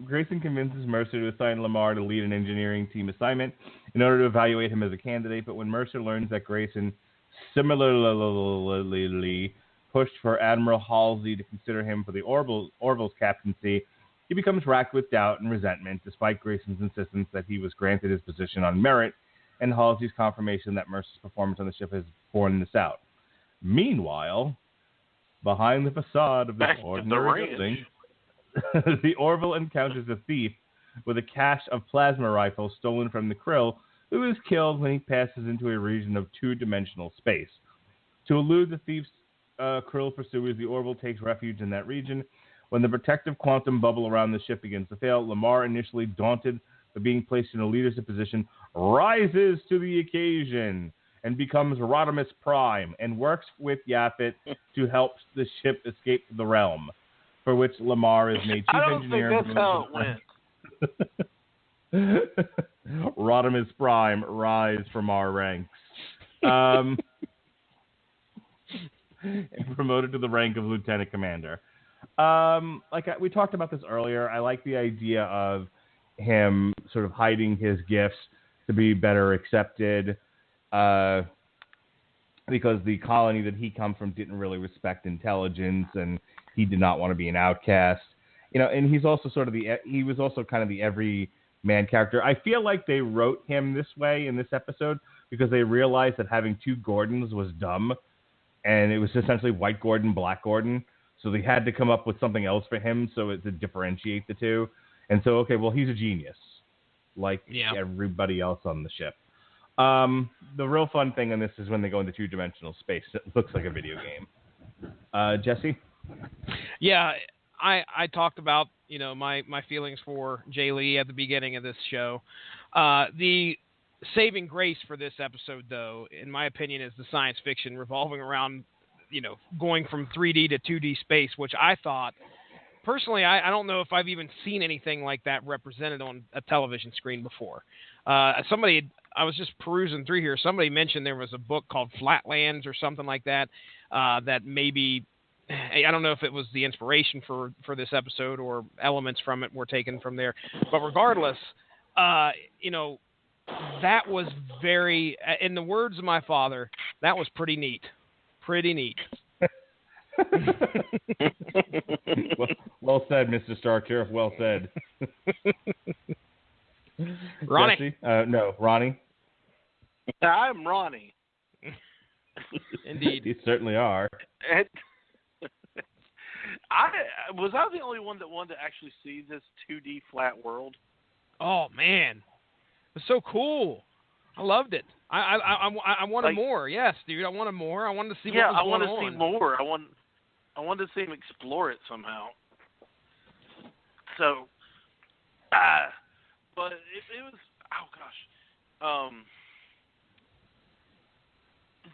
Grayson convinces Mercer to assign Lamar to lead an engineering team assignment in order to evaluate him as a candidate, but when Mercer learns that Grayson similarly pushed for Admiral Halsey to consider him for the Orville's captaincy, he becomes racked with doubt and resentment, despite Grayson's insistence that he was granted his position on merit and Halsey's confirmation that Mercer's performance on the ship has borne this out. Meanwhile, behind the facade of this ordinary building, the Orville encounters a thief with a cache of plasma rifles stolen from the Krill, who is killed when he passes into a region of two-dimensional space. To elude the thief's Krill pursuers, the Orville takes refuge in that region. When the protective quantum bubble around the ship begins to fail, Lamar, initially daunted by being placed in a leadership position, rises to the occasion and becomes Rodimus Prime and works with Yaphet to help the ship escape the realm, for which Lamar is made chief engineer.
I don't think that's how it
went. Rodimus Prime, rise from our ranks. And promoted to the rank of lieutenant commander. We talked about this earlier. I like the idea of him sort of hiding his gifts to be better accepted, because the colony that he come from didn't really respect intelligence, and he did not want to be an outcast. And he's also he was also kind of the everyman character. I feel like they wrote him this way in this episode because they realized that having two Gordons was dumb, and it was essentially white Gordon, black Gordon. So they had to come up with something else for him to differentiate the two. And so, okay, well, he's a genius, like everybody else on the ship. The real fun thing in this is when they go into two-dimensional space. It looks like a video game. Jesse?
Yeah, I talked about, my feelings for Jay Lee at the beginning of this show. The saving grace for this episode, though, in my opinion, is the science fiction revolving around, going from 3D to 2D space, which I thought, personally, I don't know if I've even seen anything like that represented on a television screen before. I was just perusing through here. Somebody mentioned there was a book called Flatlands or something like that, that maybe, I don't know if it was the inspiration for this episode or elements from it were taken from there. But regardless, that was very, in the words of my father, that was pretty neat. Pretty neat.
well said, Mr. Star Sheriff. Well said.
Ronnie.
Jesse? No, Ronnie.
I'm Ronnie.
Indeed.
You certainly are.
Was I the only one that wanted to actually see this 2D flat world?
Oh man, it's so cool. I loved it. I wanted more. Yes, dude. I wanted more. I wanted to see what was going on.
Yeah, I wanted to see more. I wanted to see him explore it somehow. So, but it was, oh gosh.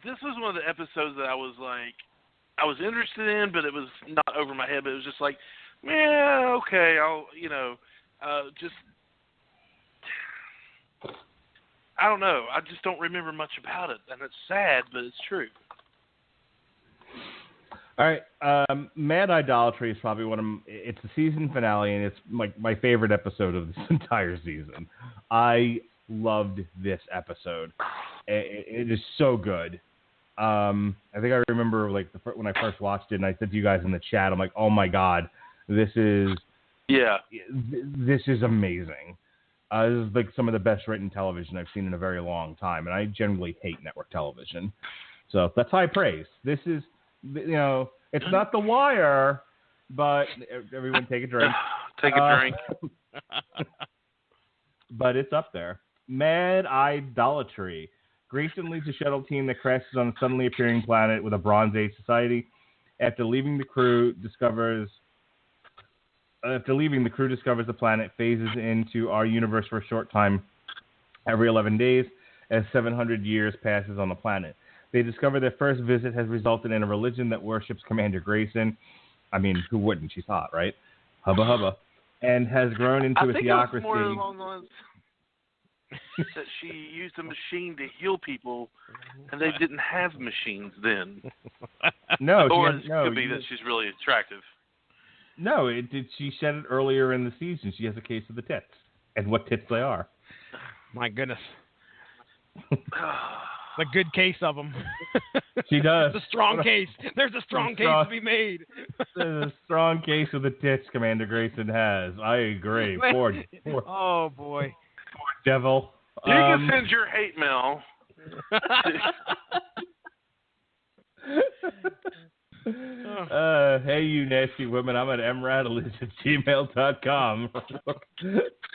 This was one of the episodes that I was interested in, but it was not over my head. But it was just like, yeah, okay, just. I don't know. I just don't remember much about it, and it's sad, but it's true.
All right, Mad Idolatry is probably it's the season finale, and it's my favorite episode of this entire season. I loved this episode. It is so good. I think I remember when I first watched it, and I said to you guys in the chat, I'm like, oh my god, this is amazing. This is some of the best written television I've seen in a very long time, and I generally hate network television. So that's high praise. This is, it's not The Wire, but everyone take a drink.
Take a drink.
But it's up there. Mad Idolatry. Grayson leads a shuttle team that crashes on a suddenly appearing planet with a Bronze Age society. After leaving, the crew discovers the planet, phases into our universe for a short time every 11 days as 700 years passes on the planet. They discover their first visit has resulted in a religion that worships Commander Grayson. I mean, who wouldn't? She's hot, right? Hubba hubba. And has grown into a theocracy.
It was more along the lines that she used a machine to heal people, and they didn't have machines then.
No,
or it could be that she's really attractive.
No, she said it earlier in the season. She has a case of the tits, and what tits they are.
My goodness. A good case of them.
She does.
It's a strong case. There's a strong case to be made.
There's a strong case of the tits Commander Grayson has. I agree. Poor
oh, boy.
Poor devil.
You can send your hate mail.
Hey, you nasty women, I'm at mradley@gmail.com.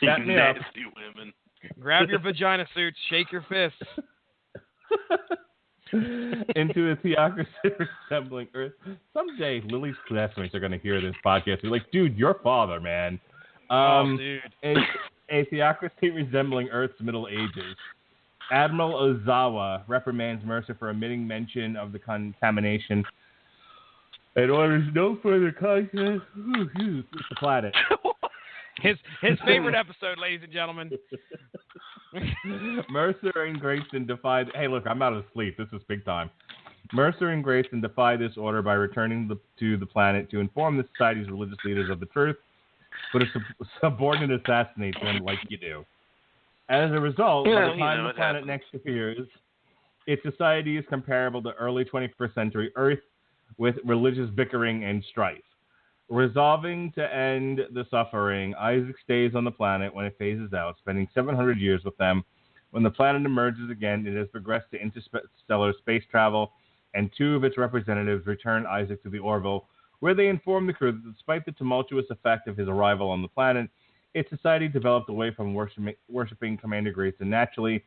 Chat me up.
Nasty women.
Grab your vagina suits, shake your fists.
Into a theocracy resembling Earth. Someday, Lily's classmates are going to hear this podcast. They're like, dude, your father, man.
Dude.
A theocracy resembling Earth's Middle Ages. Admiral Ozawa reprimands Mercer for omitting mention of the contamination and orders no further contact with the planet.
His favorite episode, ladies and gentlemen.
Mercer and Grayson defied... Hey, look, I'm out of sleep. This is big time. Mercer and Grayson defy this order by returning to the planet to inform the society's religious leaders of the truth, but a subordinate assassinates them like you do. As a result, by the time the planet next appears, its society is comparable to early 21st century Earth with religious bickering and strife. Resolving to end the suffering, Isaac stays on the planet when it phases out, spending 700 years with them. When the planet emerges again, it has progressed to interstellar space travel, and two of its representatives return Isaac to the Orville, where they inform the crew that despite the tumultuous effect of his arrival on the planet, its society developed away from worshipping Commander Grayson naturally,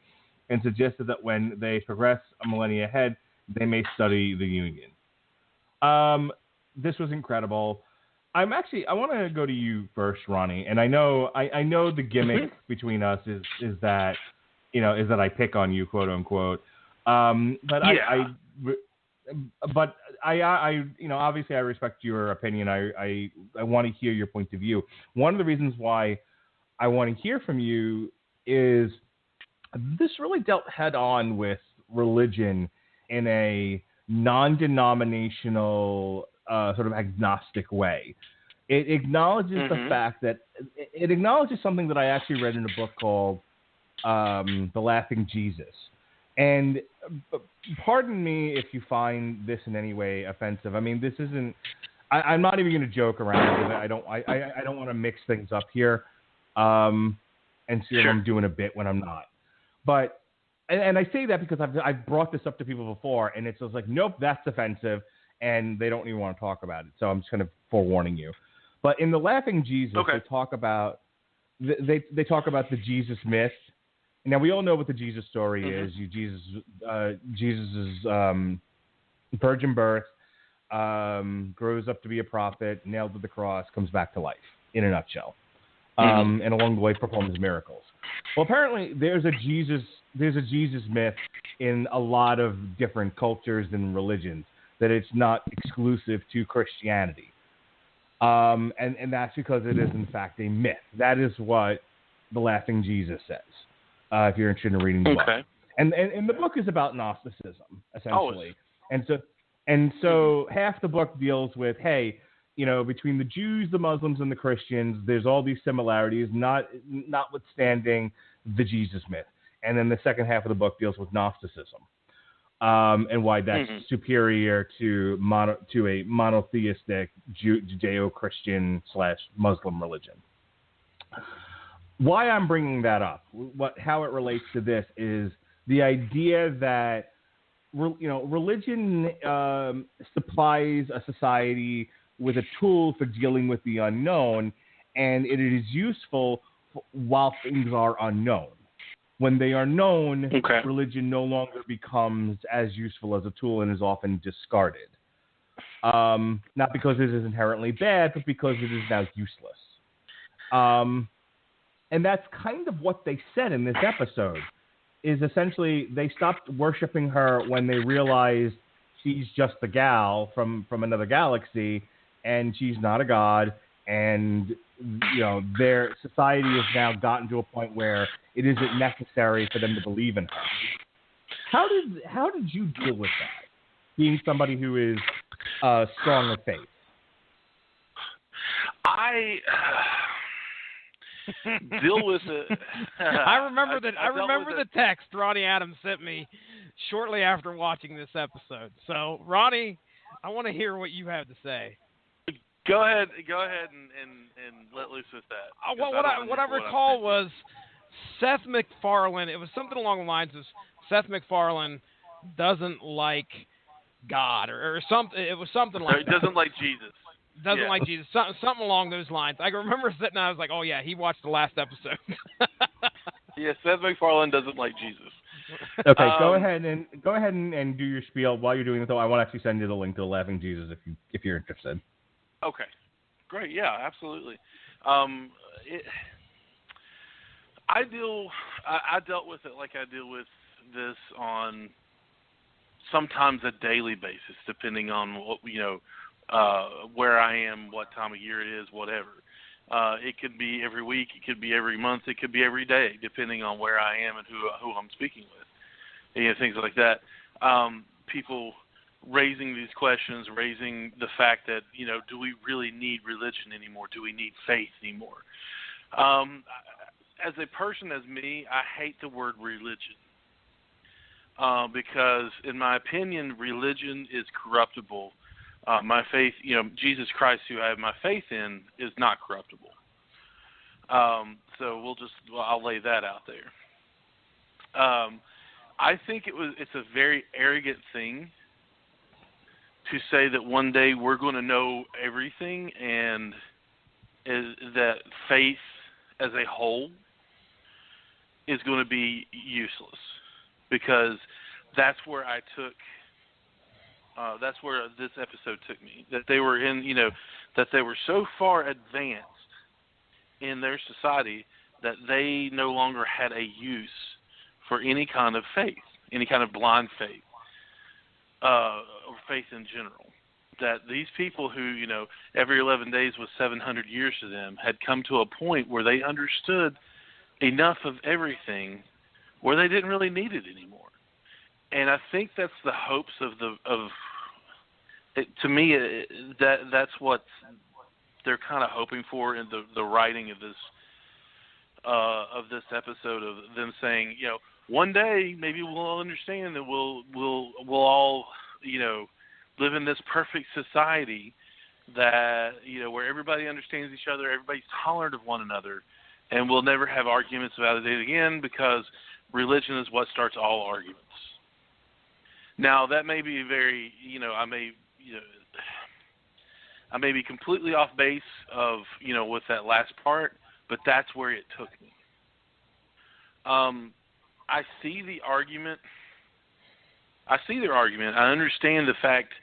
and suggested that when they progress a millennia ahead, they may study the Union. This was incredible. I want to go to you first, Ronnie, and I know the gimmick between us is that I pick on you, quote unquote. But yeah. I obviously I respect your opinion. I want to hear your point of view. One of the reasons why I want to hear from you is this really dealt head on with religion in a non-denominational sort of agnostic way. It acknowledges the fact that it acknowledges something that I actually read in a book called The Laughing Jesus. And pardon me if you find this in any way offensive. I mean, this isn't. I'm not even going to joke around with it. I don't want to mix things up here, and see if I'm doing a bit when I'm not. But and I say that because I've brought this up to people before, and it's just like, nope, that's offensive, and they don't even want to talk about it. So I'm just kind of forewarning you. But in The Laughing Jesus, they talk about they talk about the Jesus myth. Now, we all know what the Jesus story is. Jesus' virgin birth, grows up to be a prophet, nailed to the cross, comes back to life, in a nutshell. And along the way performs miracles. Well, apparently there's a Jesus myth in a lot of different cultures and religions, that it's not exclusive to Christianity. And that's because it is, in fact, a myth. That is what The Laughing Jesus says. If you're interested in reading the book. And the book is about Gnosticism, essentially. And so half the book deals with, hey, between the Jews, the Muslims, and the Christians, there's all these similarities, notwithstanding the Jesus myth. And then the second half of the book deals with Gnosticism, and why that's superior to a monotheistic Judeo-Christian / Muslim religion. Why I'm bringing that up, how it relates to this, is the idea that religion supplies a society with a tool for dealing with the unknown, and it is useful while things are unknown. When they are known, religion no longer becomes as useful as a tool and is often discarded. Not because it is inherently bad, but because it is now useless. And that's kind of what they said in this episode, is essentially they stopped worshiping her when they realized she's just a gal from another galaxy, and she's not a god, and their society has now gotten to a point where it isn't necessary for them to believe in her. How did you deal with that, being somebody who is strong of faith?
I deal with it.
I remember the text Ronnie Adams sent me shortly after watching this episode. So, Ronnie, I want to hear what you have to say.
Go ahead and let loose with that.
What I recall was Seth MacFarlane. It was something along the lines of Seth MacFarlane doesn't like God or something. It was something like that.
Doesn't like Jesus.
Doesn't like Jesus. Something along those lines. I remember sitting there, I was like, oh yeah, he watched the last episode.
Yeah, Seth MacFarlane doesn't like Jesus.
Okay, go ahead and do your spiel. While you're doing it, though, I want to actually send you the link to Laughing Jesus if you're interested.
Okay, great. Yeah, absolutely. I dealt with it like I deal with this on sometimes a daily basis, depending on what where I am, what time of year it is, whatever. It could be every week, it could be every month, it could be every day, depending on where I am and who I'm speaking with. Things like that. People raising these questions, raising the fact that, do we really need religion anymore? Do we need faith anymore? As a person, as me, I hate the word religion because, in my opinion, religion is corruptible. My faith, Jesus Christ, who I have my faith in, is not corruptible. So I'll lay that out there. I think it's a very arrogant thing to say that one day we're going to know everything and that faith as a whole is going to be useless, because that's where that's where this episode took me. That they were that they were so far advanced in their society that they no longer had a use for any kind of faith, any kind of blind faith, or faith in general. That these people who, every 11 days was 700 years to them, had come to a point where they understood enough of everything where they didn't really need it anymore. And I think that's the hopes to me, that's what they're kind of hoping for in the writing of this episode, of them saying, one day maybe we'll understand that we'll all, live in this perfect society that, where everybody understands each other, everybody's tolerant of one another, and we'll never have arguments about it again, because religion is what starts all arguments. Now, that may be very, I may be completely off base of, with that last part, but that's where it took me. I see the argument. I understand the fact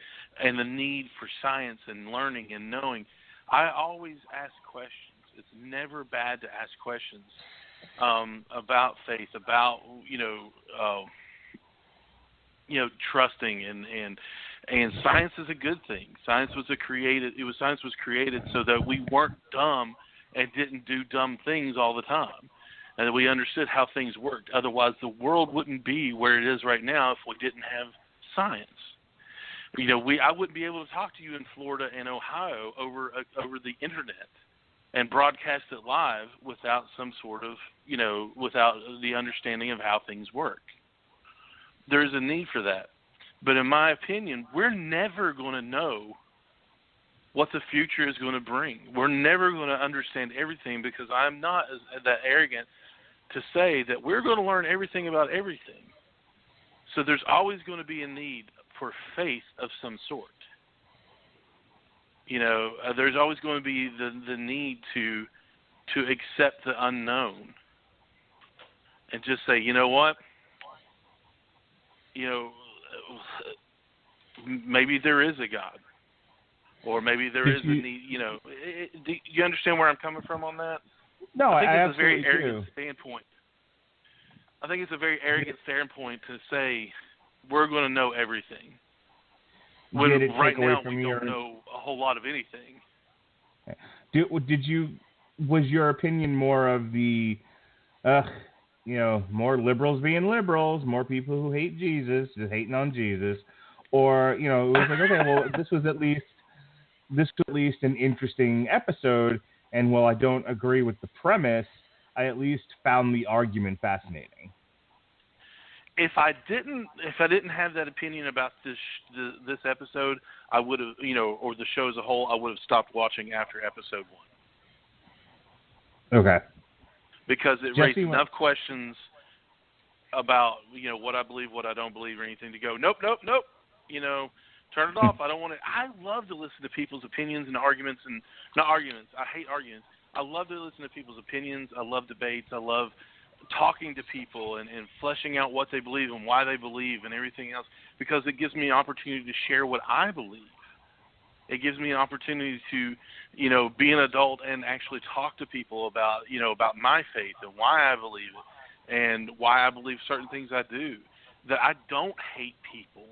and the need for science and learning and knowing. I always ask questions. It's never bad to ask questions about faith, about trusting, and science is a good thing. Science was created so that we weren't dumb and didn't do dumb things all the time, and that we understood how things worked. Otherwise, the world wouldn't be where it is right now if we didn't have science. I wouldn't be able to talk to you in Florida and Ohio over the internet and broadcast it live without some sort of, without the understanding of how things work. There's a need for that. But in my opinion, we're never going to know what the future is going to bring. We're never going to understand everything, because I'm not that arrogant to say that we're going to learn everything about everything. So there's always going to be a need for faith of some sort. There's always going to be the need to accept the unknown and just say, you know what? Maybe there is a God, or maybe there is a need. Do you understand where I'm coming from on that?
No,
I think
I
it's a very arrogant
do.
standpoint. I think it's a very arrogant standpoint to say we're going to know everything. When right now we don't know a whole lot of anything.
Was your opinion more of the, more liberals being liberals, more people who hate Jesus, just hating on Jesus, or, it was like, okay, well, this was at least this was at least an interesting episode, and while I don't agree with the premise, I at least found the argument fascinating.
If I didn't have that opinion about this episode, I would have, or the show as a whole, I would have stopped watching after episode 1.
Okay.
Because it
Jessie,
raised enough questions about, what I believe, what I don't believe, or anything to go, nope, turn it off. I don't want to. I love to listen to people's opinions and arguments, and not arguments. I hate arguments. I love to listen to people's opinions. I love debates. I love talking to people and fleshing out what they believe and why they believe and everything else, because it gives me an opportunity to share what I believe. It gives me an opportunity to, be an adult and actually talk to people about, about my faith and why I believe it and why I believe certain things I do. That I don't hate people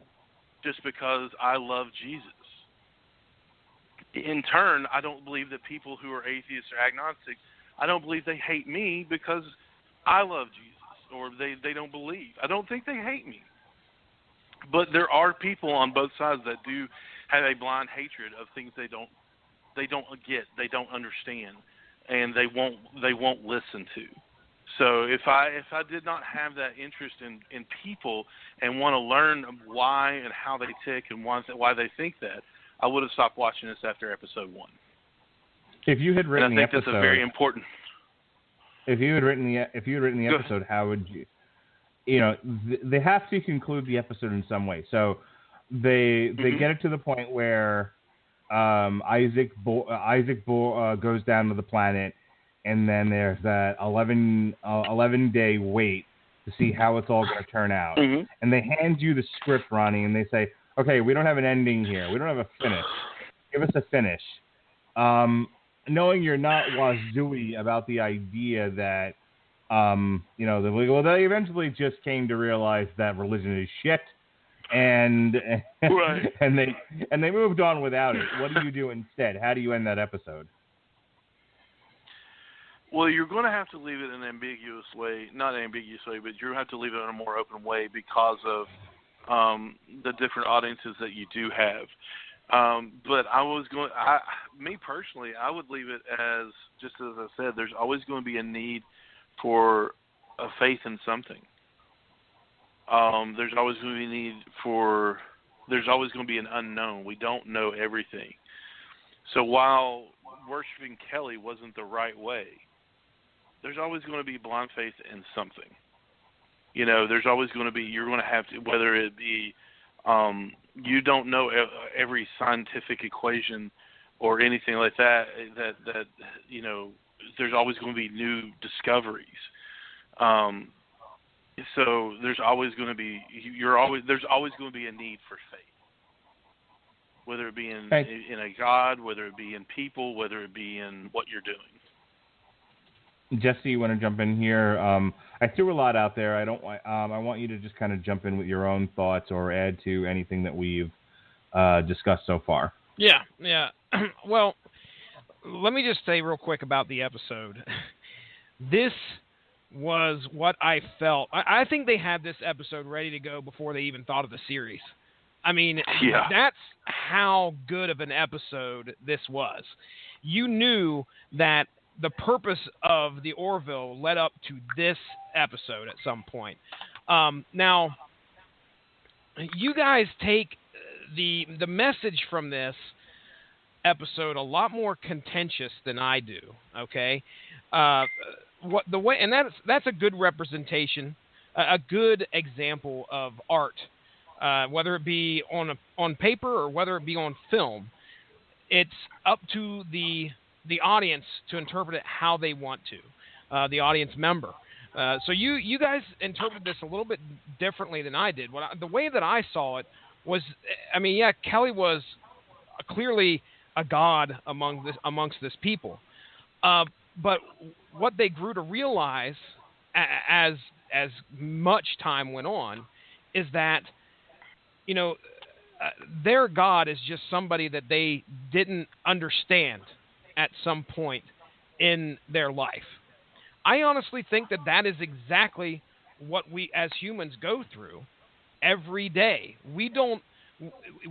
just because I love Jesus. In turn, I don't believe that people who are atheists or agnostics, I don't believe they hate me because I love Jesus, or they don't believe. I don't think they hate me. But there are people on both sides that do have a blind hatred of things they don't get, they don't understand, and they won't listen to. So if I did not have that interest in people and want to learn why and how they tick and why they think that, I would have stopped watching this after episode 1.
If you had written
and I think that's a very important.
If you had written the episode, how would you? They have to conclude the episode in some way. So they get it to the point where Isaac goes down to the planet, and then there's that 11-day wait to see how it's all going to turn out.
Mm-hmm.
And they hand you the script, Ronnie, and they say, "Okay, we don't have an ending here. We don't have a finish. Give us a finish." Knowing you're not wazooey about the idea that, they eventually just came to realize that religion is shit, and
right.
and they moved on without it. What do you do instead? How do you end that episode?
Well, you're going to have to leave it in an ambiguous way, not an ambiguous way, but you're going to have to leave it in a more open way because of the different audiences that you do have. But me personally, I would leave it as, just as I said, there's always going to be a need for a faith in something. There's always going to be there's always going to be an unknown. We don't know everything. So while worshiping Kelly wasn't the right way, there's always going to be blind faith in something. There's always going to be, you're going to have to, whether it be, you don't know every scientific equation or anything like that, there's always going to be new discoveries. So there's always going to be, there's always going to be a need for faith. Whether it be in a God, whether it be in people, whether it be in what you're doing.
Jessie, you want to jump in here? I threw a lot out there. I want you to just kind of jump in with your own thoughts or add to anything that we've discussed so far.
Yeah. Well, let me just say real quick about the episode. This was what I felt. I think they had this episode ready to go before they even thought of the series. I mean, That's how good of an episode this was. You knew that the purpose of the Orville led up to this episode at some point. Now, you guys take the message from this episode a lot more contentious than I do. Okay, that's a good representation, a good example of art. Whether it be on paper or whether it be on film, it's up to the audience to interpret it how they want to, the audience member. So you guys interpreted this a little bit differently than I did. The way that I saw it was, Kelly was clearly a god amongst this people. But what they grew to realize as much time went on is that, their God is just somebody that they didn't understand at some point in their life. I honestly think that is exactly what we as humans go through every day. We don't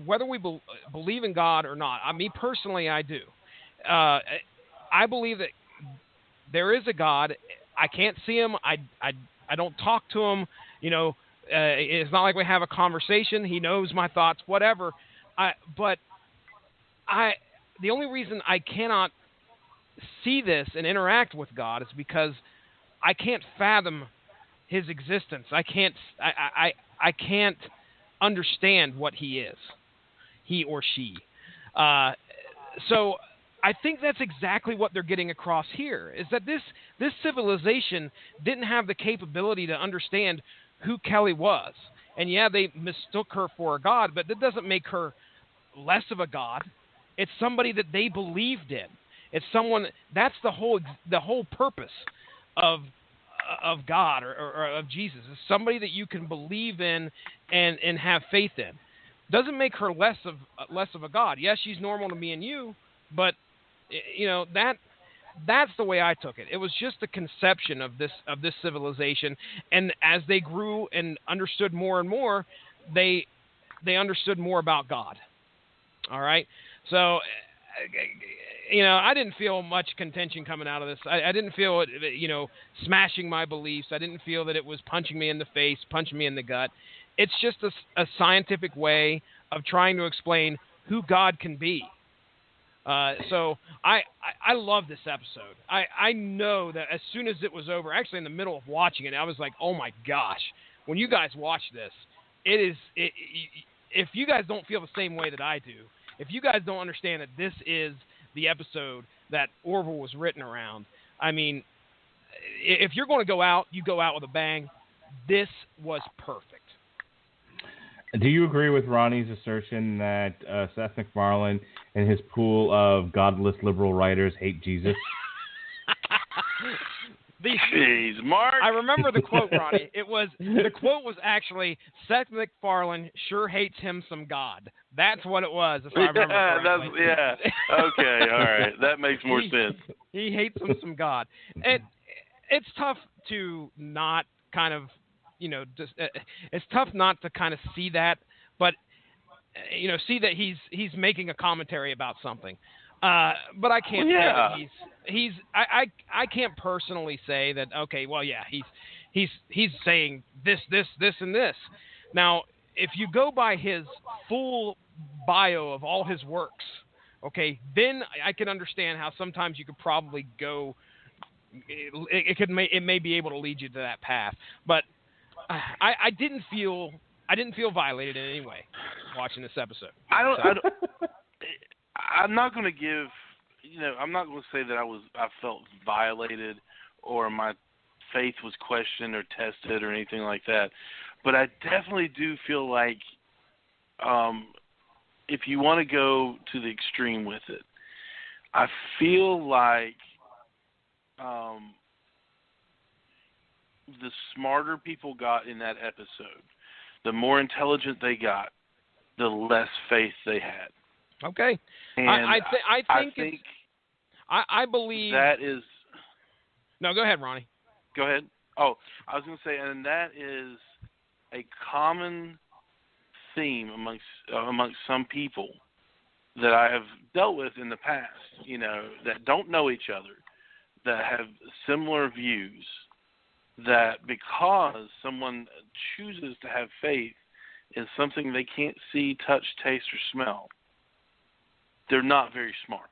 whether we believe in God or not, me personally, I do. I believe that there is a God. I can't see him. I don't talk to him. It's not like we have a conversation. He knows my thoughts, whatever. But the only reason I cannot see this and interact with God is because I can't fathom his existence. I can't understand what he is, he or she. So I think that's exactly what they're getting across here, is that this civilization didn't have the capability to understand who Kelly was. And yeah, they mistook her for a god, but that doesn't make her less of a god. It's somebody that they believed in. It's someone, that's the whole purpose of God or of Jesus. It's somebody that you can believe in and have faith in. Doesn't make her less of a god. Yes, she's normal to me and you, but that's the way I took it. It was just the conception of this civilization, and as they grew and understood more and more, they understood more about God. All right, so I didn't feel much contention coming out of this. I didn't feel it, smashing my beliefs. I didn't feel that it was punching me in the face, punching me in the gut. It's just a scientific way of trying to explain who God can be. So I love this episode. I know that as soon as it was over, actually in the middle of watching it, I was like, oh my gosh, when you guys watch this, if you guys don't feel the same way that I do, if you guys don't understand that this is the episode that Orville was written around, I mean, if you're going to go out, you go out with a bang. This was perfect.
Do you agree with Ronnie's assertion that Seth MacFarlane and his pool of godless liberal writers hate Jesus?
Jeez, Mark.
I remember the quote, Ronnie. The quote was actually, Seth MacFarlane sure hates him some God. That's what it was, if I remember correctly.
Okay, all right. That makes more sense.
He hates him some God. And it's tough to not kind of, it's tough not to kind of see that, but, see that he's making a commentary about something. But I can't say that I can't personally say that, okay, well, yeah, he's saying this, and this. Now, if you go by his full bio of all his works, okay, then I can understand how sometimes you could probably go, it may be able to lead you to that path. But I didn't feel violated in any way watching this episode.
I'm not going to give, I'm not going to say that I felt violated or my faith was questioned or tested or anything like that. But I definitely do feel like if you want to go to the extreme with it, I feel like the smarter people got in that episode, the more intelligent they got, the less faith they had.
Okay.
And
I believe
that is.
No, go ahead, Ronnie.
Go ahead. Oh, I was going to say, and that is a common theme amongst some people that I have dealt with in the past, that don't know each other, that have similar views, that because someone chooses to have faith in something they can't see, touch, taste, or smell, they're not very smart.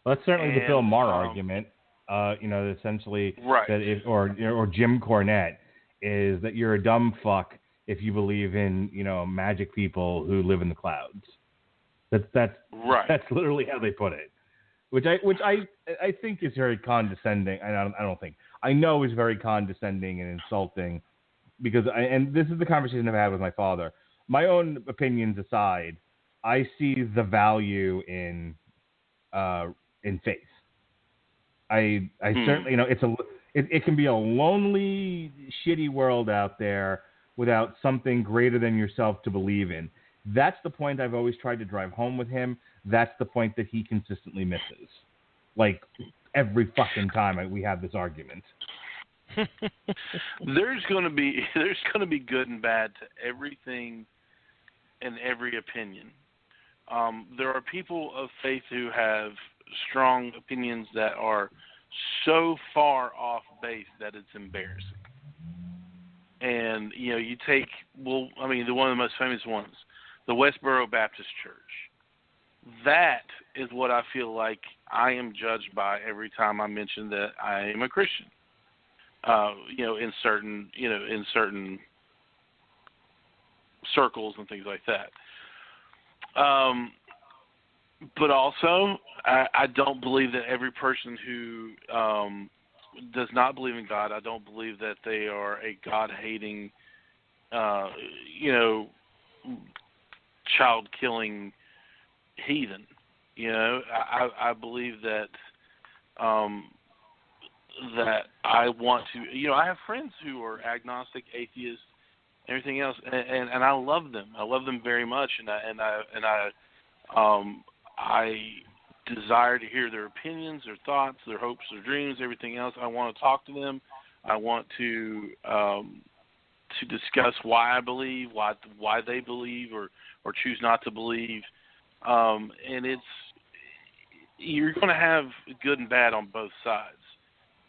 Well, that's certainly the Bill Maher argument. Essentially,
right.
That or Jim Cornette is that you're a dumb fuck if you believe in magic people who live in the clouds. That's
right.
That's literally how they put it, which I think is very condescending. I know is very condescending and insulting, because and this is the conversation I've had with my father. My own opinions aside, I see the value in faith. I certainly, it can be a lonely, shitty world out there without something greater than yourself to believe in. That's the point I've always tried to drive home with him. That's the point that he consistently misses. Like every fucking time we have this argument.
There's going to be good and bad to everything and every opinion. There are people of faith who have strong opinions that are so far off base that it's embarrassing. And, you take, one of the most famous ones, the Westboro Baptist Church. That is what I feel like I am judged by every time I mention that I am a Christian. In certain circles and things like that. But also, I don't believe that every person who does not believe in God, I don't believe that they are a God-hating, child-killing heathen. I believe that that I want to. I have friends who are agnostic, atheists, everything else, and I love them. I love them very much, and I desire to hear their opinions, their thoughts, their hopes, their dreams, everything else. I want to talk to them. I want to discuss why I believe, why they believe, or choose not to believe. And you're going to have good and bad on both sides.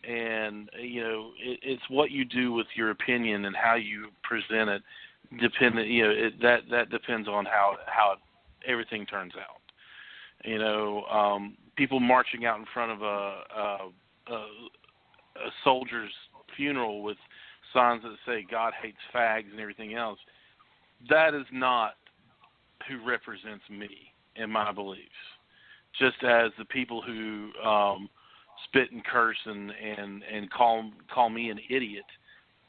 And, it's what you do with your opinion and how you present it. That depends on how everything turns out. People marching out in front of a soldier's funeral with signs that say God hates fags and everything else. That is not who represents me and my beliefs. Just as the people who spit and curse and call me an idiot,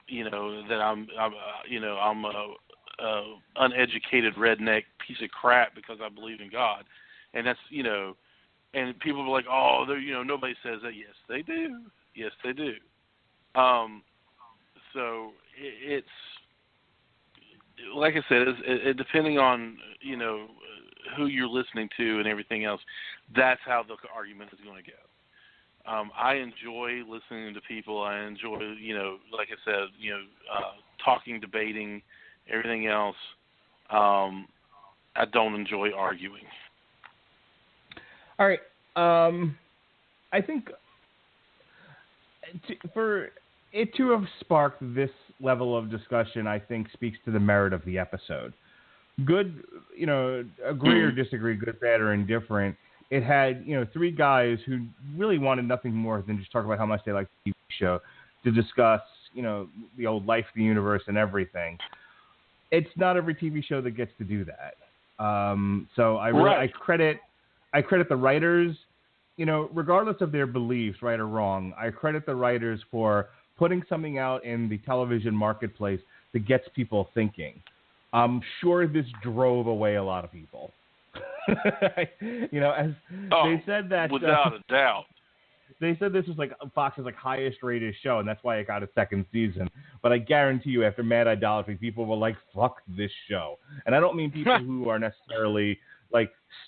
that I'm a uneducated redneck piece of crap because I believe in God, and that's and people are like, oh, nobody says that. Yes, they do. Yes, they do. So it's like I said, it depending on who you're listening to and everything else. That's how the argument is going to go. I enjoy listening to people. I enjoy, like I said, talking, debating, everything else. I don't enjoy arguing.
All right. I think for it to have sparked this level of discussion, I think speaks to the merit of the episode. Good, agree or disagree, good, bad, or indifferent. It had, three guys who really wanted nothing more than just talk about how much they liked the TV show, to discuss, the old life, the universe, and everything. It's not every TV show that gets to do that. So I credit the writers, regardless of their beliefs, right or wrong. I credit the writers for putting something out in the television marketplace that gets people thinking. I'm sure this drove away a lot of people. They said that
without a doubt.
They said this was like Fox's highest rated show, and that's why it got a second season. But I guarantee you, after Mad Idolatry, people were like, "Fuck this show." And I don't mean people who are necessarily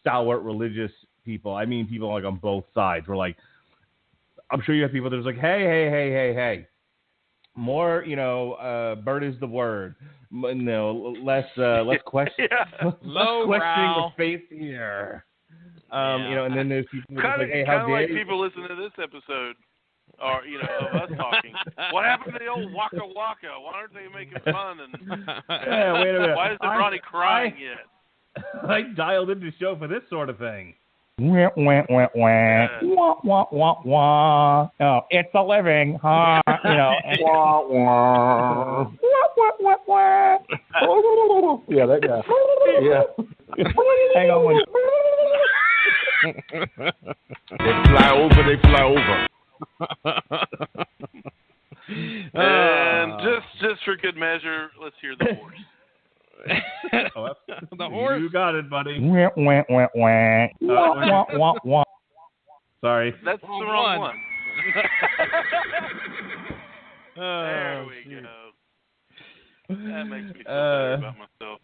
stalwart religious people. I mean people on both sides. We're I'm sure you have people that are like, hey. More, bird is the word. Less question.
Low
questioning the faith here. And then there's people
kind of
hey, how dare
like
you?
people listening to this episode, or of us talking. What happened to the old Waka Waka? Why aren't they making fun? And
yeah, wait a minute.
Why isn't Ronnie crying yet?
I dialed into the show for this sort of thing.
Wah, wah, wah, wah. Wah, wah, wah, wah. Oh, it's a living, huh? Wah, wah. Wah, wah, wah, wah. Yeah, that guy. Yeah. Hang on one.
They fly over.
And just for good measure, let's hear the horse.
The horse.
You got it, buddy.
Wah, wah, wah, wah. Wah, wah, wah.
Sorry.
That's the wrong one. There we go. That makes me feel better about myself.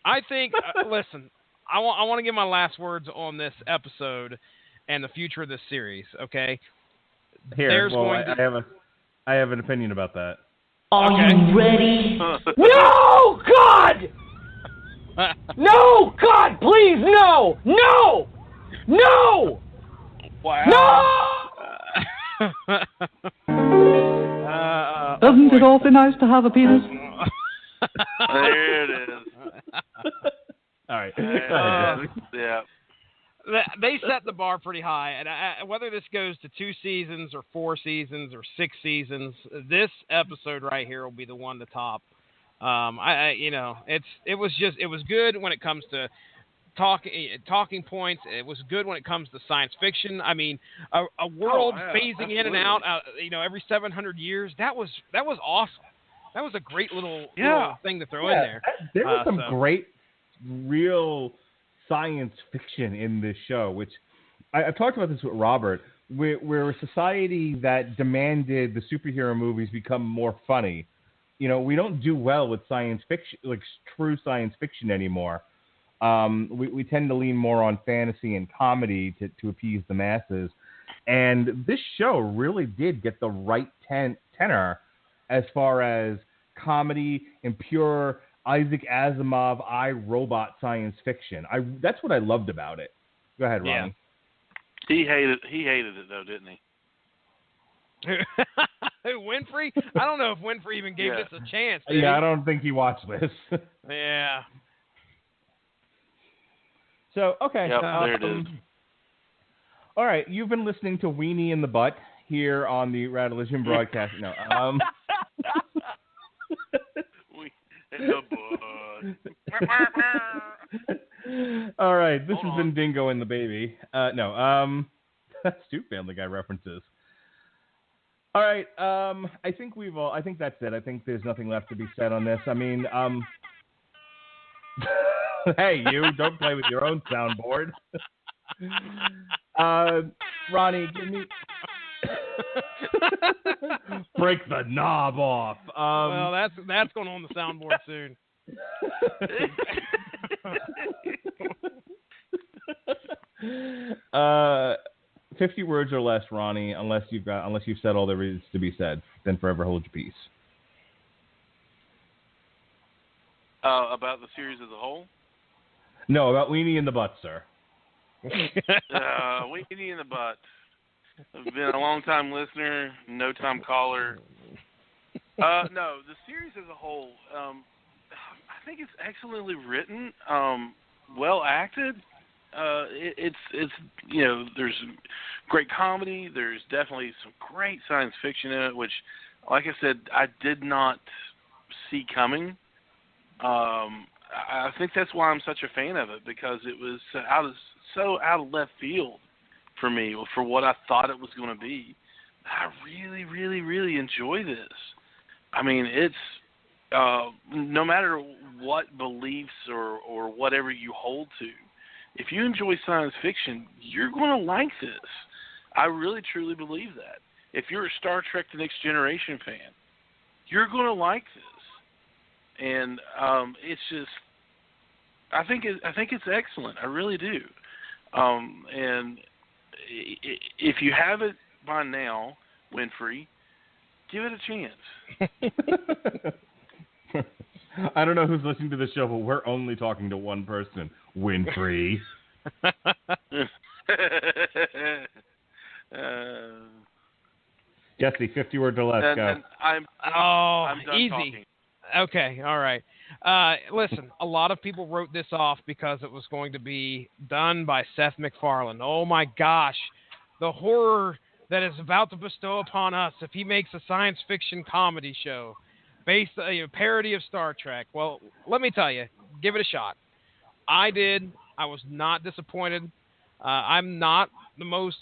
I think, listen, I want to give my last words on this episode and the future of this series, okay?
Here, I I have an opinion about that.
Are you ready? No, God! No, God, please, no! No! No!
Wow.
No! Isn't it awfully nice to have a penis?
There it is.
All right.
Yeah.
They set the bar pretty high, and whether this goes to 2 seasons or 4 seasons or 6 seasons, this episode right here will be the one to top. It was good when it comes to talking points. It was good when it comes to science fiction. I mean, a world phasing in and out, every 700 years. That was awesome. That was a great little thing to throw in there.
There was some great, real science fiction in this show, which I've talked about this with Robert. We're a society that demanded the superhero movies become more funny. We don't do well with science fiction, like true science fiction anymore. We tend to lean more on fantasy and comedy to appease the masses. And this show really did get the right tenor as far as comedy and pure Isaac Asimov iRobot science fiction. That's what I loved about it. Go ahead, Ronnie.
He hated it though, didn't he?
Winfrey? I don't know if Winfrey even gave this a chance.
I don't think he watched this.
Yeah.
So, okay.
Yep, there it is.
All right, you've been listening to Weenie in the Butt here on the Radeligion broadcast. No.
In the butt.
All right, this has been Dingo and the Baby. That's 2 Family Guy references. All right, I think that's it. I think there's nothing left to be said on this. I mean, hey, you don't play with your own soundboard. Ronnie, give me break the knob off.
Well, that's going on the soundboard soon.
50 words or less, Ronnie, unless you've said all there is to be said, then forever hold your peace.
About the series as a whole?
No, about Weenie in the Butt, sir.
Weenie in the Butt. I've been a long-time listener, no-time caller. No, the series as a whole, I think it's excellently written, well acted. It's there's great comedy. There's definitely some great science fiction in it, which, like I said, I did not see coming. I think that's why I'm such a fan of it, because it was so out of left field for me, for what I thought it was going to be. I really, really, really enjoy this. I mean, it's no matter what beliefs or whatever you hold to, if you enjoy science fiction, you're going to like this. I really, truly believe that. If you're a Star Trek The Next Generation fan, you're going to like this. And it's just, I think it's excellent. I really do. And if you haven't by now, Winfrey, give it a chance.
I don't know who's listening to the show, but we're only talking to one person, Winfrey. Jessie, 50 words or less, go.
I'm done
easy.
Talking.
Okay, all right. Listen, a lot of people wrote this off because it was going to be done by Seth MacFarlane. Oh my gosh, the horror that is about to bestow upon us if he makes a science fiction comedy show based on a parody of Star Trek. Well, let me tell you, give it a shot. I did. I was not disappointed. I'm not the most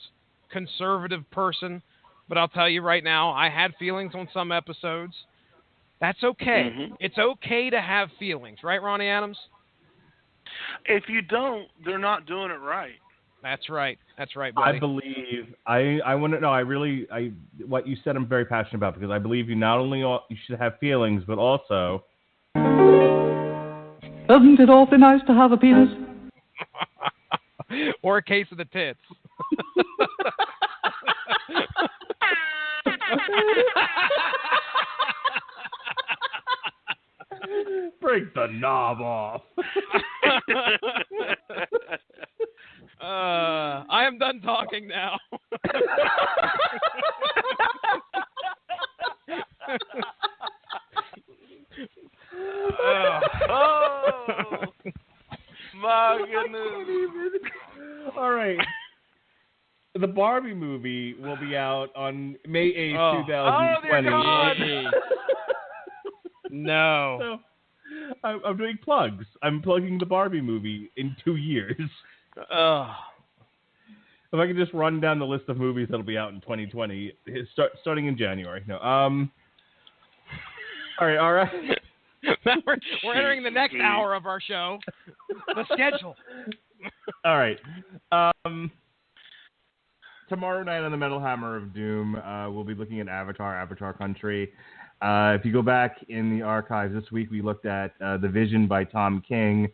conservative person, but I'll tell you right now, I had feelings on some episodes. That's okay. Mm-hmm. It's okay to have feelings, right, Ronnie Adams?
If you don't, they're not doing it right.
That's right. That's right, buddy.
I believe, I want to know, what you said I'm very passionate about, because I believe you not only you should have feelings, but also...
Isn't it awfully nice to have a penis?
Or a case of the tits.
Break the knob off.
I am done talking now.
Oh, my goodness.
All right. The Barbie movie will be out on May 8th, 2020.
Oh, dear God.
No.
So, I'm doing plugs. I'm plugging the Barbie movie in 2 years. If I could just run down the list of movies that'll be out in 2020, starting in January. No. All right.
Now we're entering the next hour of our show. The schedule.
All right. Tomorrow night on the Metal Hammer of Doom, we'll be looking at Avatar Country. If you go back in the archives this week, we looked at The Vision by Tom King,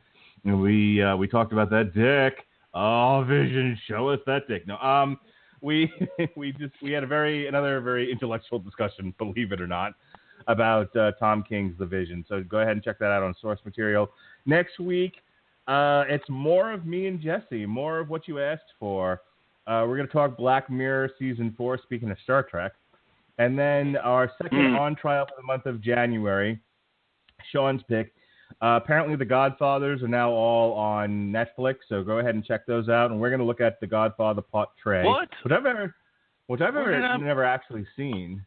and we talked about that dick. Oh, Vision, show us that dick. No, we had another very intellectual discussion, believe it or not, about Tom King's The Vision. So go ahead and check that out on source material. Next week, it's more of me and Jesse, more of what you asked for. We're going to talk Black Mirror Season 4, speaking of Star Trek. And then our second on trial for the month of January, Sean's pick. Apparently The Godfathers are now all on Netflix, so go ahead and check those out. And we're going to look at The Godfather Part 3.
What?
Which I've never actually seen.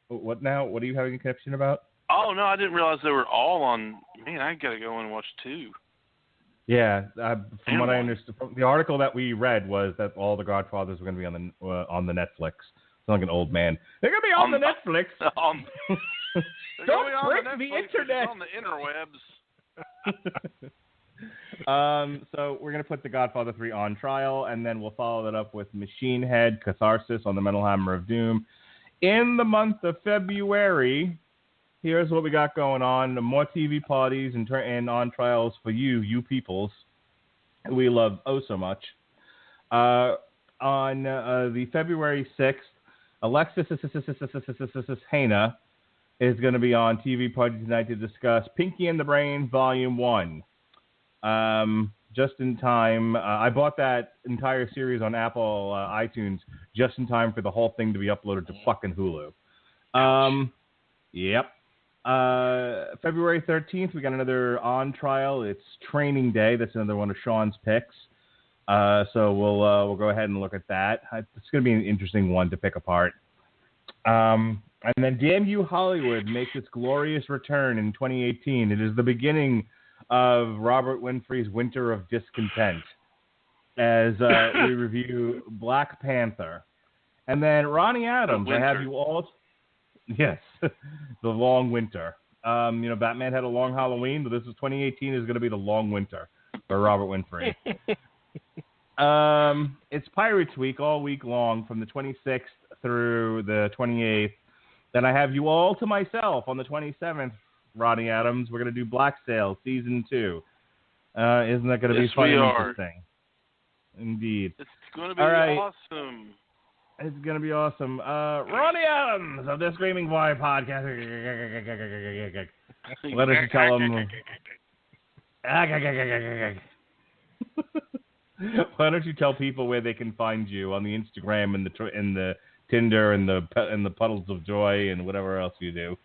What now? What are you having a connection about?
Oh, no, I didn't realize they were all on. Man, I got to go and watch 2.
Yeah, from what I understood, the article that we read was that all The Godfathers were going to be on the Netflix. I'm like an old man. They're going to be on the Netflix. Don't trick the internet.
On the interwebs.
So we're going to put The Godfather 3 on trial, and then we'll follow that up with Machine Head Catharsis on the Metal Hammer of Doom. In the month of February, here's what we got going on. More TV parties and on trials for you peoples we love so much. On the February 6th, Alexis Hana is going to be on TV Party tonight to discuss Pinky and the Brain Volume 1. Just in time. I bought that entire series on Apple iTunes just in time for the whole thing to be uploaded to fucking Hulu. Yep. February 13th, we got another on trial. It's Training Day. That's another one of Sean's picks. So we'll go ahead and look at that. It's going to be an interesting one to pick apart. And then Damn You Hollywood makes its glorious return in 2018. It is the beginning of Robert Winfrey's Winter of Discontent as we review Black Panther. And then Ronnie Adams, I have you all... Yes, the long winter. Batman had a long Halloween, but this is 2018 is going to be the long winter for Robert Winfrey. It's Pirates Week all week long from the 26th through the 28th. Then I have you all to myself on the 27th, Ronnie Adams. We're going to do Black Sail Season 2. Isn't that going to be fun and interesting? Indeed.
It's going to be awesome.
It's going to be awesome. Ronnie Adams of the Screaming Boy Podcast. Why don't you tell them... Why don't you tell people where they can find you on the Instagram and the Tinder and the Puddles of Joy and whatever else you do?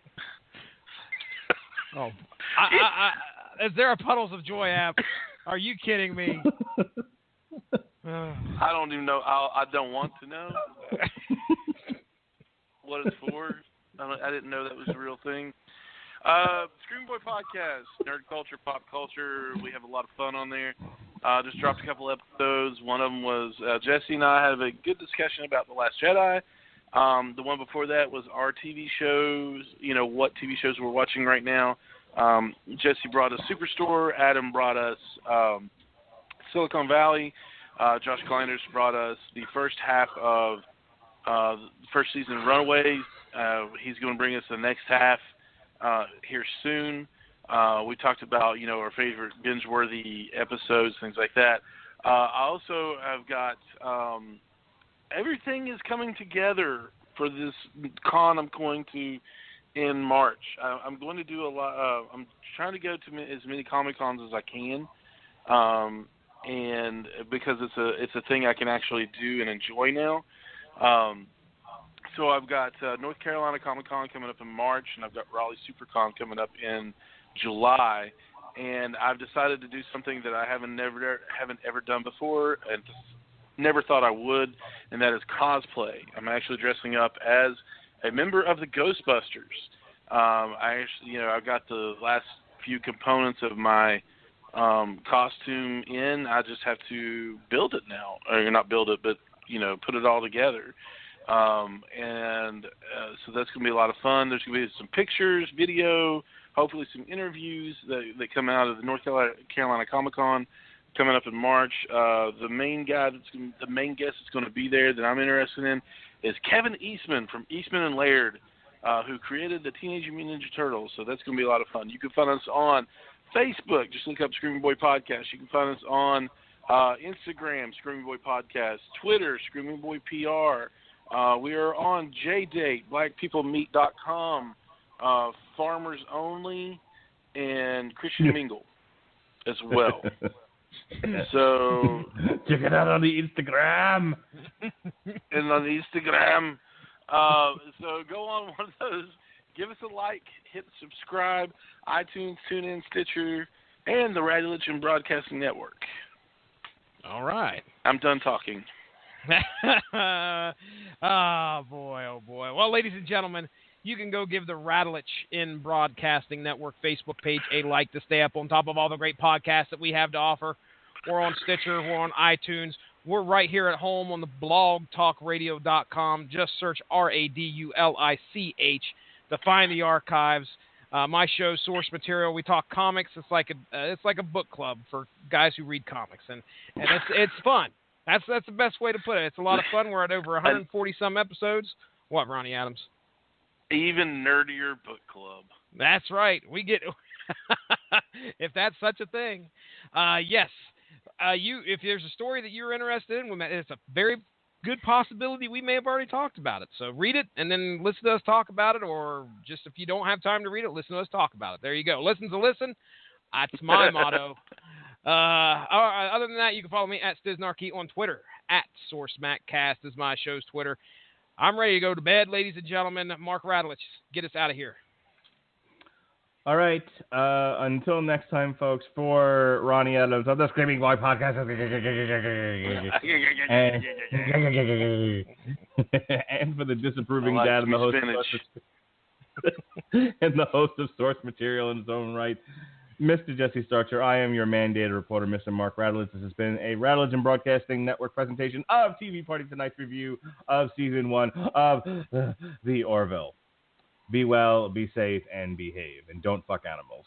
Oh, is there a Puddles of Joy app? Are you kidding me?
I don't even know. I don't want to know what it's for. I didn't know that was a real thing. Screaming Boy Podcast, nerd culture, pop culture. We have a lot of fun on there. Just dropped a couple episodes. One of them was Jesse and I had a good discussion about The Last Jedi. The one before that was our TV shows, what TV shows we're watching right now. Jesse brought us Superstore. Adam brought us Silicon Valley. Josh Kleiners brought us the first half of the first season of Runaways. He's going to bring us the next half here soon. We talked about, our favorite binge-worthy episodes, things like that. I also have got everything is coming together for this con I'm going to in March. I'm going to do a lot. I'm trying to go to as many Comic Cons as I can, and because it's a thing I can actually do and enjoy now. So I've got North Carolina Comic Con coming up in March, and I've got Raleigh SuperCon coming up in July. And I've decided to do something that I haven't ever done before, and never thought I would, and that is cosplay. I'm actually dressing up as a member of the Ghostbusters. I've got the last few components of my costume in. I just have to build it now, or not build it, but put it all together. So that's going to be a lot of fun. There's going to be some pictures, video, hopefully some interviews that come out of the North Carolina Comic Con coming up in March. The main guest that's going to be there that I'm interested in is Kevin Eastman from Eastman and Laird, who created the Teenage Mutant Ninja Turtles. So that's going to be a lot of fun. You can find us on Facebook. Just look up Screaming Boy Podcast. You can find us on Instagram, Screaming Boy Podcast, Twitter, Screaming Boy PR. We are on JDate, BlackPeopleMeet.com, Farmers Only, and Christian Mingle as well. So
check it out on the Instagram.
And on the Instagram. So go on one of those. Give us a like, hit subscribe, iTunes, TuneIn, Stitcher, and the Religion Broadcasting Network.
All right.
I'm done talking.
Oh, boy. Well, ladies and gentlemen, you can go give the Rattlich in Broadcasting Network Facebook page a like to stay up on top of all the great podcasts that we have to offer. We're on Stitcher. We're on iTunes. We're right here at home on the blogtalkradio.com. Just search RADULICH to find the archives. My show, Source Material, we talk comics. It's like a book club for guys who read comics, and it's fun. That's the best way to put it. It's a lot of fun. We're at over 140 some episodes. What, Ronnie Adams?
Even nerdier book club.
That's right. We get if that's such a thing. Yes. If there's a story that you're interested in, it's a very good possibility we may have already talked about it. So read it and then listen to us talk about it, or just if you don't have time to read it, listen to us talk about it. There you go. Listen to listen. That's my motto. Other than that, you can follow me at Stiznarkey on Twitter. At SourceMacCast is my show's Twitter. I'm ready to go to bed, ladies and gentlemen. Mark Rattlich, get us out of here.
All right. Until next time, folks, for Ronnie Adams of the Screaming Boy Podcast and for the disapproving dad and the host and the host of Source Material in his own right, Mr. Jesse Starcher, I am your mandated reporter, Mr. Mark Rattlich. This has been a Rattlich Broadcasting Network presentation of TV Party Tonight's review of Season 1 of The Orville. Be well, be safe, and behave. And don't fuck animals.